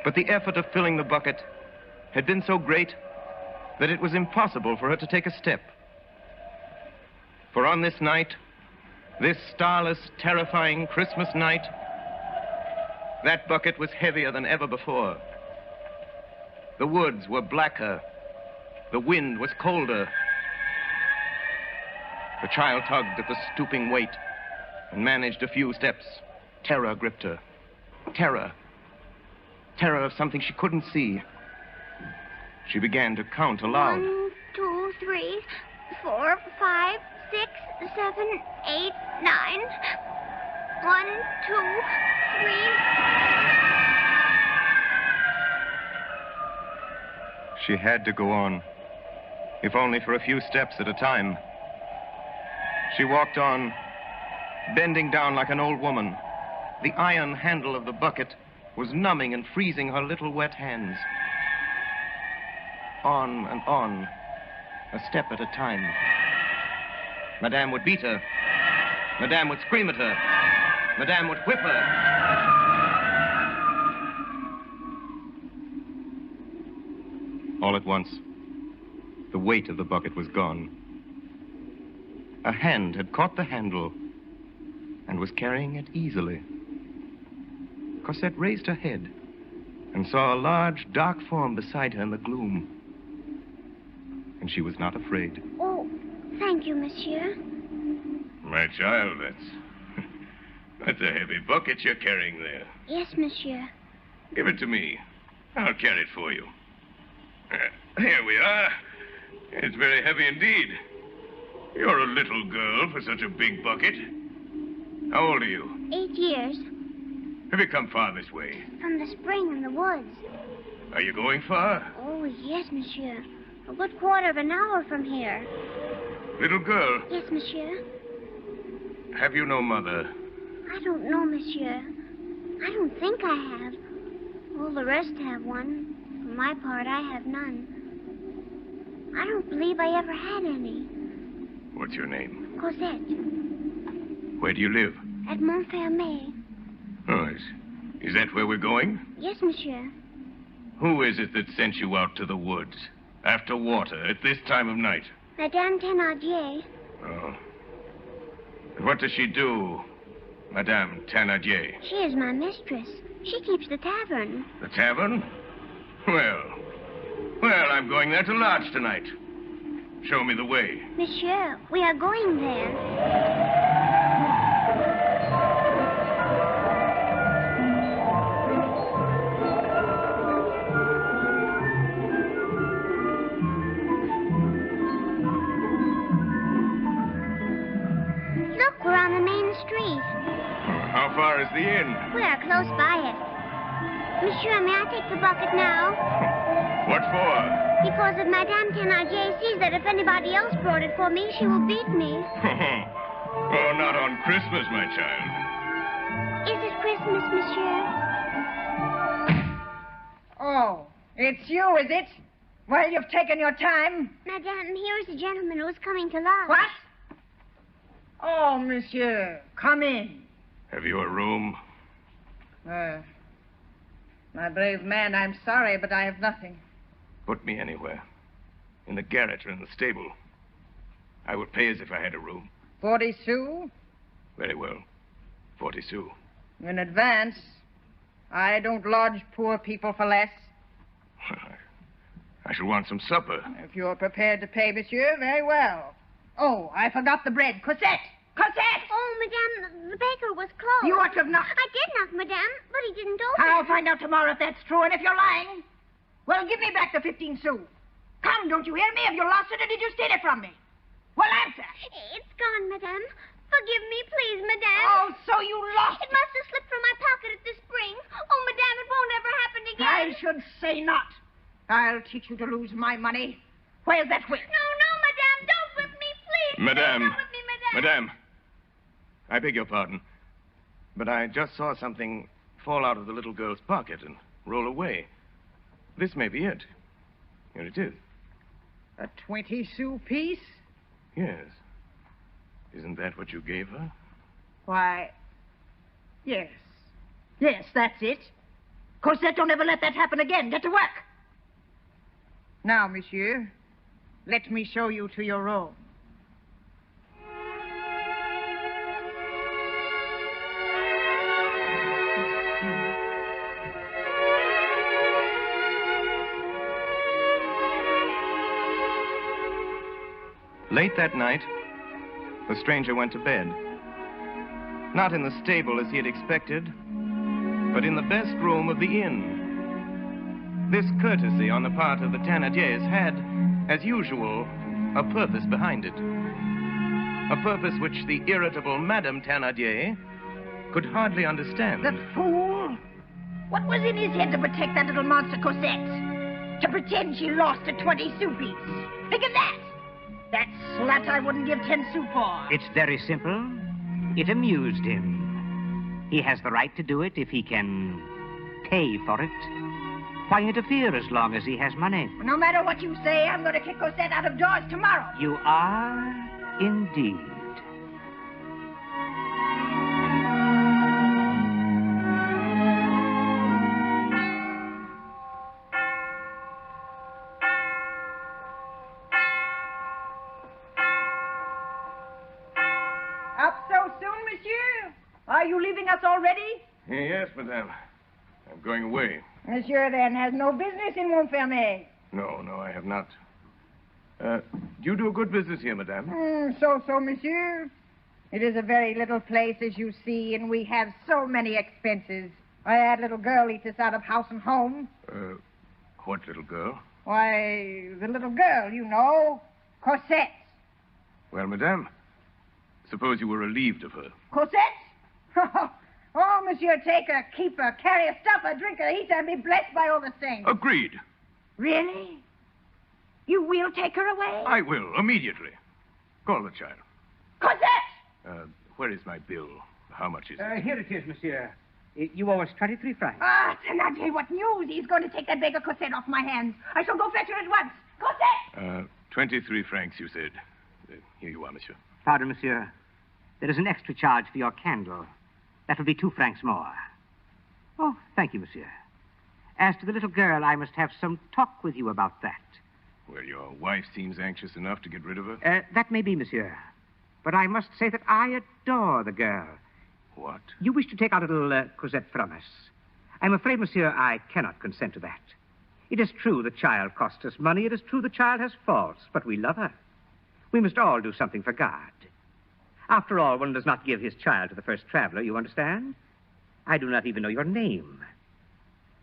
but the effort of filling the bucket had been so great that it was impossible for her to take a step. For on this night, this starless, terrifying Christmas night, that bucket was heavier than ever before. The woods were blacker. The wind was colder. The child tugged at the stooping weight and managed a few steps. Terror gripped her. Terror. Terror of something she couldn't see. She began to count aloud. 1, 2, 3, 4, 5, 6, 7, 8, 9. 1, 2, 3. She had to go on, if only for a few steps at a time. She walked on, bending down like an old woman. The iron handle of the bucket was numbing and freezing her little wet hands. On and on, a step at a time. Madame would beat her. Madame would scream at her. Madame would whip her. All at once, the weight of the bucket was gone. A hand had caught the handle and was carrying it easily. Cosette raised her head and saw a large, dark form beside her in the gloom. And she was not afraid. Oh, thank you, monsieur. My child, that's a heavy bucket you're carrying there. Yes, monsieur. Give it to me. I'll carry it for you. Here we are. It's very heavy indeed. You're a little girl for such a big bucket. How old are you? 8 years. Have you come far this way? From the spring in the woods. Are you going far? Oh, yes, monsieur. A good quarter of an hour from here. Little girl, Yes, monsieur. have you no mother? I don't know, monsieur. I don't think I have. All the rest have one. For my part, I have none. I don't believe I ever had any. What's your name? Cosette. Where do you live? At Montfermeil. Oh, is that where we're going? Yes, monsieur. Who is it that sent you out to the woods? After water, at this time of night? Madame Thénardier. Oh. What does she do, Madame Thénardier? She is my mistress. She keeps the tavern. The tavern? Well, I'm going there to lodge tonight. Show me the way. Monsieur, we are going there. Look, we're on the main street. How far is the inn? We are close by it. Monsieur, may I take the bucket now? What for? Because if Madame Thénardier sees that if anybody else brought it for me, she will beat me. Oh, not on Christmas, my child. Is it Christmas, monsieur? Oh, it's you, is it? Well, you've taken your time. Madame, here is a gentleman who is coming to lodge. What? Oh, monsieur, come in. Have you a room? My brave man, I'm sorry, but I have nothing. Put me anywhere. In the garret or in the stable. I would pay as if I had a room. 40 sous? Very well. 40 sous. In advance. I don't lodge poor people for less. I shall want some supper. If you're prepared to pay, monsieur, very well. Oh, I forgot the bread. Cosette! Cosette! Oh, Madame, the baker was closed. You ought to have knocked. I did knock, Madame, but he didn't open. I'll find out tomorrow if that's true, and if you're lying, well, give me back the 15 sous. Come, don't you hear me? Have you lost it, or did you steal it from me? Well, answer. It's gone, Madame. Forgive me, please, Madame. Oh, so you lost it. It must have slipped from my pocket at the spring. Oh, Madame, it won't ever happen again. I should say not. I'll teach you to lose my money. Where's that whip? No, Madame, don't whip me, please. Madame. Don't whip me, Madame. Madame. I beg your pardon, but I just saw something fall out of the little girl's pocket and roll away. This may be it. Here it is. A 20 sou piece? Yes. Isn't that what you gave her? Why, yes. Yes, that's it. Cosette, don't ever let that happen again. Get to work. Now, monsieur, let me show you to your room. Late that night, the stranger went to bed. Not in the stable as he had expected, but in the best room of the inn. This courtesy on the part of the Thénardiers had, as usual, a purpose behind it. A purpose which the irritable Madame Thénardier could hardly understand. The fool! What was in his head to protect that little monster Cosette? To pretend she lost a 20 sou piece? Think of that! That slut I wouldn't give 10 sous for. It's very simple. It amused him. He has the right to do it if he can pay for it. Why interfere as long as he has money? No matter what you say, I'm going to kick Cosette out of doors tomorrow. You are indeed. Are you leaving us already? Yes, madame. I'm going away. Monsieur, then, has no business in Montfermeil. No, I have not. You do a good business here, madame. So, monsieur. It is a very little place, as you see, and we have so many expenses. Why, that little girl eats us out of house and home. What little girl? Why, the little girl, you know. Cosette. Well, madame, suppose you were relieved of her. Cosette? Oh, monsieur, take her, keep her, carry her, stuff her, drink her, eat her, and be blessed by all the saints. Agreed. Really? You will take her away? I will, immediately. Call the child. Cosette! Where is my bill? How much is it? Here it is, monsieur. You owe us 23 francs. Ah, Thénardier, what news? He's going to take that beggar Cosette off my hands. I shall go fetch her at once. Cosette! 23 francs, you said. Here you are, monsieur. Pardon, monsieur. There is an extra charge for your candle. That will be 2 francs more. Oh, thank you, monsieur. As to the little girl, I must have some talk with you about that. Well, your wife seems anxious enough to get rid of her. That may be, monsieur. But I must say that I adore the girl. What? You wish to take our little Cosette from us. I'm afraid, monsieur, I cannot consent to that. It is true the child costs us money. It is true the child has faults, but we love her. We must all do something for God. After all, one does not give his child to the first traveler, you understand? I do not even know your name.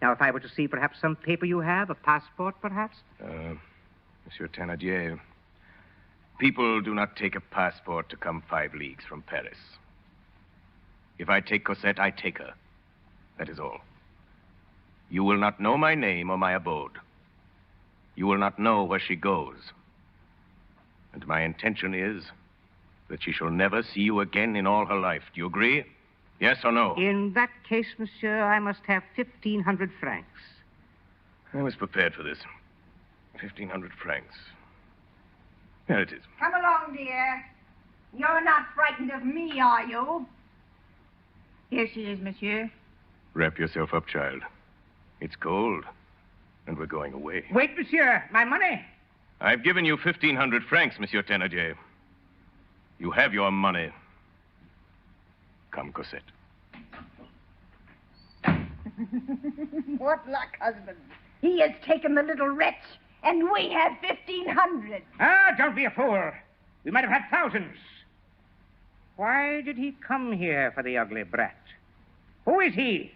Now, if I were to see perhaps some paper you have, a passport, perhaps? Monsieur Thénardier, people do not take a passport to come 5 leagues from Paris. If I take Cosette, I take her. That is all. You will not know my name or my abode. You will not know where she goes. And my intention is that she shall never see you again in all her life. Do you agree? Yes or no? In that case, monsieur, I must have 1,500 francs. I was prepared for this. 1,500 francs. There it is. Come along, dear. You're not frightened of me, are you? Here she is, monsieur. Wrap yourself up, child. It's cold, and we're going away. Wait, monsieur. My money. I've given you 1,500 francs, Monsieur Thénardier. You have your money. Come, Cosette. What luck, husband. He has taken the little wretch, and we have 1,500. Ah, don't be a fool. We might have had thousands. Why did he come here for the ugly brat? Who is he?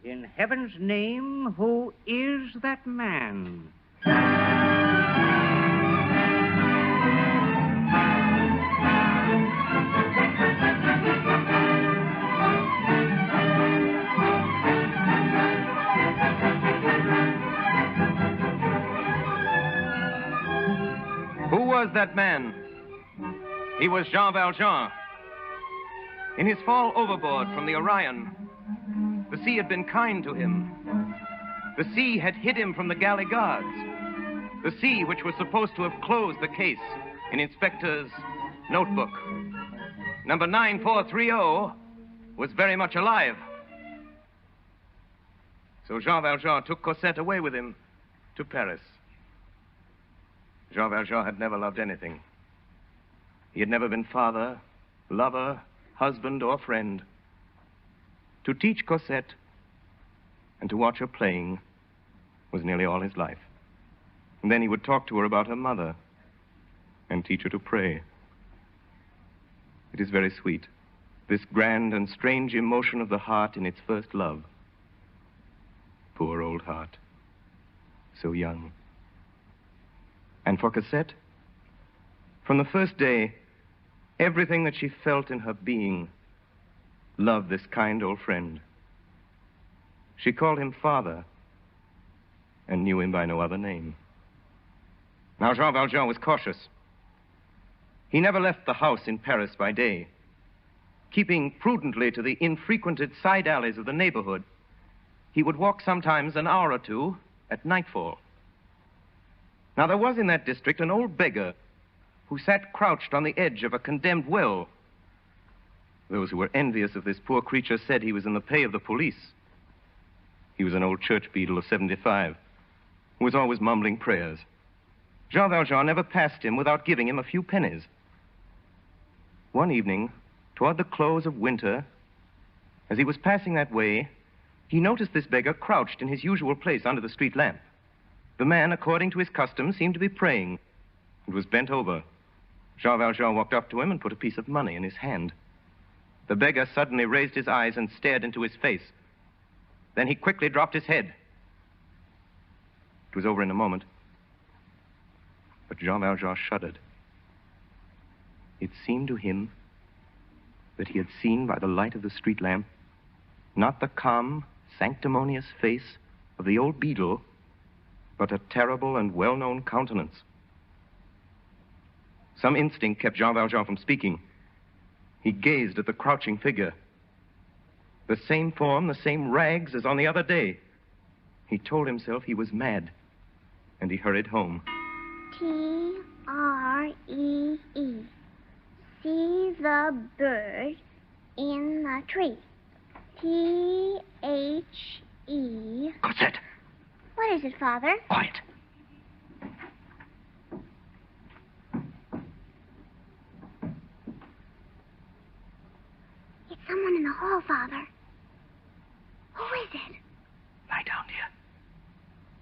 In heaven's name, who is that man? Who was that man? He was Jean Valjean. In his fall overboard from the Orion, the sea had been kind to him. The sea had hid him from the galley guards. The sea which was supposed to have closed the case in Inspector's notebook. Number 9430 was very much alive. So Jean Valjean took Cosette away with him to Paris. Jean Valjean had never loved anything. He had never been father, lover, husband, or friend. To teach Cosette and to watch her playing was nearly all his life. And then he would talk to her about her mother and teach her to pray. It is very sweet, this grand and strange emotion of the heart in its first love. Poor old heart, so young. And for Cosette, from the first day, everything that she felt in her being loved this kind old friend. She called him father and knew him by no other name. Now, Jean Valjean was cautious. He never left the house in Paris by day. Keeping prudently to the infrequented side alleys of the neighborhood, he would walk sometimes an hour or two at nightfall. Now, there was in that district an old beggar who sat crouched on the edge of a condemned well. Those who were envious of this poor creature said he was in the pay of the police. He was an old church beadle of 75 who was always mumbling prayers. Jean Valjean never passed him without giving him a few pennies. One evening, toward the close of winter, as he was passing that way, he noticed this beggar crouched in his usual place under the street lamp. The man, according to his custom, seemed to be praying and was bent over. Jean Valjean walked up to him and put a piece of money in his hand. The beggar suddenly raised his eyes and stared into his face. Then he quickly dropped his head. It was over in a moment. But Jean Valjean shuddered. It seemed to him that he had seen by the light of the street lamp not the calm, sanctimonious face of the old beadle, but a terrible and well-known countenance. Some instinct kept Jean Valjean from speaking. He gazed at the crouching figure. The same form, the same rags as on the other day. He told himself he was mad, and he hurried home. T-R-E-E. see the bird in the tree. T-H-E... Cosette. What is it, Father? Quiet. It's someone in the hall, Father. Who is it? Lie down, dear.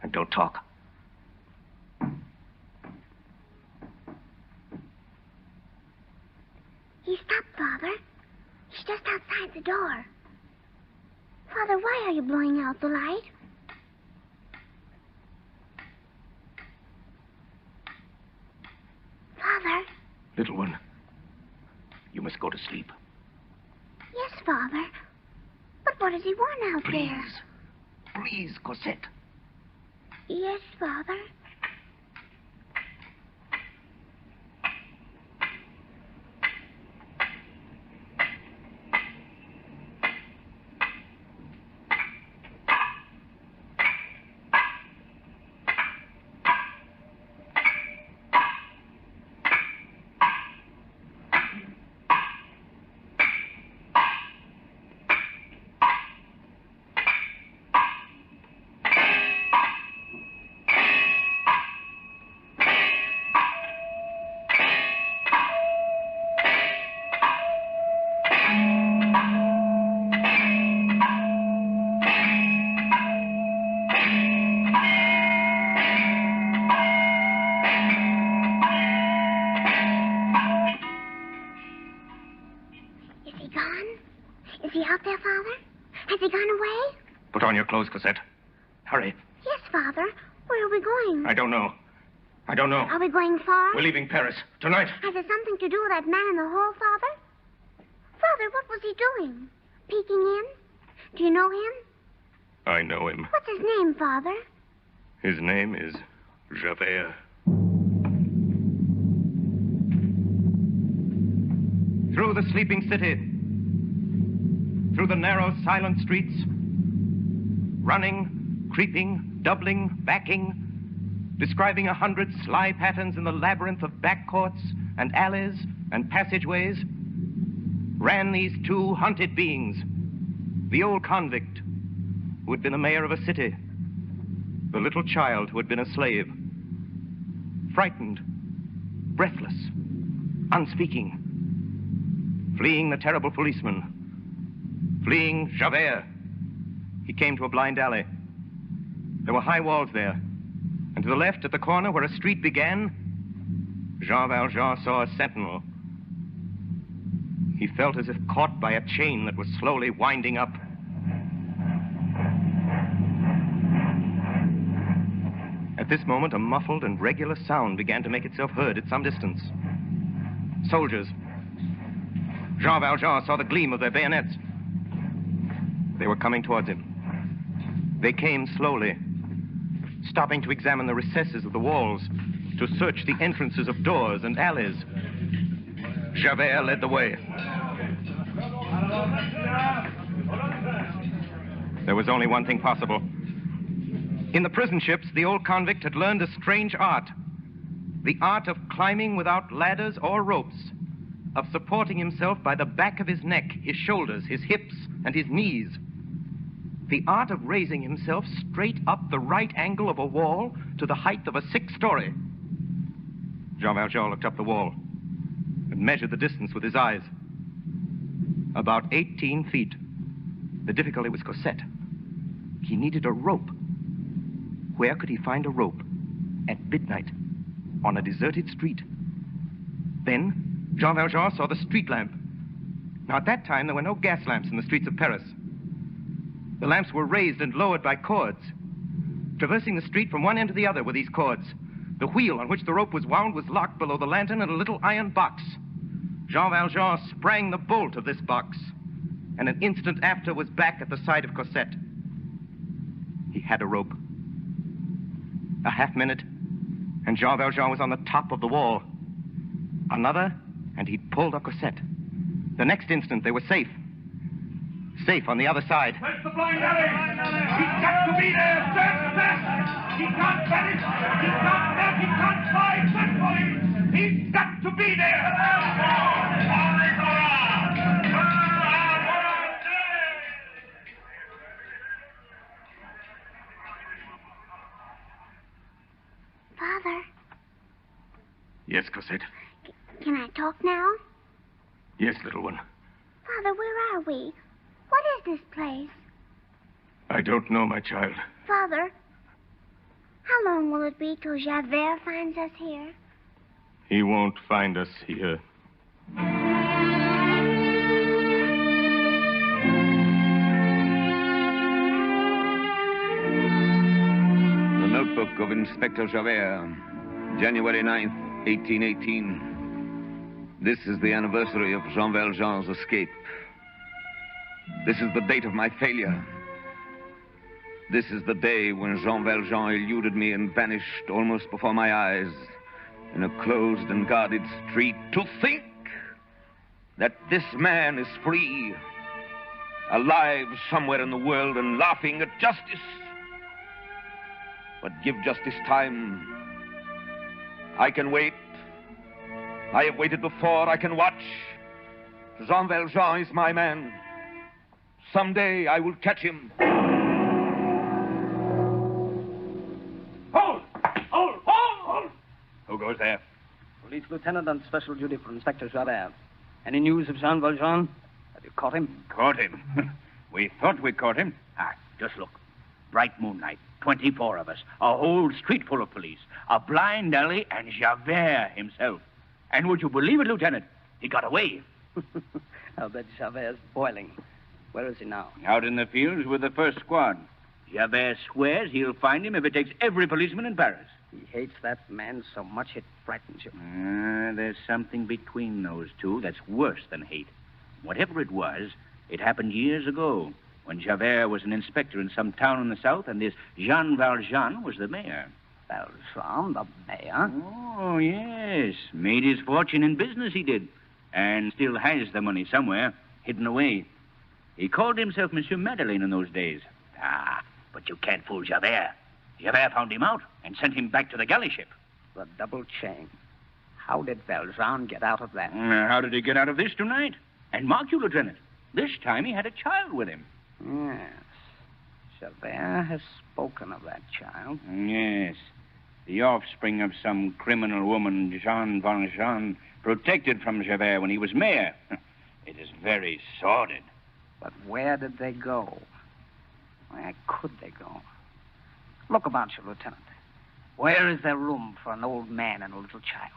And don't talk. He stopped, Father. He's just outside the door. Father, why are you blowing out the light? Father? Little one, you must go to sleep. Yes, Father. But what does he want out there? Please, Cosette. Yes, Father. Put on your clothes, Cosette. Hurry. Yes, Father. Where are we going? I don't know. Are we going far? We're leaving Paris. Tonight. Has it something to do with that man in the hall, Father? Father, what was he doing? Peeking in? Do you know him? I know him. What's his name, Father? His name is Javert. Through the sleeping city, through the narrow, silent streets, running, creeping, doubling, backing, describing 100 sly patterns in the labyrinth of back courts and alleys and passageways, ran these two hunted beings, the old convict who had been a mayor of a city, the little child who had been a slave, frightened, breathless, unspeaking, fleeing the terrible policeman, fleeing Javert. He came to a blind alley. There were high walls there, and to the left, at the corner where a street began, Jean Valjean saw a sentinel. He felt as if caught by a chain that was slowly winding up. At this moment, a muffled and regular sound began to make itself heard at some distance. Soldiers. Jean Valjean saw the gleam of their bayonets. They were coming towards him. They came slowly, stopping to examine the recesses of the walls, to search the entrances of doors and alleys. Javert led the way. There was only one thing possible. In the prison ships, the old convict had learned a strange art. The art of climbing without ladders or ropes, of supporting himself by the back of his neck, his shoulders, his hips, and his knees. The art of raising himself straight up the right angle of a wall to the height of a 6th story. Jean Valjean looked up the wall and measured the distance with his eyes. About 18 feet. The difficulty was Cosette. He needed a rope. Where could he find a rope? At midnight, on a deserted street. Then, Jean Valjean saw the street lamp. Now, at that time, there were no gas lamps in the streets of Paris. The lamps were raised and lowered by cords. Traversing the street from one end to the other were these cords. The wheel on which the rope was wound was locked below the lantern in a little iron box. Jean Valjean sprang the bolt of this box, and an instant after was back at the side of Cosette. He had a rope. A half minute, and Jean Valjean was on the top of the wall. Another, and he pulled up Cosette. The next instant, they were safe. Safe on the other side. Where's the blind alley? He's got to be there. Search fast. He can't vanish. He can't help. He can't fly. Search for him. He's got to be there. Father, Yes, Cosette. can I talk now? Yes, little one. Father, where are we? What is this place? I don't know, my child. Father, how long will it be till Javert finds us here? He won't find us here. The notebook of Inspector Javert, January 9th, 1818. This is the anniversary of Jean Valjean's escape. This is the date of my failure. This is the day when Jean Valjean eluded me and vanished almost before my eyes in a closed and guarded street. To think that this man is free, alive somewhere in the world and laughing at justice. But give justice time. I can wait. I have waited before. I can watch. Jean Valjean is my man. Someday I will catch him. Hold! Hold! Hold! Hold! Who goes there? Police lieutenant on special duty for Inspector Javert. Any news of Jean Valjean? Have you caught him? Caught him? We thought we caught him. Just look. Bright moonlight. 24 of us. A whole street full of police. A blind alley and Javert himself. And would you believe it, Lieutenant? He got away. I'll bet Javert's boiling. Where is he now? Out in the fields with the first squad. Javert swears he'll find him if it takes every policeman in Paris. He hates that man so much it frightens you. There's something between those two that's worse than hate. Whatever it was, it happened years ago when Javert was an inspector in some town in the south and this Jean Valjean was the mayor. Valjean, the mayor? Oh, yes. Made his fortune in business, he did. And still has the money somewhere, hidden away. He called himself Monsieur Madeleine in those days. But you can't fool Javert. Javert found him out and sent him back to the galley ship. The double chain. How did Valjean get out of that? How did he get out of this tonight? And mark you, Lieutenant, this time he had a child with him. Yes. Javert has spoken of that child. Yes. The offspring of some criminal woman, Jean Valjean, protected from Javert when he was mayor. It is very sordid. But where did they go? Where could they go? Look about you, Lieutenant. Where is there room for an old man and a little child?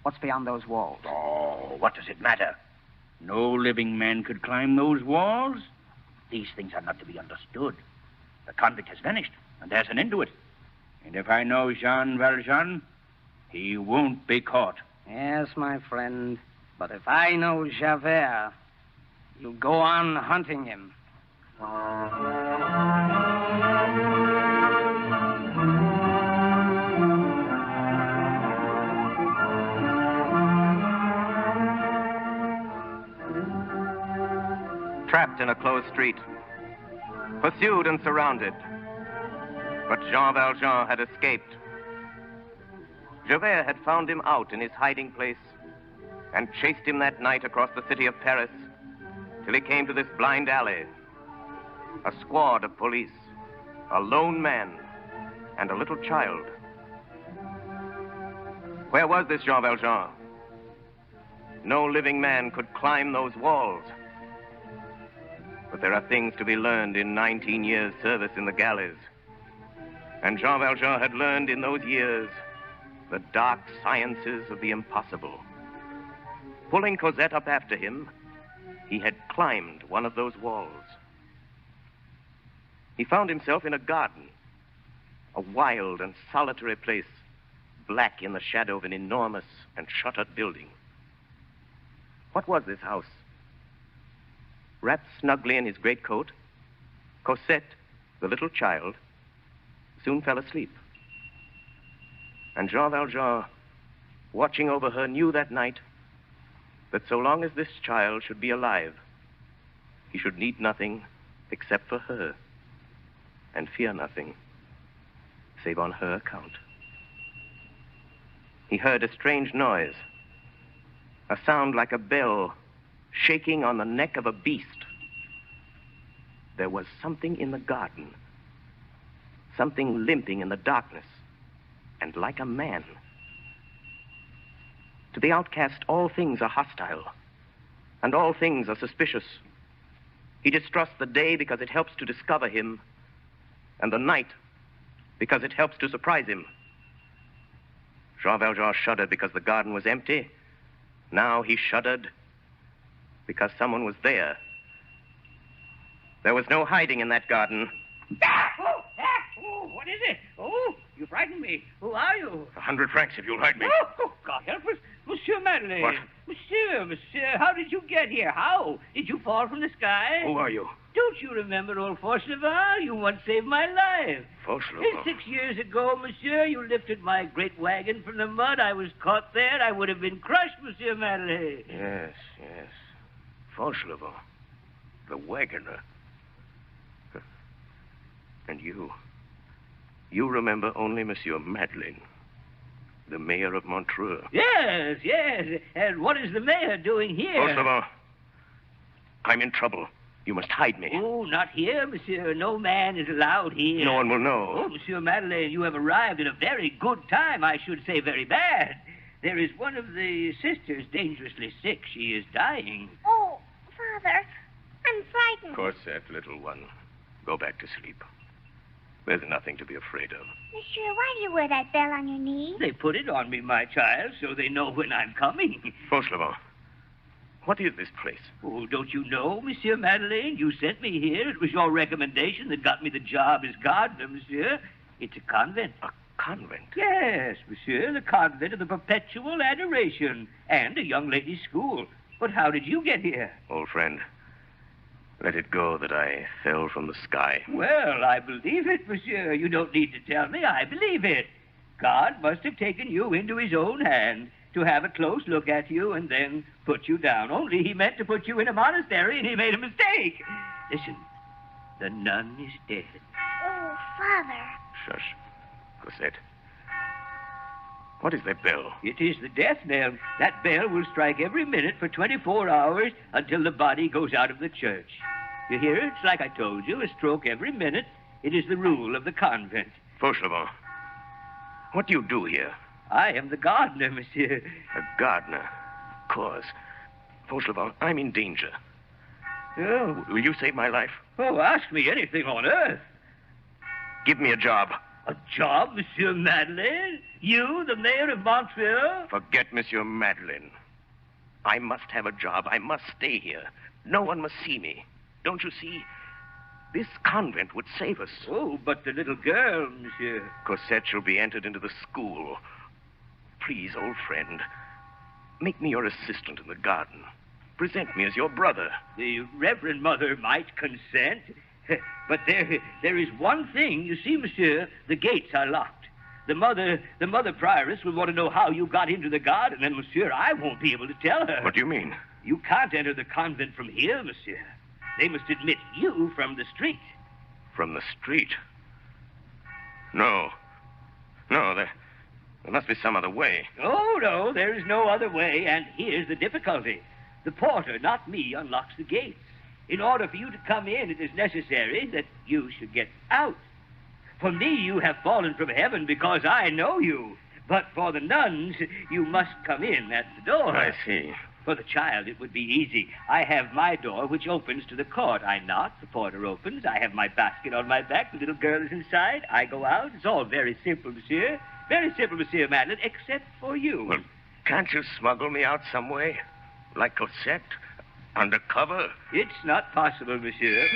What's beyond those walls? Oh, what does it matter? No living man could climb those walls. These things are not to be understood. The convict has vanished, and there's an end to it. And if I know Jean Valjean, he won't be caught. Yes, my friend. But if I know Javert, you'll go on hunting him. Trapped in a closed street, pursued and surrounded. But Jean Valjean had escaped. Javert had found him out in his hiding place and chased him that night across the city of Paris till he came to this blind alley. A squad of police, a lone man, and a little child. Where was this Jean Valjean? No living man could climb those walls. But there are things to be learned in 19 years' service in the galleys. And Jean Valjean had learned in those years the dark sciences of the impossible. Pulling Cosette up after him, he had climbed one of those walls. He found himself in a garden, a wild and solitary place, black in the shadow of an enormous and shuttered building. What was this house? Wrapped snugly in his greatcoat, Cosette, the little child, soon fell asleep. And Jean Valjean, watching over her, knew that night that so long as this child should be alive, he should need nothing except for her, and fear nothing save on her account. He heard a strange noise, a sound like a bell shaking on the neck of a beast. There was something in the garden, something limping in the darkness. and like a man. To the outcast, all things are hostile, and all things are suspicious. He distrusts the day because it helps to discover him, and the night because it helps to surprise him. Jean Valjean shuddered because the garden was empty. Now he shuddered because someone was there. There was no hiding in that garden. What is it? Oh, you frightened me. Who are you? 100 francs if you'll hide me. Oh, God help us. Monsieur Madeleine. What? Monsieur, how did you get here? How? Did you fall from the sky? Who are you? Don't you remember old Fauchelevent? You once saved my life. Fauchelevent? 6 years ago, monsieur, you lifted my great wagon from the mud. I was caught there. I would have been crushed, Monsieur Madeleine. Yes. Fauchelevent. The wagoner. And you remember only Monsieur Madeleine, the mayor of Montreux. Yes. And what is the mayor doing here? Fauchelevent, I'm in trouble. You must hide me. Oh, not here, monsieur. No man is allowed here. No one will know. Oh, Monsieur Madeleine, you have arrived at a very good time. I should say very bad. There is one of the sisters dangerously sick. She is dying. Oh, Father, I'm frightened. Cosette, little one, go back to sleep. There's nothing to be afraid of. Monsieur, why do you wear that bell on your knee? They put it on me, my child, so they know when I'm coming. Fauchelevent, what is this place? Oh, don't you know, Monsieur Madeleine? You sent me here. It was your recommendation that got me the job as gardener, monsieur. It's a convent. A convent? Yes, monsieur, the convent of the Perpetual Adoration and a young ladies' school. But how did you get here? Old friend, let it go that I fell from the sky. Well, I believe it, monsieur. You don't need to tell me. I believe it. God must have taken you into his own hand to have a close look at you and then put you down. Only he meant to put you in a monastery, and he made a mistake. Listen, the nun is dead. Oh, Father. Shush. Cosette. What is that bell? It is the death knell. That bell will strike every minute for 24 hours until the body goes out of the church. You hear it? It's like I told you, a stroke every minute. It is the rule of the convent. Fauchelevent, what do you do here? I am the gardener, monsieur. A gardener? Of course. Fauchelevent, I'm in danger. Oh. Will you save my life? Oh, ask me anything on earth. Give me a job. A job, Monsieur Madeleine? You, the mayor of Montreux? Forget Monsieur Madeleine. I must have a job. I must stay here. No one must see me. Don't you see? This convent would save us. Oh, but the little girl, monsieur. Cosette shall be entered into the school. Please, old friend, make me your assistant in the garden. Present me as your brother. The Reverend Mother might consent. But there is one thing. You see, monsieur, the gates are locked. The mother prioress will want to know how you got into the garden, and, monsieur, I won't be able to tell her. What do you mean? You can't enter the convent from here, monsieur. They must admit you from the street. From the street? No, there must be some other way. Oh, no, there is no other way, and here's the difficulty. The porter, not me, unlocks the gates. In order for you to come in, it is necessary that you should get out. For me, you have fallen from heaven because I know you. But for the nuns, you must come in at the door. I see. For the child, it would be easy. I have my door, which opens to the court. I knock, the porter opens. I have my basket on my back. The little girl is inside. I go out. It's all very simple, monsieur. Very simple, Monsieur Madeleine, except for you. Well, can't you smuggle me out some way? Like Cosette? Undercover? It's not possible, monsieur.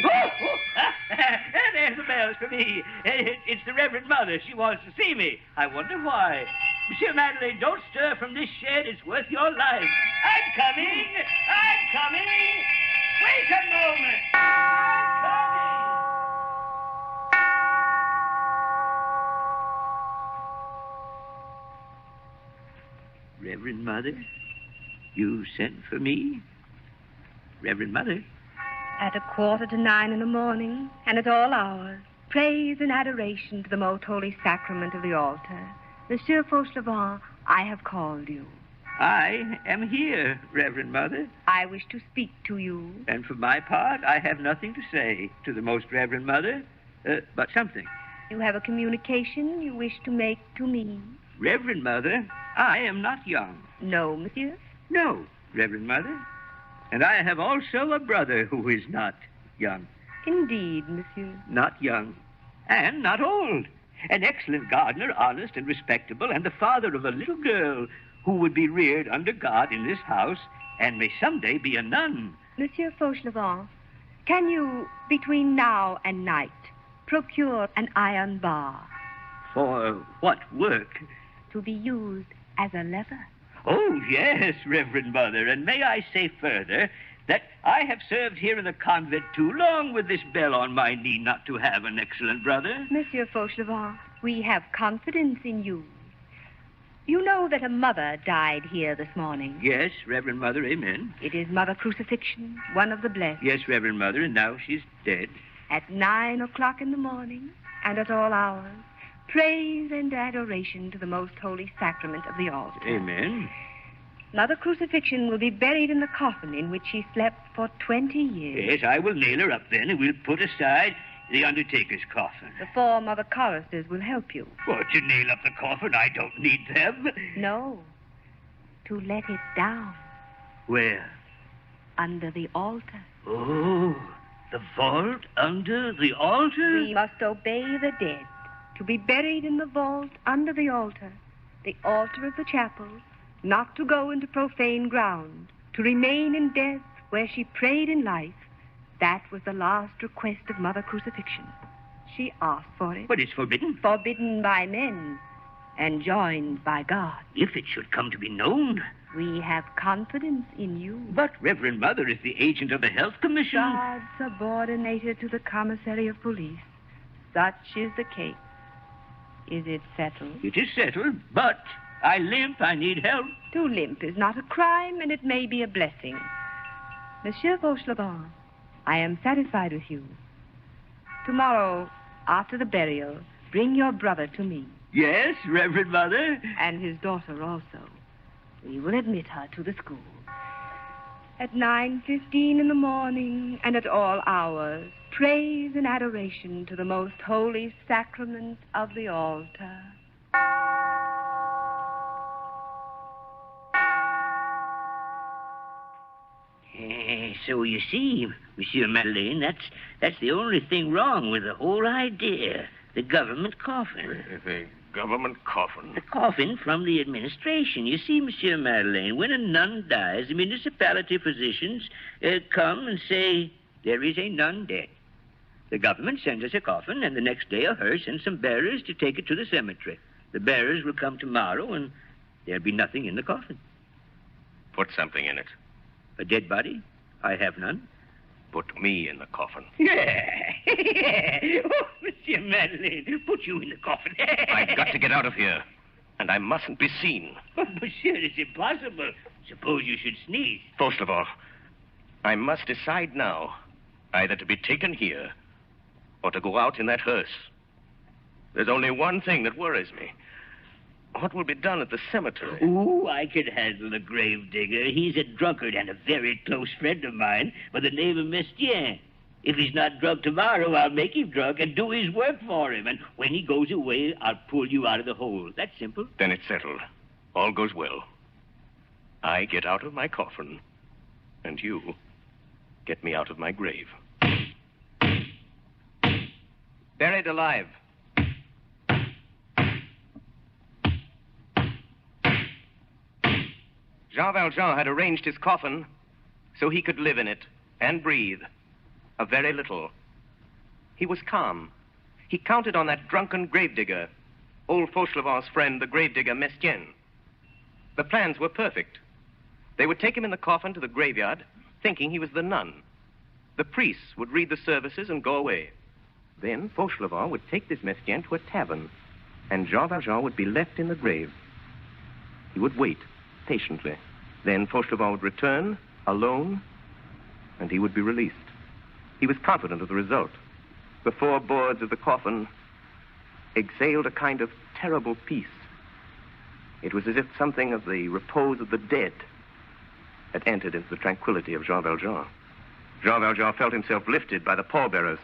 There's the bells for me. It's the Reverend Mother. She wants to see me. I wonder why. Monsieur Madeleine, don't stir from this shed. It's worth your life. I'm coming. Wait a moment. Reverend Mother, you sent for me? Reverend Mother? At 8:45 in the morning, and at all hours, praise and adoration to the most holy sacrament of the altar. Monsieur Fauchelevent, I have called you. I am here, Reverend Mother. I wish to speak to you. And for my part, I have nothing to say to the most Reverend Mother, but something. You have a communication you wish to make to me? Reverend Mother, I am not young. No, monsieur? No, Reverend Mother. And I have also a brother who is not young. Indeed, monsieur. Not young. And not old. An excellent gardener, honest and respectable, and the father of a little girl who would be reared under God in this house and may someday be a nun. Monsieur Fauchelevent, can you, between now and night, procure an iron bar? For what work? To be used as a lever. Oh, yes, Reverend Mother, and may I say further that I have served here in the convent too long with this bell on my knee not to have an excellent brother. Monsieur Fauchelevent, we have confidence in you. You know that a mother died here this morning. Yes, Reverend Mother, amen. It is Mother Crucifixion, one of the blessed. Yes, Reverend Mother, and now she's dead. At 9 o'clock in the morning, and at all hours, praise and adoration to the most holy sacrament of the altar. Amen. Mother Crucifixion will be buried in the coffin in which she slept for 20 years. Yes, I will nail her up then, and we'll put aside the undertaker's coffin. The 4 mother choristers will help you. What, to nail up the coffin? I don't need them. No, to let it down. Where? Under the altar. Oh, the vault under the altar? We must obey the dead. To be buried in the vault under the altar of the chapel, not to go into profane ground, to remain in death where she prayed in life. That was the last request of Mother Crucifixion. She asked for it. But it's forbidden. Forbidden by men, and joined by God. If it should come to be known. We have confidence in you. But Reverend Mother is the agent of the Health Commission. God subordinated to the Commissary of Police. Such is the case. Is it settled? It is settled, but I limp. I need help. To limp is not a crime, and it may be a blessing. Monsieur Fauchelevent, I am satisfied with you. Tomorrow, after the burial, bring your brother to me. Yes, Reverend Mother. And his daughter also. We will admit her to the school. At 9:15 in the morning, and at all hours, praise and adoration to the most holy sacrament of the altar. So you see, Monsieur Madeleine, that's the only thing wrong with the whole idea. The government coffin. The government coffin? The coffin from the administration. You see, Monsieur Madeleine, when a nun dies, the municipality physicians come and say, there is a nun dead. The government sends us a coffin, and the next day a hearse and some bearers to take it to the cemetery. The bearers will come tomorrow, and there'll be nothing in the coffin. Put something in it. A dead body? I have none. Put me in the coffin. Yeah. Oh, Monsieur Madeleine, put you in the coffin. I've got to get out of here, and I mustn't be seen. But, Monsieur, it's impossible. Suppose you should sneeze. Fauchelevent, I must decide now either to be taken here or to go out in that hearse. There's only one thing that worries me. What will be done at the cemetery? Ooh, I can handle the grave digger. He's a drunkard and a very close friend of mine by the name of Mestienne. If he's not drunk tomorrow, I'll make him drunk and do his work for him. And when he goes away, I'll pull you out of the hole. That's simple. Then it's settled. All goes well. I get out of my coffin, and you get me out of my grave. Buried alive. Jean Valjean had arranged his coffin so he could live in it and breathe a very little. He was calm. He counted on that drunken gravedigger, old Fauchelevent's friend, the gravedigger Mestienne. The plans were perfect. They would take him in the coffin to the graveyard, thinking he was the nun. The priests would read the services and go away. Then Fauchelevent would take this Mestienne to a tavern, and Jean Valjean would be left in the grave. He would wait patiently. Then Fauchelevent would return, alone, and he would be released. He was confident of the result. The 4 boards of the coffin exhaled a kind of terrible peace. It was as if something of the repose of the dead had entered into the tranquility of Jean Valjean. Jean Valjean felt himself lifted by the pallbearers.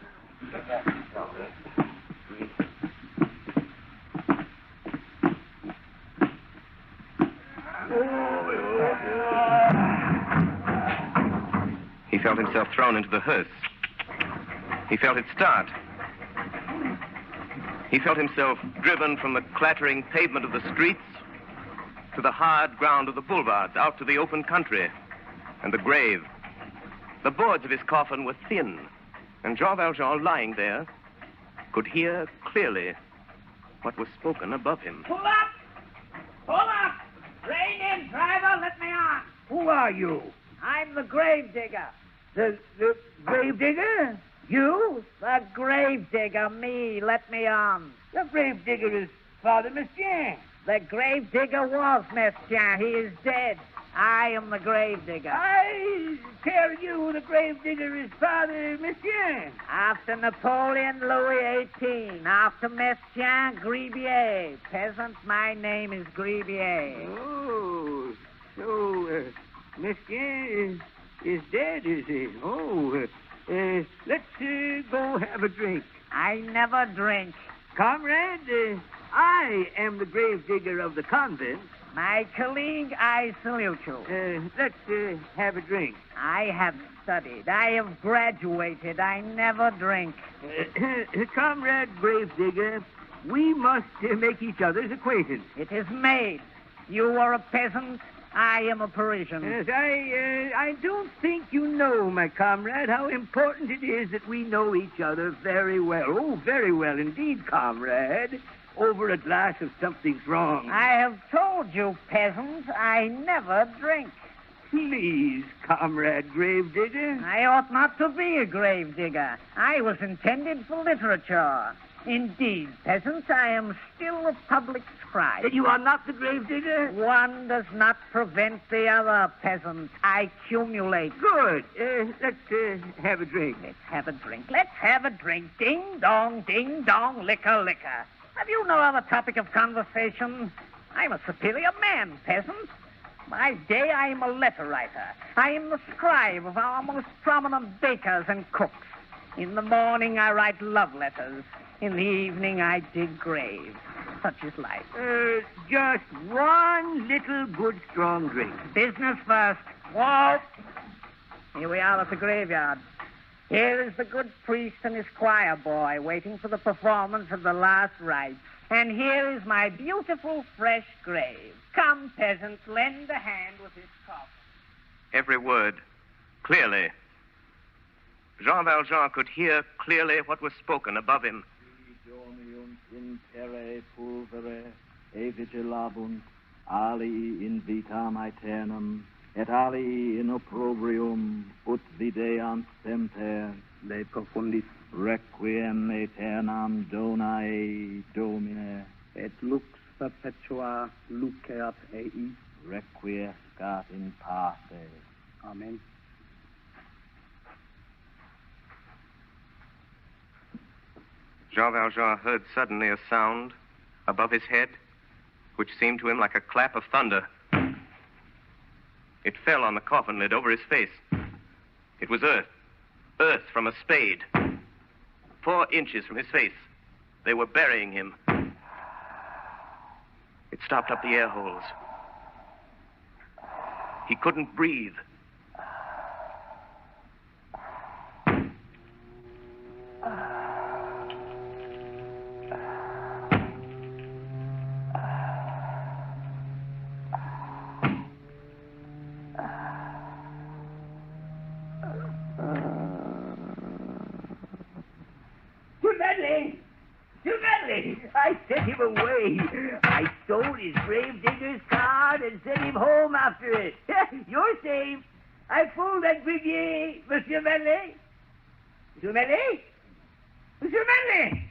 felt himself thrown into the hearse. He felt it start. He felt himself driven from the clattering pavement of the streets to the hard ground of the boulevards, out to the open country and the grave. The boards of his coffin were thin, and Jean Valjean, lying there, could hear clearly what was spoken above him. Pull up! Pull up! Rein in, driver, let me on. Who are you? I'm the grave digger. The grave digger? You? The grave digger, me, let me on. The grave digger is Father Mestienne. The grave digger was Mestienne. He is dead. I am the grave digger. I tell you, the grave digger is Father Mestienne. After Napoleon, Louis XVIII. After Mestienne, Gribier. Peasant, my name is Gribier. Oh, so Mestienne is dead, is he? Oh, let's go have a drink. I never drink. Comrade, I am the grave digger of the convent. My colleague, I salute you. Let's have a drink. I have studied. I have graduated. I never drink. Comrade Gravedigger, we must make each other's acquaintance. It is made. You are a peasant. I am a Parisian. Yes, I don't think you know, my comrade, how important it is that we know each other very well. Oh, very well indeed, comrade. Over a glass of something strong. I have told you, peasant, I never drink. Please, comrade Gravedigger. I ought not to be a gravedigger. I was intended for literature. Indeed, peasant, I am still a public scribe. You are not the gravedigger? One does not prevent the other, peasant. I accumulate. Good. Let's have a drink. Let's have a drink. Let's have a drink. Ding, dong, liquor, liquor. Have you no other topic of conversation? I'm a superior man, peasant. By day, I am a letter writer. I am the scribe of our most prominent bakers and cooks. In the morning, I write love letters. In the evening, I dig graves. Such is life. Just one little good strong drink. Business first. Whoa! Here we are at the graveyard. Here is the good priest and his choir boy waiting for the performance of the last rites. And here is my beautiful, fresh grave. Come, peasants, lend a hand with this coffin. Every word, clearly. Jean Valjean could hear clearly what was spoken above him. In terre pulvere, e vigilabunt, ali in vitam aeternam, et ali in opprobrium, ut videant semper, de profundis requiem aeternam donae Domine, et lux perpetua luceat ei, requiescat in pace. Amen. Jean Valjean heard suddenly a sound above his head, which seemed to him like a clap of thunder. It fell on the coffin lid over his face. It was earth. Earth from a spade. 4 inches from his face. They were burying him. It stopped up the air holes. He couldn't breathe. I sent him away. I stole his gravedigger's card and sent him home after it. You're safe. I fooled that Gribier, Monsieur Madeleine. Monsieur Madeleine? Monsieur Madeleine!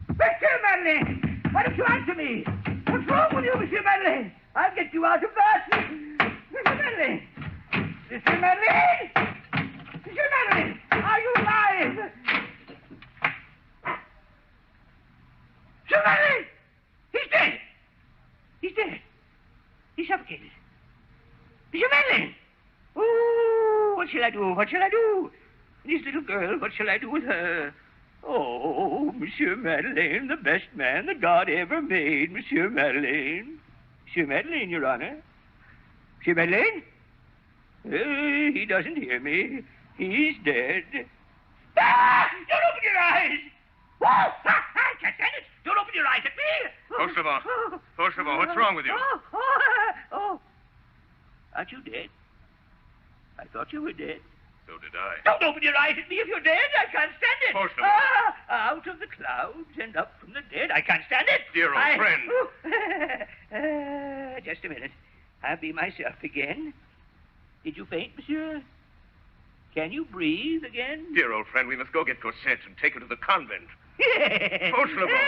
Monsieur Madeleine! Why don't you answer me? What's wrong with you, Monsieur Madeleine? I'll get you out of that. Monsieur Madeleine! Monsieur Madeleine! Monsieur Madeleine! Are you alive? Monsieur Madeleine! He's dead! He's dead. He's suffocated. Monsieur Madeleine! Oh, what shall I do? What shall I do? This little girl, what shall I do with her? Oh, Monsieur Madeleine, the best man that God ever made, Monsieur Madeleine. Monsieur Madeleine, Your Honor. Monsieur Madeleine? He doesn't hear me. He's dead. Ah! Don't open your eyes! Whoa! I can't stand it! Don't open your eyes at me! Fauchelevent, what's wrong with you? Oh. Aren't you dead? I thought you were dead. So did I. Don't open your eyes at me if you're dead. I can't stand it. Fauchelevent. Out of the clouds and up from the dead. I can't stand it. Dear old friend. Just a minute. I'll be myself again. Did you faint, monsieur? Can you breathe again? Dear old friend, we must go get Cosette and take her to the convent. Fauchelevent.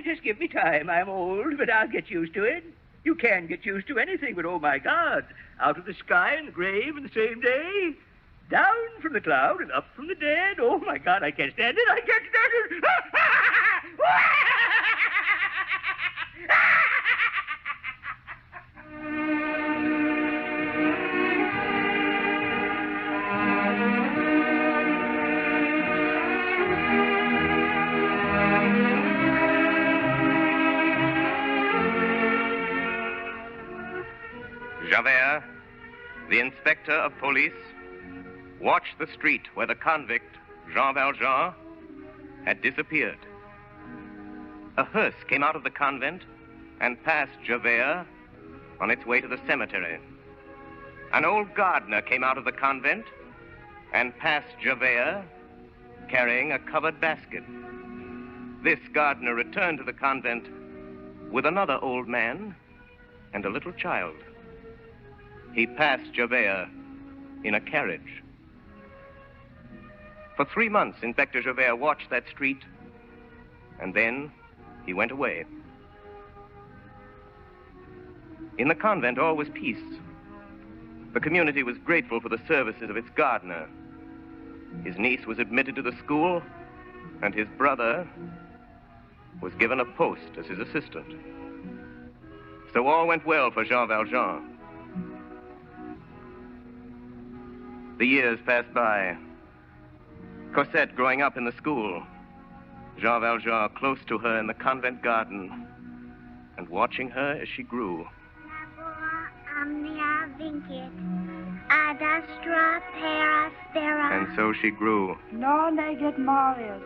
Just give me time. I'm old, but I'll get used to it. You can get used to anything, but oh, my God. Out of the sky and the grave in the same day. Down from the cloud and up from the dead. Oh, my God, I can't stand it. I can't stand it. Javert, the inspector of police, watched the street where the convict, Jean Valjean, had disappeared. A hearse came out of the convent and passed Javert on its way to the cemetery. An old gardener came out of the convent and passed Javert carrying a covered basket. This gardener returned to the convent with another old man and a little child. He passed Javert in a carriage. For 3 months, Inspector Javert watched that street, and then he went away. In the convent, all was peace. The community was grateful for the services of its gardener. His niece was admitted to the school, and his brother was given a post as his assistant. So all went well for Jean Valjean. The years passed by. Cosette growing up in the school. Jean Valjean close to her in the convent garden and watching her as she grew. Omnia vincit, adastra pera spera. And so she grew. Non eget Marius,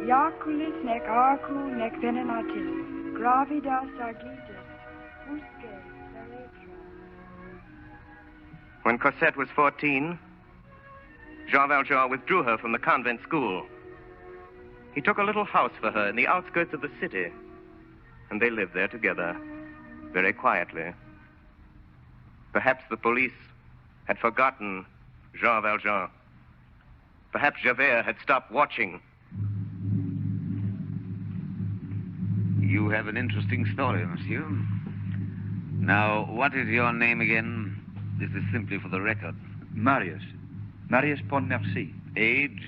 Iaculis nec arcu nec venenatis, gravida sagitis, usque feretra. When Cosette was 14, Jean Valjean withdrew her from the convent school. He took a little house for her in the outskirts of the city, and they lived there together, very quietly. Perhaps the police had forgotten Jean Valjean. Perhaps Javert had stopped watching. You have an interesting story, monsieur. Now, what is your name again? This is simply for the record. Marius. Marius Pontmercy. Age?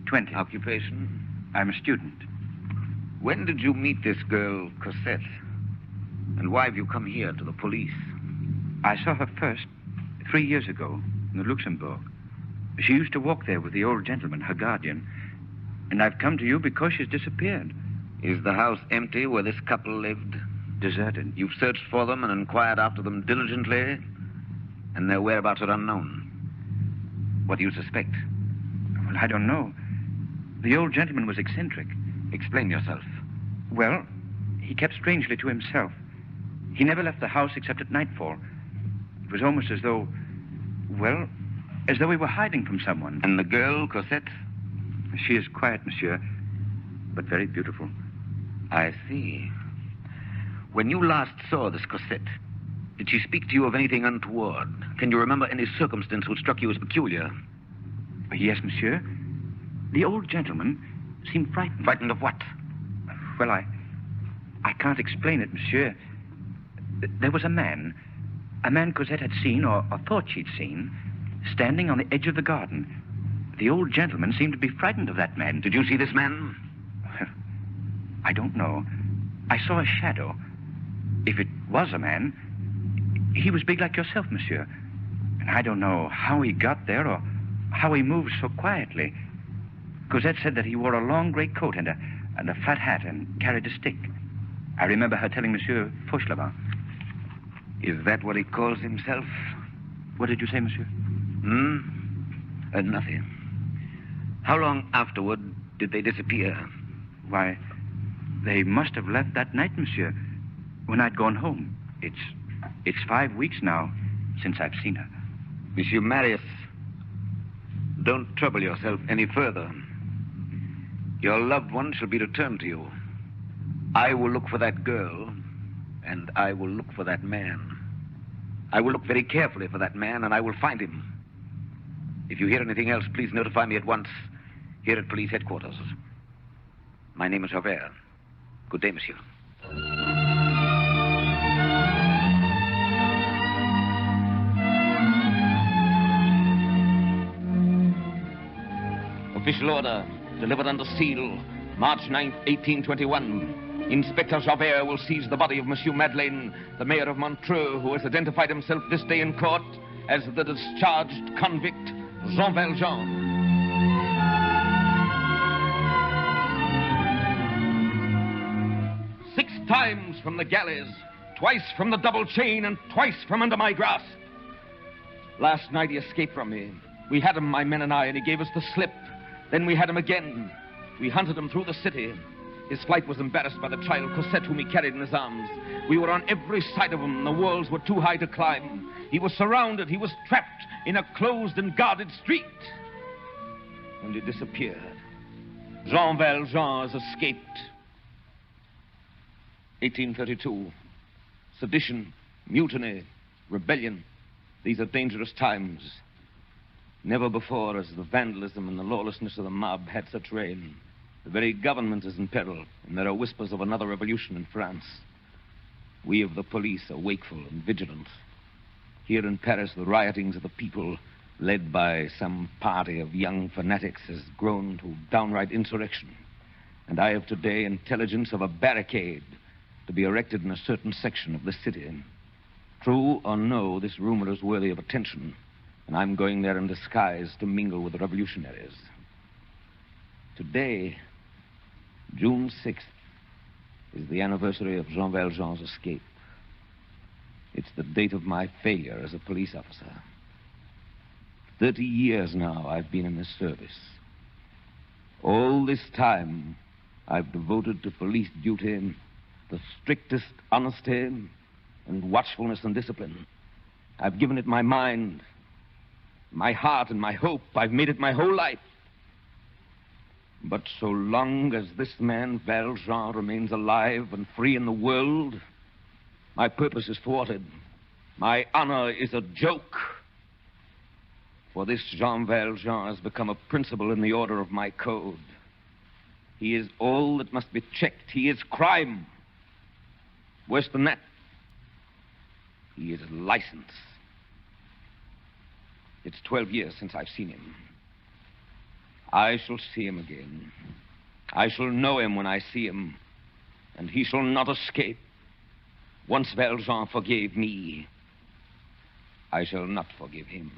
20. Occupation? I'm a student. When did you meet this girl, Cosette? And why have you come here to the police? I saw her first 3 years ago in the Luxembourg. She used to walk there with the old gentleman, her guardian. And I've come to you because she's disappeared. Is the house empty where this couple lived? Deserted. You've searched for them and inquired after them diligently, and their whereabouts are unknown. What do you suspect? Well, I don't know. The old gentleman was eccentric. Explain yourself. Well, he kept strangely to himself. He never left the house except at nightfall. It was almost as though, well, as though he were hiding from someone. And the girl, Cosette? She is quiet, monsieur, but very beautiful. I see. When you last saw this Cosette, did she speak to you of anything untoward? Can you remember any circumstance which struck you as peculiar? Yes, monsieur. The old gentleman seemed frightened. Frightened of what? Well, I can't explain it, monsieur. There was a man Cosette had seen, or thought she'd seen, standing on the edge of the garden. The old gentleman seemed to be frightened of that man. Did you see this man? I don't know. I saw a shadow. If it was a man, he was big like yourself, monsieur. And I don't know how he got there or how he moved so quietly. Cosette said that he wore a long gray coat and a flat hat and carried a stick. I remember her telling Monsieur Fauchelevent. Is that what he calls himself? What did you say, monsieur? Nothing. How long afterward did they disappear? Why, they must have left that night, monsieur, when I'd gone home. It's 5 weeks now since I've seen her. Monsieur Marius, don't trouble yourself any further. Your loved one shall be returned to you. I will look for that girl, and I will look for that man. I will look very carefully for that man, and I will find him. If you hear anything else, please notify me at once here at police headquarters. My name is Javert. Good day, monsieur. Official order, delivered under seal, March 9th, 1821. Inspector Javert will seize the body of Monsieur Madeleine, the mayor of Montreux, who has identified himself this day in court as the discharged convict, Jean Valjean. Six times from the galleys, twice from the double chain, and twice from under my grasp. Last night he escaped from me. We had him, my men and I, and he gave us the slip. Then we had him again. We hunted him through the city. His flight was embarrassed by the child Cosette, whom he carried in his arms. We were on every side of him. The walls were too high to climb. He was surrounded. He was trapped in a closed and guarded street. And he disappeared. Jean Valjean has escaped. 1832. Sedition, mutiny, rebellion. These are dangerous times. Never before has the vandalism and the lawlessness of the mob had such reign. The very government is in peril, and there are whispers of another revolution in France. We of the police are wakeful and vigilant. Here in Paris, the riotings of the people, led by some party of young fanatics, has grown to downright insurrection. And I have today intelligence of a barricade to be erected in a certain section of the city. True or no, this rumor is worthy of attention, and I'm going there in disguise to mingle with the revolutionaries. Today, June 6th, is the anniversary of Jean Valjean's escape. It's the date of my failure as a police officer. 30 years now I've been in this service. All this time, I've devoted to police duty the strictest honesty and watchfulness and discipline. I've given it my mind, my heart, and my hope. I've made it my whole life. But so long as this man, Valjean, remains alive and free in the world, my purpose is thwarted. My honor is a joke. For this Jean Valjean has become a principle in the order of my code. He is all that must be checked. He is crime. Worse than that, he is license. It's 12 years since I've seen him. I shall see him again. I shall know him when I see him, and he shall not escape. Once Valjean forgave me, I shall not forgive him.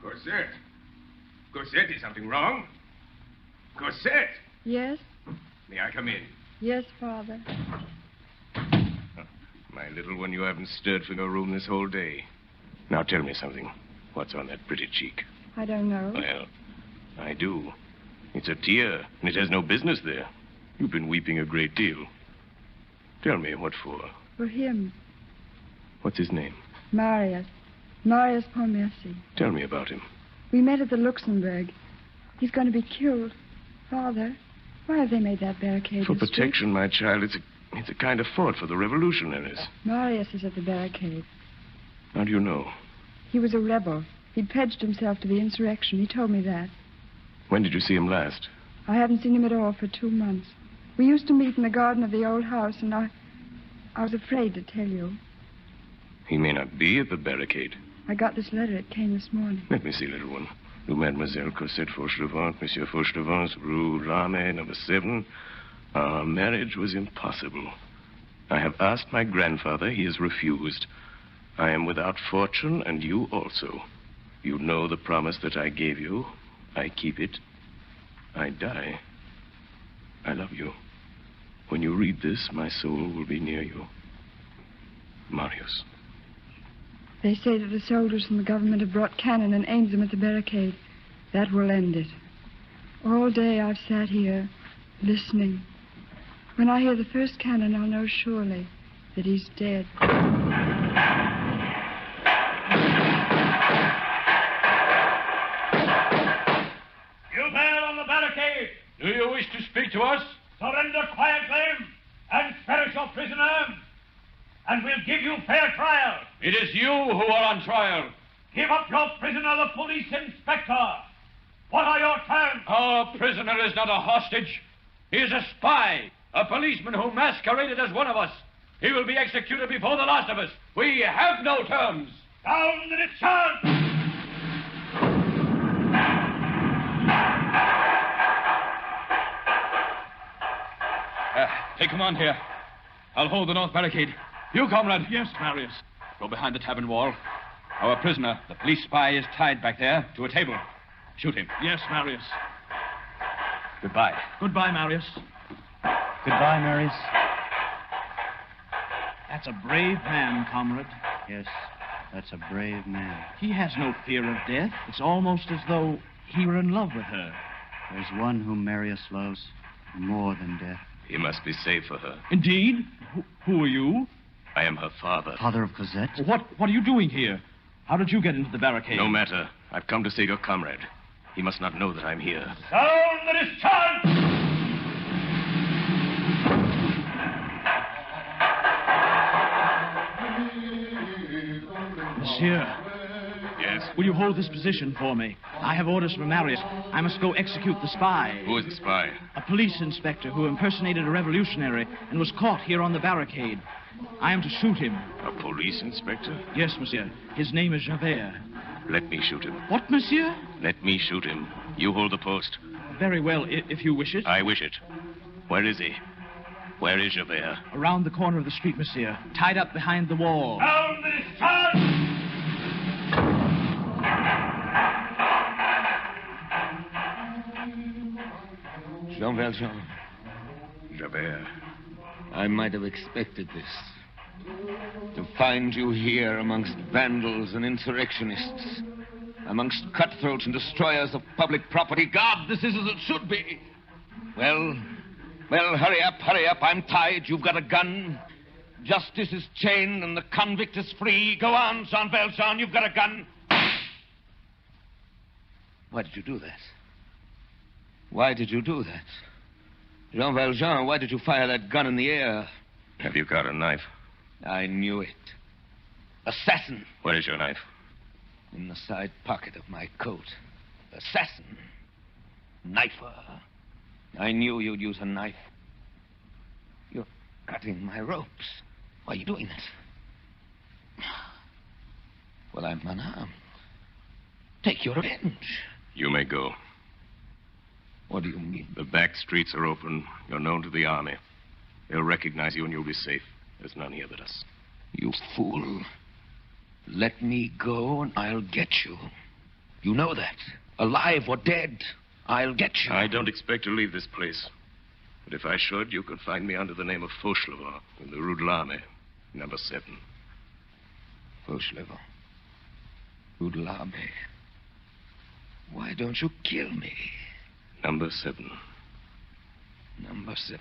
Cosette! Cosette, is something wrong? Cosette! Yes? May I come in? Yes, Father. My little one, you haven't stirred from your room this whole day. Now tell me something. What's on that pretty cheek? I don't know. Well, I do. It's a tear, and it has no business there. You've been weeping a great deal. Tell me, what for? For him. What's his name? Marius. Marius Pontmercy. Tell me about him. We met at the Luxembourg. He's going to be killed. Father, why have they made that barricade? For protection, my child. It's a kind of fort for the revolutionaries. Marius is at the barricade. How do you know? He was a rebel. He'd pledged himself to the insurrection. He told me that. When did you see him last? I haven't seen him at all for 2 months. We used to meet in the garden of the old house, and I was afraid to tell you. He may not be at the barricade. I got this letter. It came this morning. Let me see, little one. To Mademoiselle Cosette Fauchelevent, Monsieur Fauchelevent, Rue Lame, number 7. Our marriage was impossible. I have asked my grandfather. He has refused. I am without fortune, and you also. You know the promise that I gave you. I keep it. I die. I love you. When you read this, my soul will be near you. Marius. They say that the soldiers from the government have brought cannon and aimed them at the barricade. That will end it. All day I've sat here, listening. When I hear the first cannon, I'll know surely that he's dead. You man on the barricade! Do you wish to speak to us? Surrender quietly and spare your prisoner, and we'll give you fair trial. It is you who are on trial. Give up your prisoner, the police inspector. What are your terms? Our prisoner is not a hostage. He is a spy, a policeman who masqueraded as one of us. He will be executed before the last of us. We have no terms. Down the discharge! Take command here. I'll hold the north barricade. You, comrade. Yes, Marius. Go behind the tavern wall. Our prisoner, the police spy, is tied back there to a table. Shoot him. Yes, Marius. Goodbye. Goodbye, Marius. Goodbye, Marius. That's a brave man, comrade. Yes, that's a brave man. He has no fear of death. It's almost as though he were in love with her. There's one whom Marius loves more than death. He must be saved for her. Indeed? Who are you? I am her father. Father of Cosette? What are you doing here? How did you get into the barricade? No matter. I've come to save your comrade. He must not know that I'm here. Down the discharge! Monsieur. Yes? Will you hold this position for me? I have orders from Marius. I must go execute the spy. Who is the spy? A police inspector who impersonated a revolutionary and was caught here on the barricade. I am to shoot him. A police inspector? Yes, monsieur. His name is Javert. Let me shoot him. What, monsieur? Let me shoot him. You hold the post. Very well, if you wish it. I wish it. Where is he? Where is Javert? Around the corner of the street, monsieur. Tied up behind the wall. Down the discharge! Jean Valjean. Javert. I might have expected this. To find you here amongst vandals and insurrectionists. Amongst cutthroats and destroyers of public property. God, this is as it should be. Well, hurry up. I'm tied. You've got a gun. Justice is chained and the convict is free. Go on, Jean Valjean, you've got a gun. Why did you do that? Why did you do that? Jean Valjean, why did you fire that gun in the air? Have you got a knife? I knew it. Assassin. Where is your knife? In the side pocket of my coat. Assassin. Knifer. I knew you'd use a knife. You're cutting my ropes. Why are you doing that? Well, I'm unarmed. Take your revenge. You may go. What do you mean? The back streets are open. You're known to the army. They'll recognize you and you'll be safe. There's none here but us. You fool. Let me go and I'll get you. You know that. Alive or dead, I'll get you. I don't expect to leave this place. But if I should, you could find me under the name of Fauchelevent in the Rue de l'Armée, number 7. Fauchelevent. Rue de l'Armée. Why don't you kill me? Number 7. Number 7.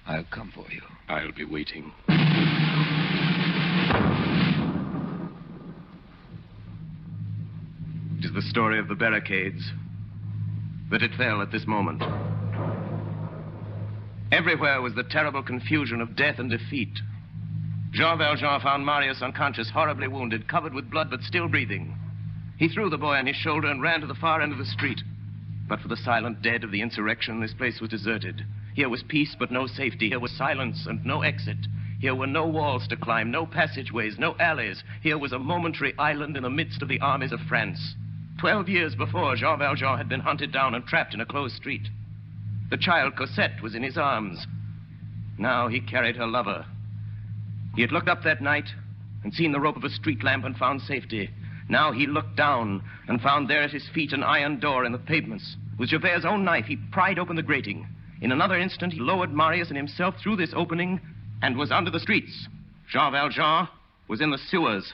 I'll come for you. I'll be waiting. It is the story of the barricades. That it fell at this moment. Everywhere was the terrible confusion of death and defeat. Jean Valjean found Marius unconscious, horribly wounded, covered with blood, but still breathing. He threw the boy on his shoulder and ran to the far end of the street. But for the silent dead of the insurrection, this place was deserted. Here was peace, but no safety. Here was silence and no exit. Here were no walls to climb, no passageways, no alleys. Here was a momentary island in the midst of the armies of France. 12 years before, Jean Valjean had been hunted down and trapped in a closed street. The child Cosette was in his arms. Now he carried her lover. He had looked up that night and seen the rope of a street lamp and found safety. Now he looked down and found there at his feet an iron door in the pavements. With Javert's own knife, he pried open the grating. In another instant, he lowered Marius and himself through this opening and was under the streets. Jean Valjean was in the sewers.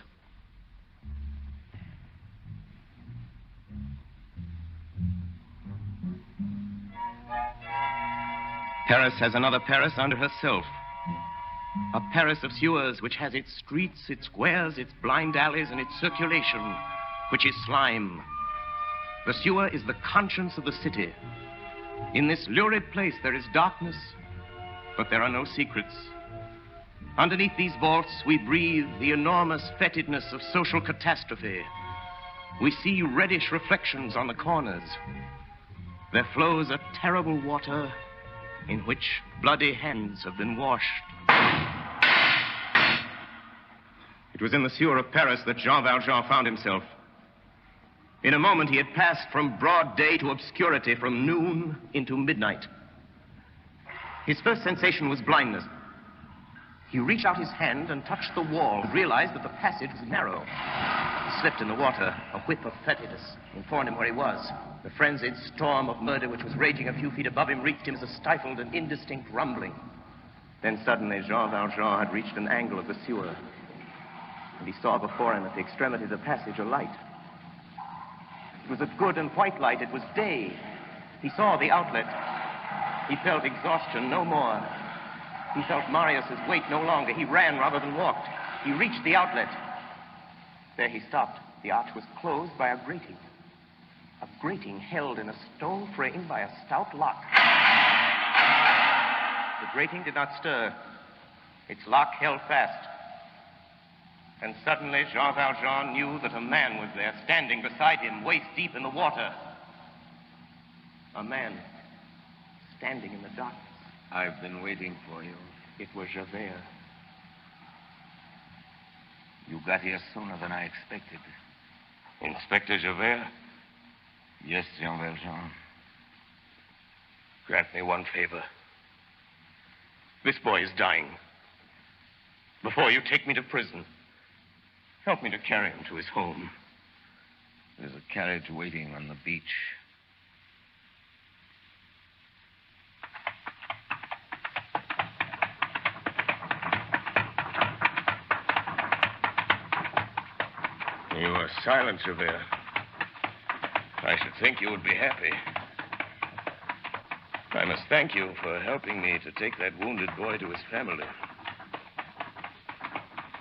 Paris has another Paris under herself. A Paris of sewers which has its streets, its squares, its blind alleys, and its circulation, which is slime. The sewer is the conscience of the city. In this lurid place there is darkness, but there are no secrets. Underneath these vaults we breathe the enormous fetidness of social catastrophe. We see reddish reflections on the corners. There flows a terrible water in which bloody hands have been washed. It was in the sewer of Paris that Jean Valjean found himself. In a moment, he had passed from broad day to obscurity, from noon into midnight. His first sensation was blindness. He reached out his hand and touched the wall, and realized that the passage was narrow. He slipped in the water. A whip of fetidness informed him where he was. The frenzied storm of murder which was raging a few feet above him reached him as a stifled and indistinct rumbling. Then suddenly, Jean Valjean had reached an angle of the sewer, and he saw before him at the extremity of the passage a light. It was a good and white light. It was day. He saw the outlet. He felt exhaustion no more. He felt Marius's weight no longer. He ran rather than walked. He reached the outlet. There he stopped. The arch was closed by a grating. A grating held in a stone frame by a stout lock. The grating did not stir. Its lock held fast. And suddenly Jean Valjean knew that a man was there, standing beside him, waist deep in the water. A man standing in the darkness. I've been waiting for you. It was Javert. You got here sooner than I expected. Inspector Javert? Yes, Jean Valjean. Grant me one favor. This boy is dying. Before you take me to prison, help me to carry him to his home. There's a carriage waiting on the beach. You are silent, Javert. I should think you would be happy. I must thank you for helping me to take that wounded boy to his family.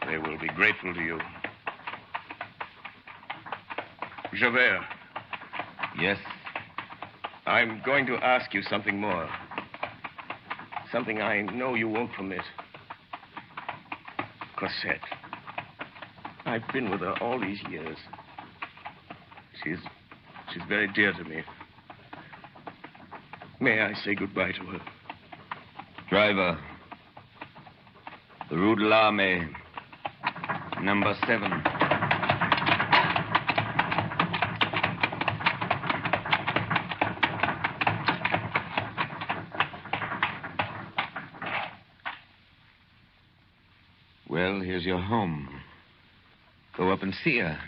They will be grateful to you. Javert. Yes? I'm going to ask you something more. Something I know you won't permit. Cosette. I've been with her all these years. She's very dear to me. May I say goodbye to her? Driver. The Rue de l'Armée. Number 7. Well, here's your home. Go up and see her.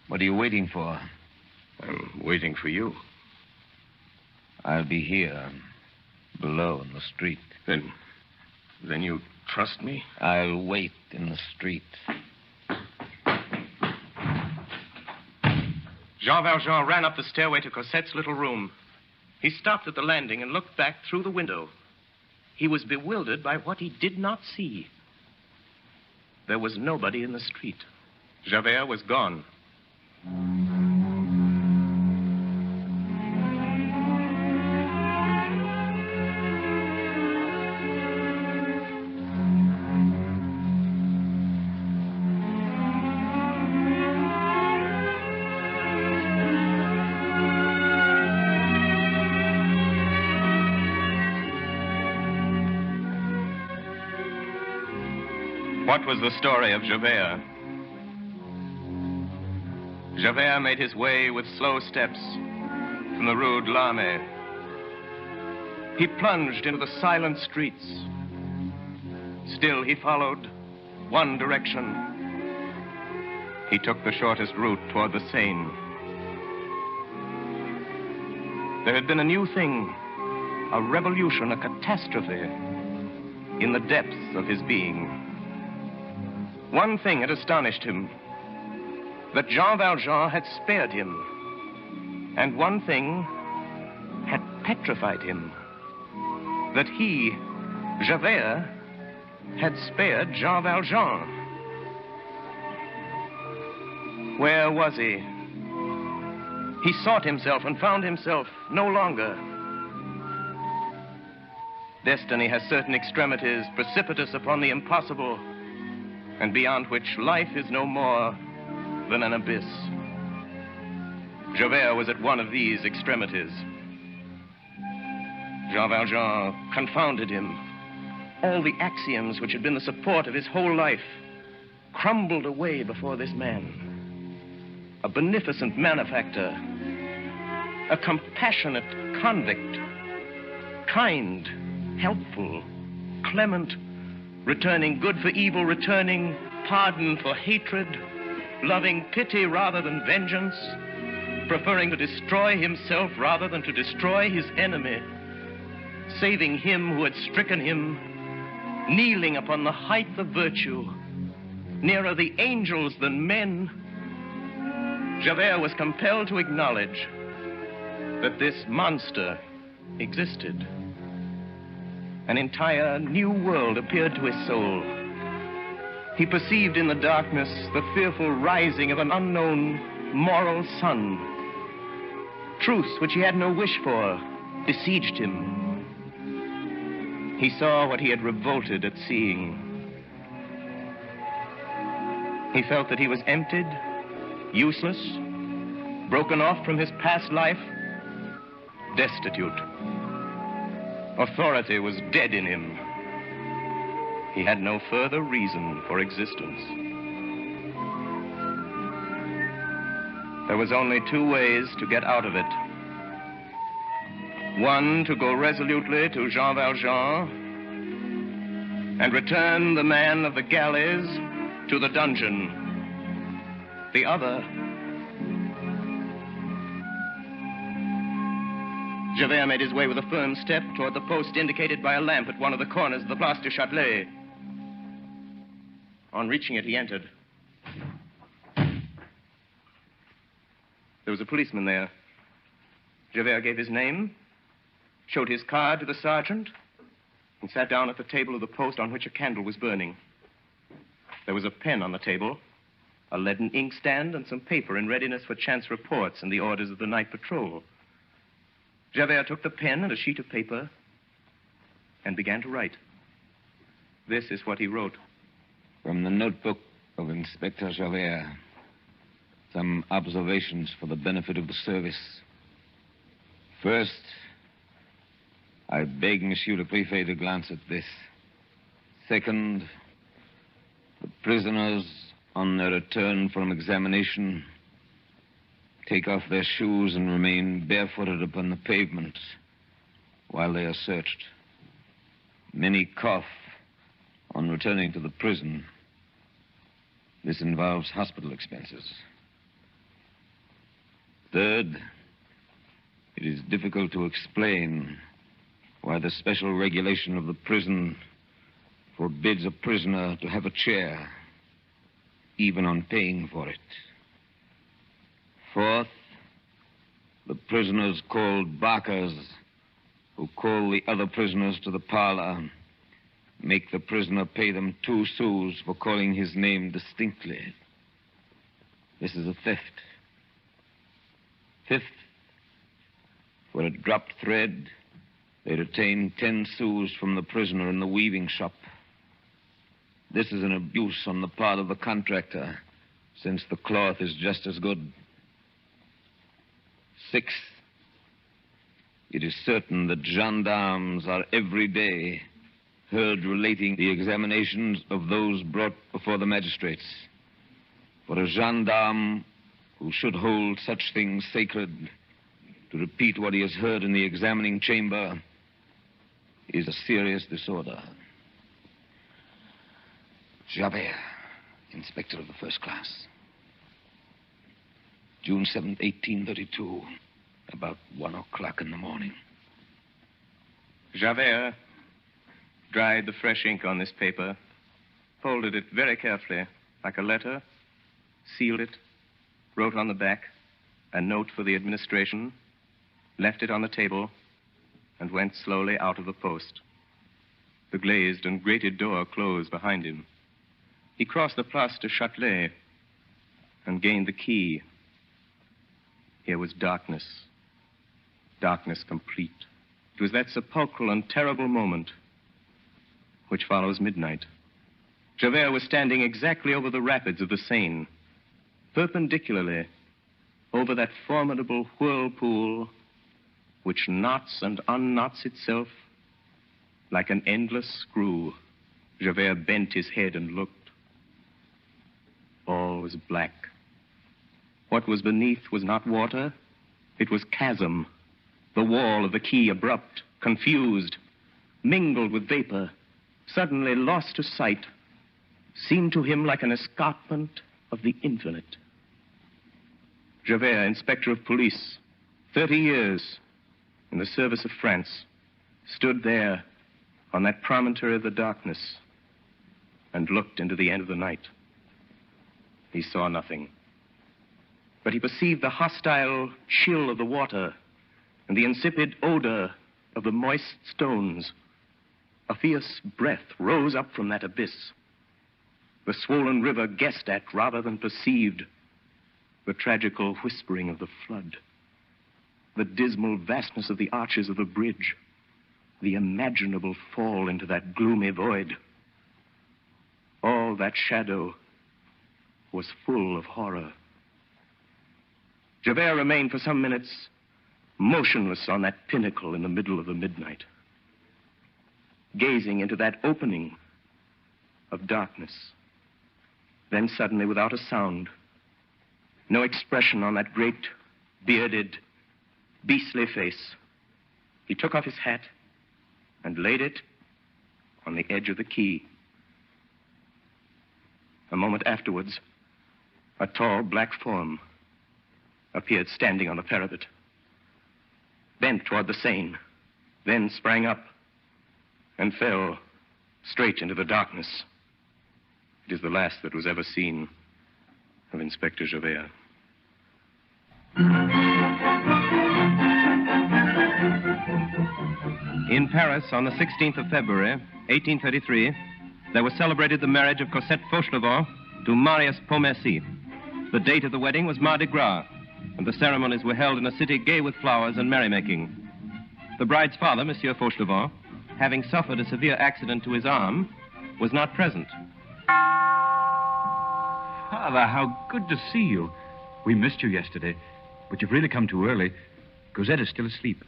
What are you waiting for? I'm waiting for you. I'll be here, below in the street. Then you trust me? I'll wait in the street. Jean Valjean ran up the stairway to Cosette's little room. He stopped at the landing and looked back through the window. He was bewildered by what he did not see. There was nobody in the street. Javert was gone. What was the story of Javert? Javert made his way with slow steps from the Rue de l'Armée. He plunged into the silent streets. Still, he followed one direction. He took the shortest route toward the Seine. There had been a new thing a revolution, a catastrophe in the depths of his being. One thing had astonished him, that Jean Valjean had spared him. And one thing had petrified him, that he, Javert, had spared Jean Valjean. Where was he? He sought himself and found himself no longer. Destiny has certain extremities precipitous upon the impossible, and beyond which life is no more than an abyss. Javert was at one of these extremities. Jean Valjean confounded him. All the axioms which had been the support of his whole life crumbled away before this man. A beneficent malefactor, a compassionate convict, kind, helpful, clement, returning good for evil, returning pardon for hatred, loving pity rather than vengeance, preferring to destroy himself rather than to destroy his enemy, saving him who had stricken him, kneeling upon the height of virtue, nearer the angels than men. Javert was compelled to acknowledge that this monster existed. An entire new world appeared to his soul. He perceived in the darkness the fearful rising of an unknown moral sun. Truths which he had no wish for besieged him. He saw what he had revolted at seeing. He felt that he was emptied, useless, broken off from his past life, destitute. Authority was dead in him. He had no further reason for existence. There was only two ways to get out of it. One, to go resolutely to Jean Valjean and return the man of the galleys to the dungeon. The other, Javert made his way with a firm step toward the post indicated by a lamp at one of the corners of the Place du Châtelet. On reaching it, he entered. There was a policeman there. Javert gave his name, showed his card to the sergeant, and sat down at the table of the post on which a candle was burning. There was a pen on the table, a leaden inkstand, and some paper in readiness for chance reports and the orders of the night patrol. Javert took the pen and a sheet of paper and began to write. This is what he wrote. From the notebook of Inspector Javert, some observations for the benefit of the service. First, I beg Monsieur le Préfet to glance at this. Second, the prisoners, on their return from examination, take off their shoes and remain barefooted upon the pavement while they are searched. Many cough on returning to the prison. This involves hospital expenses. Third, it is difficult to explain why the special regulation of the prison forbids a prisoner to have a chair, even on paying for it. Fourth, the prisoners called barkers, who call the other prisoners to the parlor, make the prisoner pay them 2 sous for calling his name distinctly. This is a theft. Fifth, for a dropped thread, they retain 10 sous from the prisoner in the weaving shop. This is an abuse on the part of the contractor, since the cloth is just as good. Sixth, it is certain that gendarmes are every day heard relating the examinations of those brought before the magistrates. For a gendarme who should hold such things sacred to repeat what he has heard in the examining chamber is a serious disorder. Javert, Inspector of the First Class. June 7th, 1832, about 1 o'clock in the morning. Javert dried the fresh ink on this paper, folded it very carefully, like a letter, sealed it, wrote on the back a note for the administration, left it on the table, and went slowly out of the post. The glazed and grated door closed behind him. He crossed the Place du Châtelet and gained the quay. Here was darkness. Darkness complete. It was that sepulchral and terrible moment which follows midnight. Javert was standing exactly over the rapids of the Seine, perpendicularly over that formidable whirlpool which knots and unknots itself like an endless screw. Javert bent his head and looked. All was black. What was beneath was not water. It was chasm. The wall of the quay, abrupt, confused, mingled with vapor, suddenly lost to sight, seemed to him like an escarpment of the infinite. Javert, inspector of police, 30 years in the service of France, stood there on that promontory of the darkness and looked into the end of the night. He saw nothing, but he perceived the hostile chill of the water and the insipid odor of the moist stones. A fierce breath rose up from that abyss. The swollen river guessed at rather than perceived the tragical whispering of the flood, the dismal vastness of the arches of the bridge, the imaginable fall into that gloomy void. All that shadow was full of horror. Javert remained for some minutes motionless on that pinnacle in the middle of the midnight, gazing into that opening of darkness. Then suddenly, without a sound, no expression on that great, bearded, beastly face, he took off his hat and laid it on the edge of the quay. A moment afterwards, a tall black form appeared standing on the parapet, bent toward the Seine, then sprang up and fell straight into the darkness. It is the last that was ever seen of Inspector Javert. In Paris, on the 16th of February, 1833, there was celebrated the marriage of Cosette Fauchelevent to Marius Pontmercy. The date of the wedding was Mardi Gras, and the ceremonies were held in a city gay with flowers and merrymaking. The bride's father, Monsieur Fauchelevent, having suffered a severe accident to his arm, was not present. Father, how good to see you. We missed you yesterday, but you've really come too early. Cosette is still asleep.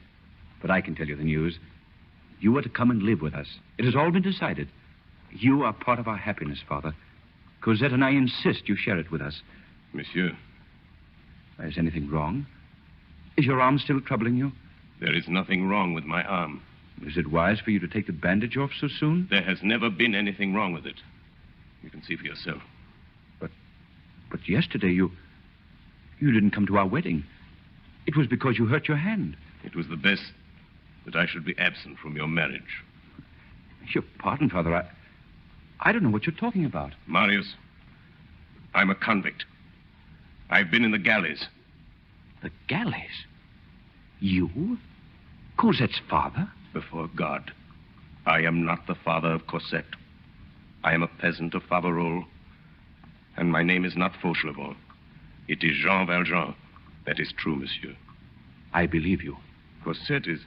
But I can tell you the news. You are to come and live with us. It has all been decided. You are part of our happiness, Father. Cosette and I insist you share it with us. Monsieur. Is anything wrong? Is your arm still troubling you? There is nothing wrong with my arm. Is it wise for you to take the bandage off so soon? There has never been anything wrong with it. You can see for yourself. But yesterday you didn't come to our wedding. It was because you hurt your hand. It was the best that I should be absent from your marriage. Your pardon, Father. I don't know what you're talking about. Marius, I'm a convict. I've been in the galleys. The galleys? You? Cosette's father? Before God, I am not the father of Cosette. I am a peasant of Faverolles, and my name is not Fauchelevent. It is Jean Valjean. That is true, monsieur. I believe you. Cosette is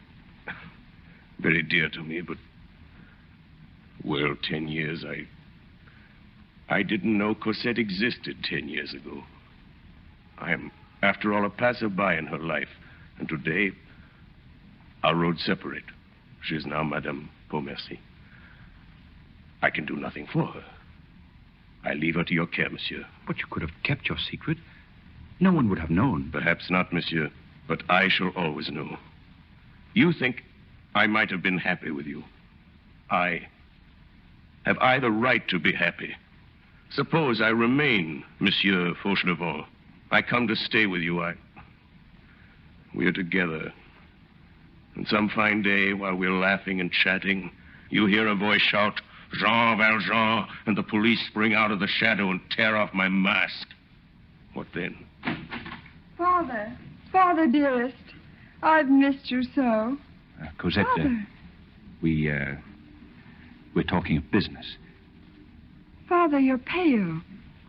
very dear to me, but... Well, 10 years, I didn't know Cosette existed 10 years ago. I am, after all, a passerby in her life. And today, our roads separate. She is now Madame Pontmercy. I can do nothing for her. I leave her to your care, monsieur. But you could have kept your secret. No one would have known. Perhaps not, monsieur, but I shall always know. You think I might have been happy with you. Have I the right to be happy? Suppose I remain, Monsieur Fauchelevent. I come to stay with you. We are together. And some fine day, while we're laughing and chatting, you hear a voice shout, Jean Valjean, and the police spring out of the shadow and tear off my mask. What then? Father. Father, dearest. I've missed you so. Cosette, Father. We're talking of business. Father, you're pale.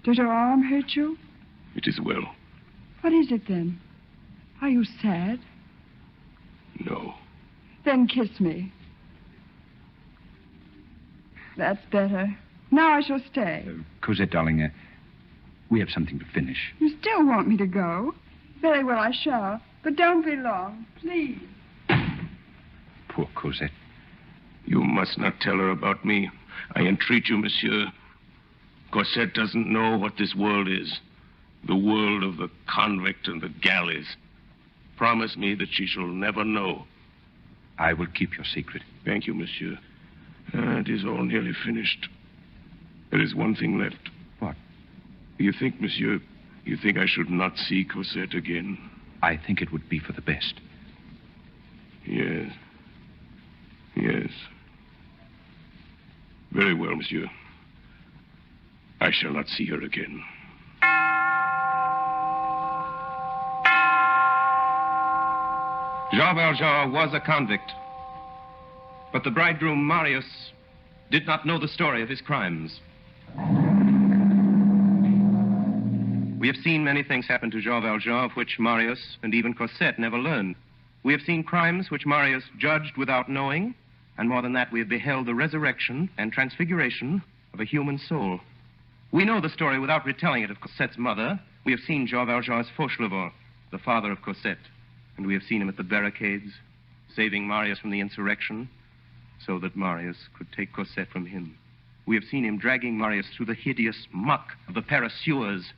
Does your arm hurt you? It is well. What is it then? Are you sad? No. Then kiss me. That's better. Now I shall stay. Cosette, darling, we have something to finish. You still want me to go? Very well, I shall. But don't be long, please. Poor Cosette. You must not tell her about me. I entreat you, monsieur. Cosette doesn't know what this world is. The world of the convict and the galleys. Promise me that she shall never know. I will keep your secret. Thank you, monsieur. It is all nearly finished. There is one thing left. What? You think, monsieur, you think I should not see Cosette again? I think it would be for the best. Yes. Yes. Very well, monsieur. I shall not see her again. Jean Valjean was a convict. But the bridegroom, Marius, did not know the story of his crimes. We have seen many things happen to Jean Valjean of which Marius and even Cosette never learned. We have seen crimes which Marius judged without knowing, and more than that, we have beheld the resurrection and transfiguration of a human soul. We know the story without retelling it of Cosette's mother. We have seen Jean Valjean as Fauchelevent, the father of Cosette, and we have seen him at the barricades, saving Marius from the insurrection, so that Marius could take Cosette from him. We have seen him dragging Marius through the hideous muck of the Paris sewers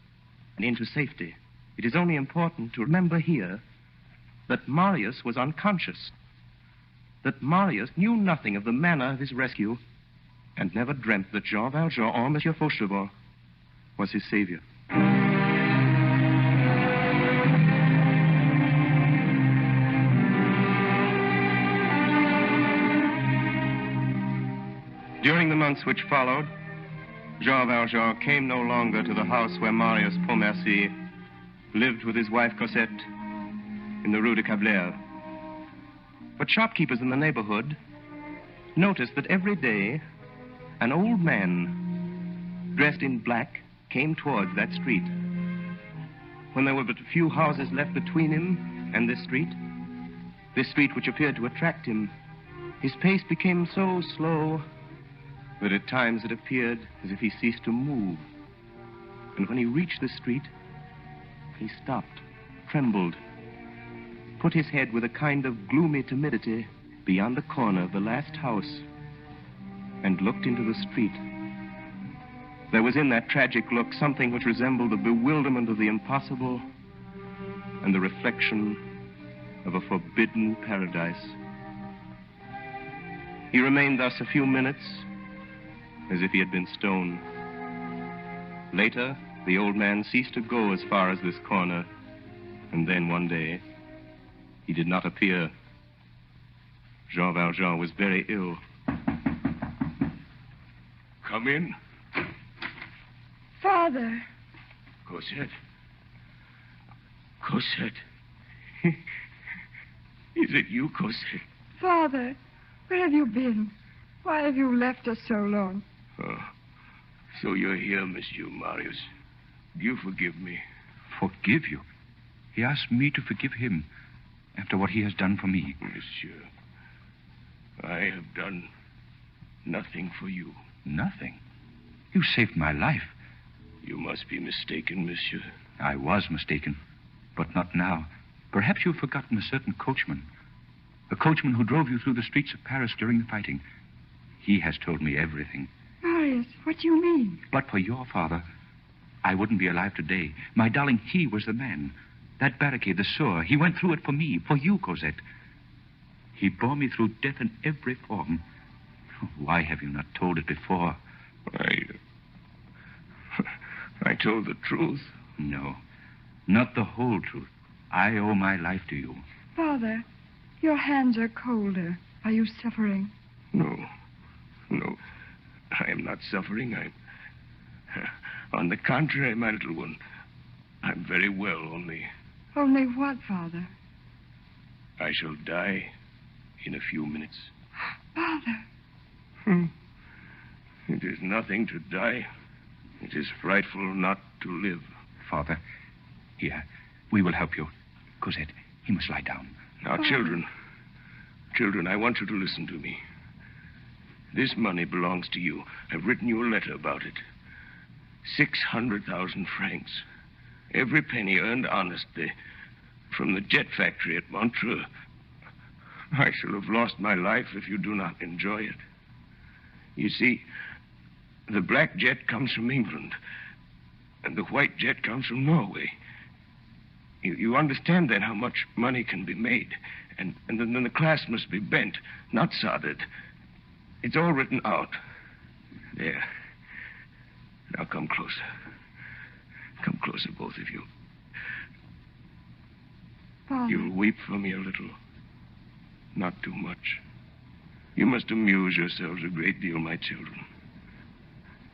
and into safety. It is only important to remember here that Marius was unconscious, that Marius knew nothing of the manner of his rescue, and never dreamt that Jean Valjean or Monsieur Fauchelevent was his savior. During the months which followed, Jean Valjean came no longer to the house where Marius Pontmercy lived with his wife Cosette in the Rue de Cablère. But shopkeepers in the neighborhood noticed that every day an old man dressed in black came towards that street. When there were but a few houses left between him and this street which appeared to attract him, his pace became so slow that at times it appeared as if he ceased to move. And when he reached the street, he stopped, trembled, put his head with a kind of gloomy timidity beyond the corner of the last house, and looked into the street. There was in that tragic look something which resembled the bewilderment of the impossible and the reflection of a forbidden paradise. He remained thus a few minutes, as if he had been stoned. Later, the old man ceased to go as far as this corner, and then one day, he did not appear. Jean Valjean was very ill. Come in. Father. Cosette. Cosette. Is it you, Cosette? Father, where have you been? Why have you left us so long? Oh, so you're here, Monsieur Marius. You forgive me. Forgive you? He asked me to forgive him after what he has done for me. Monsieur, I have done nothing for you. Nothing? You saved my life. You must be mistaken, monsieur. I was mistaken, but not now. Perhaps you've forgotten a certain coachman. The coachman who drove you through the streets of Paris during the fighting. He has told me everything. Marius, what do you mean? But for your father, I wouldn't be alive today. My darling, he was the man. That barricade, the sewer, he went through it for me, for you, Cosette. He bore me through death in every form. Why have you not told it before? I told the truth. No, not the whole truth. I owe my life to you. Father, Your hands are colder. Are you suffering? No. I am not suffering. On the contrary, my little one. I'm very well, only... Only what, Father? I shall die in a few minutes. Father. It is nothing to die. It is frightful not to live. Father, here, we will help you. Cosette, he must lie down. Now, children, I want you to listen to me. This money belongs to you. I've written you a letter about it. 600,000 francs. Every penny earned honestly from the jet factory at Montreux. I shall have lost my life if you do not enjoy it. You see, the black jet comes from England, and the white jet comes from Norway. You understand then how much money can be made, and then the glass must be bent, not soldered. It's all written out. There. Now come closer. Come closer, both of you. Father. You'll weep for me a little. Not too much. You must amuse yourselves a great deal, my children.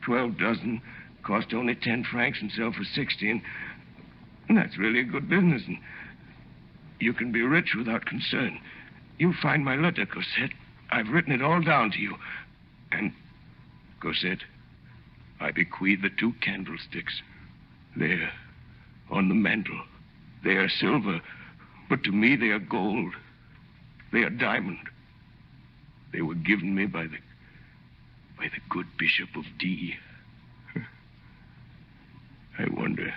12 dozen cost only 10 francs and sell for 60, and that's really a good business. And you can be rich without concern. You'll find my letter, Cosette. I've written it all down to you. And, Cosette, I bequeath the 2 candlesticks. There, on the mantel. They are silver, but to me they are gold. They are diamond. They were given me by the good Bishop of D. I wonder,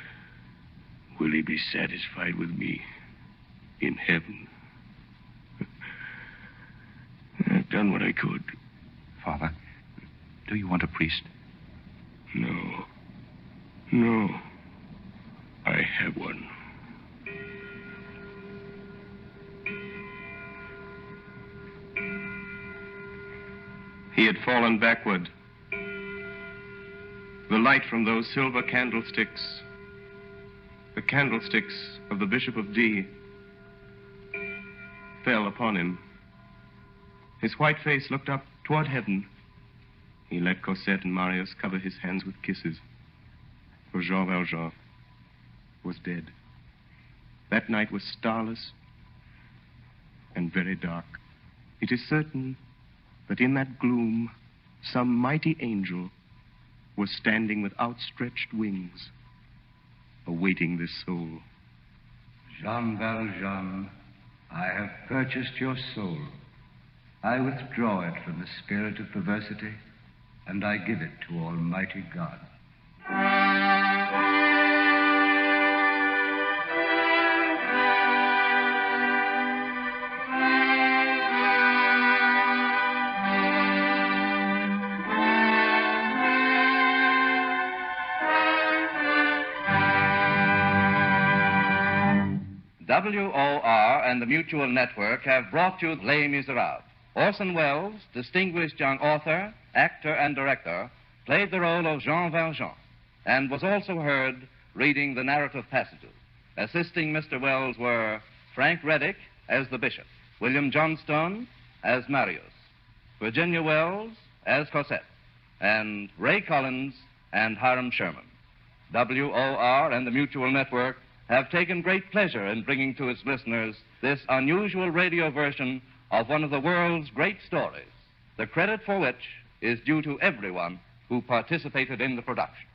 will he be satisfied with me in heaven? I've done what I could. Father, do you want a priest? No. I have one. He had fallen backward. The light from those silver candlesticks, the candlesticks of the Bishop of D, fell upon him. His white face looked up toward heaven. He let Cosette and Marius cover his hands with kisses. For Jean Valjean was dead. That night was starless and very dark. It is certain that in that gloom, some mighty angel was standing with outstretched wings, awaiting this soul. Jean Valjean, I have purchased your soul. I withdraw it from the spirit of perversity, and I give it to Almighty God. WOR and the Mutual Network have brought you Les Miserables. Orson Welles, distinguished young author, actor, and director, played the role of Jean Valjean and was also heard reading the narrative passages. Assisting Mr. Welles were Frank Reddick as the bishop, William Johnstone as Marius, Virginia Wells as Cosette, and Ray Collins and Hiram Sherman. WOR and the Mutual Network have taken great pleasure in bringing to its listeners this unusual radio version of one of the world's great stories, the credit for which is due to everyone who participated in the production.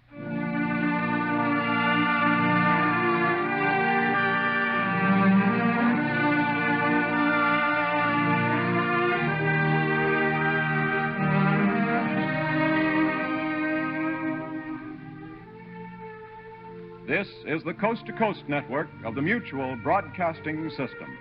This is the Coast to Coast network of the Mutual Broadcasting System.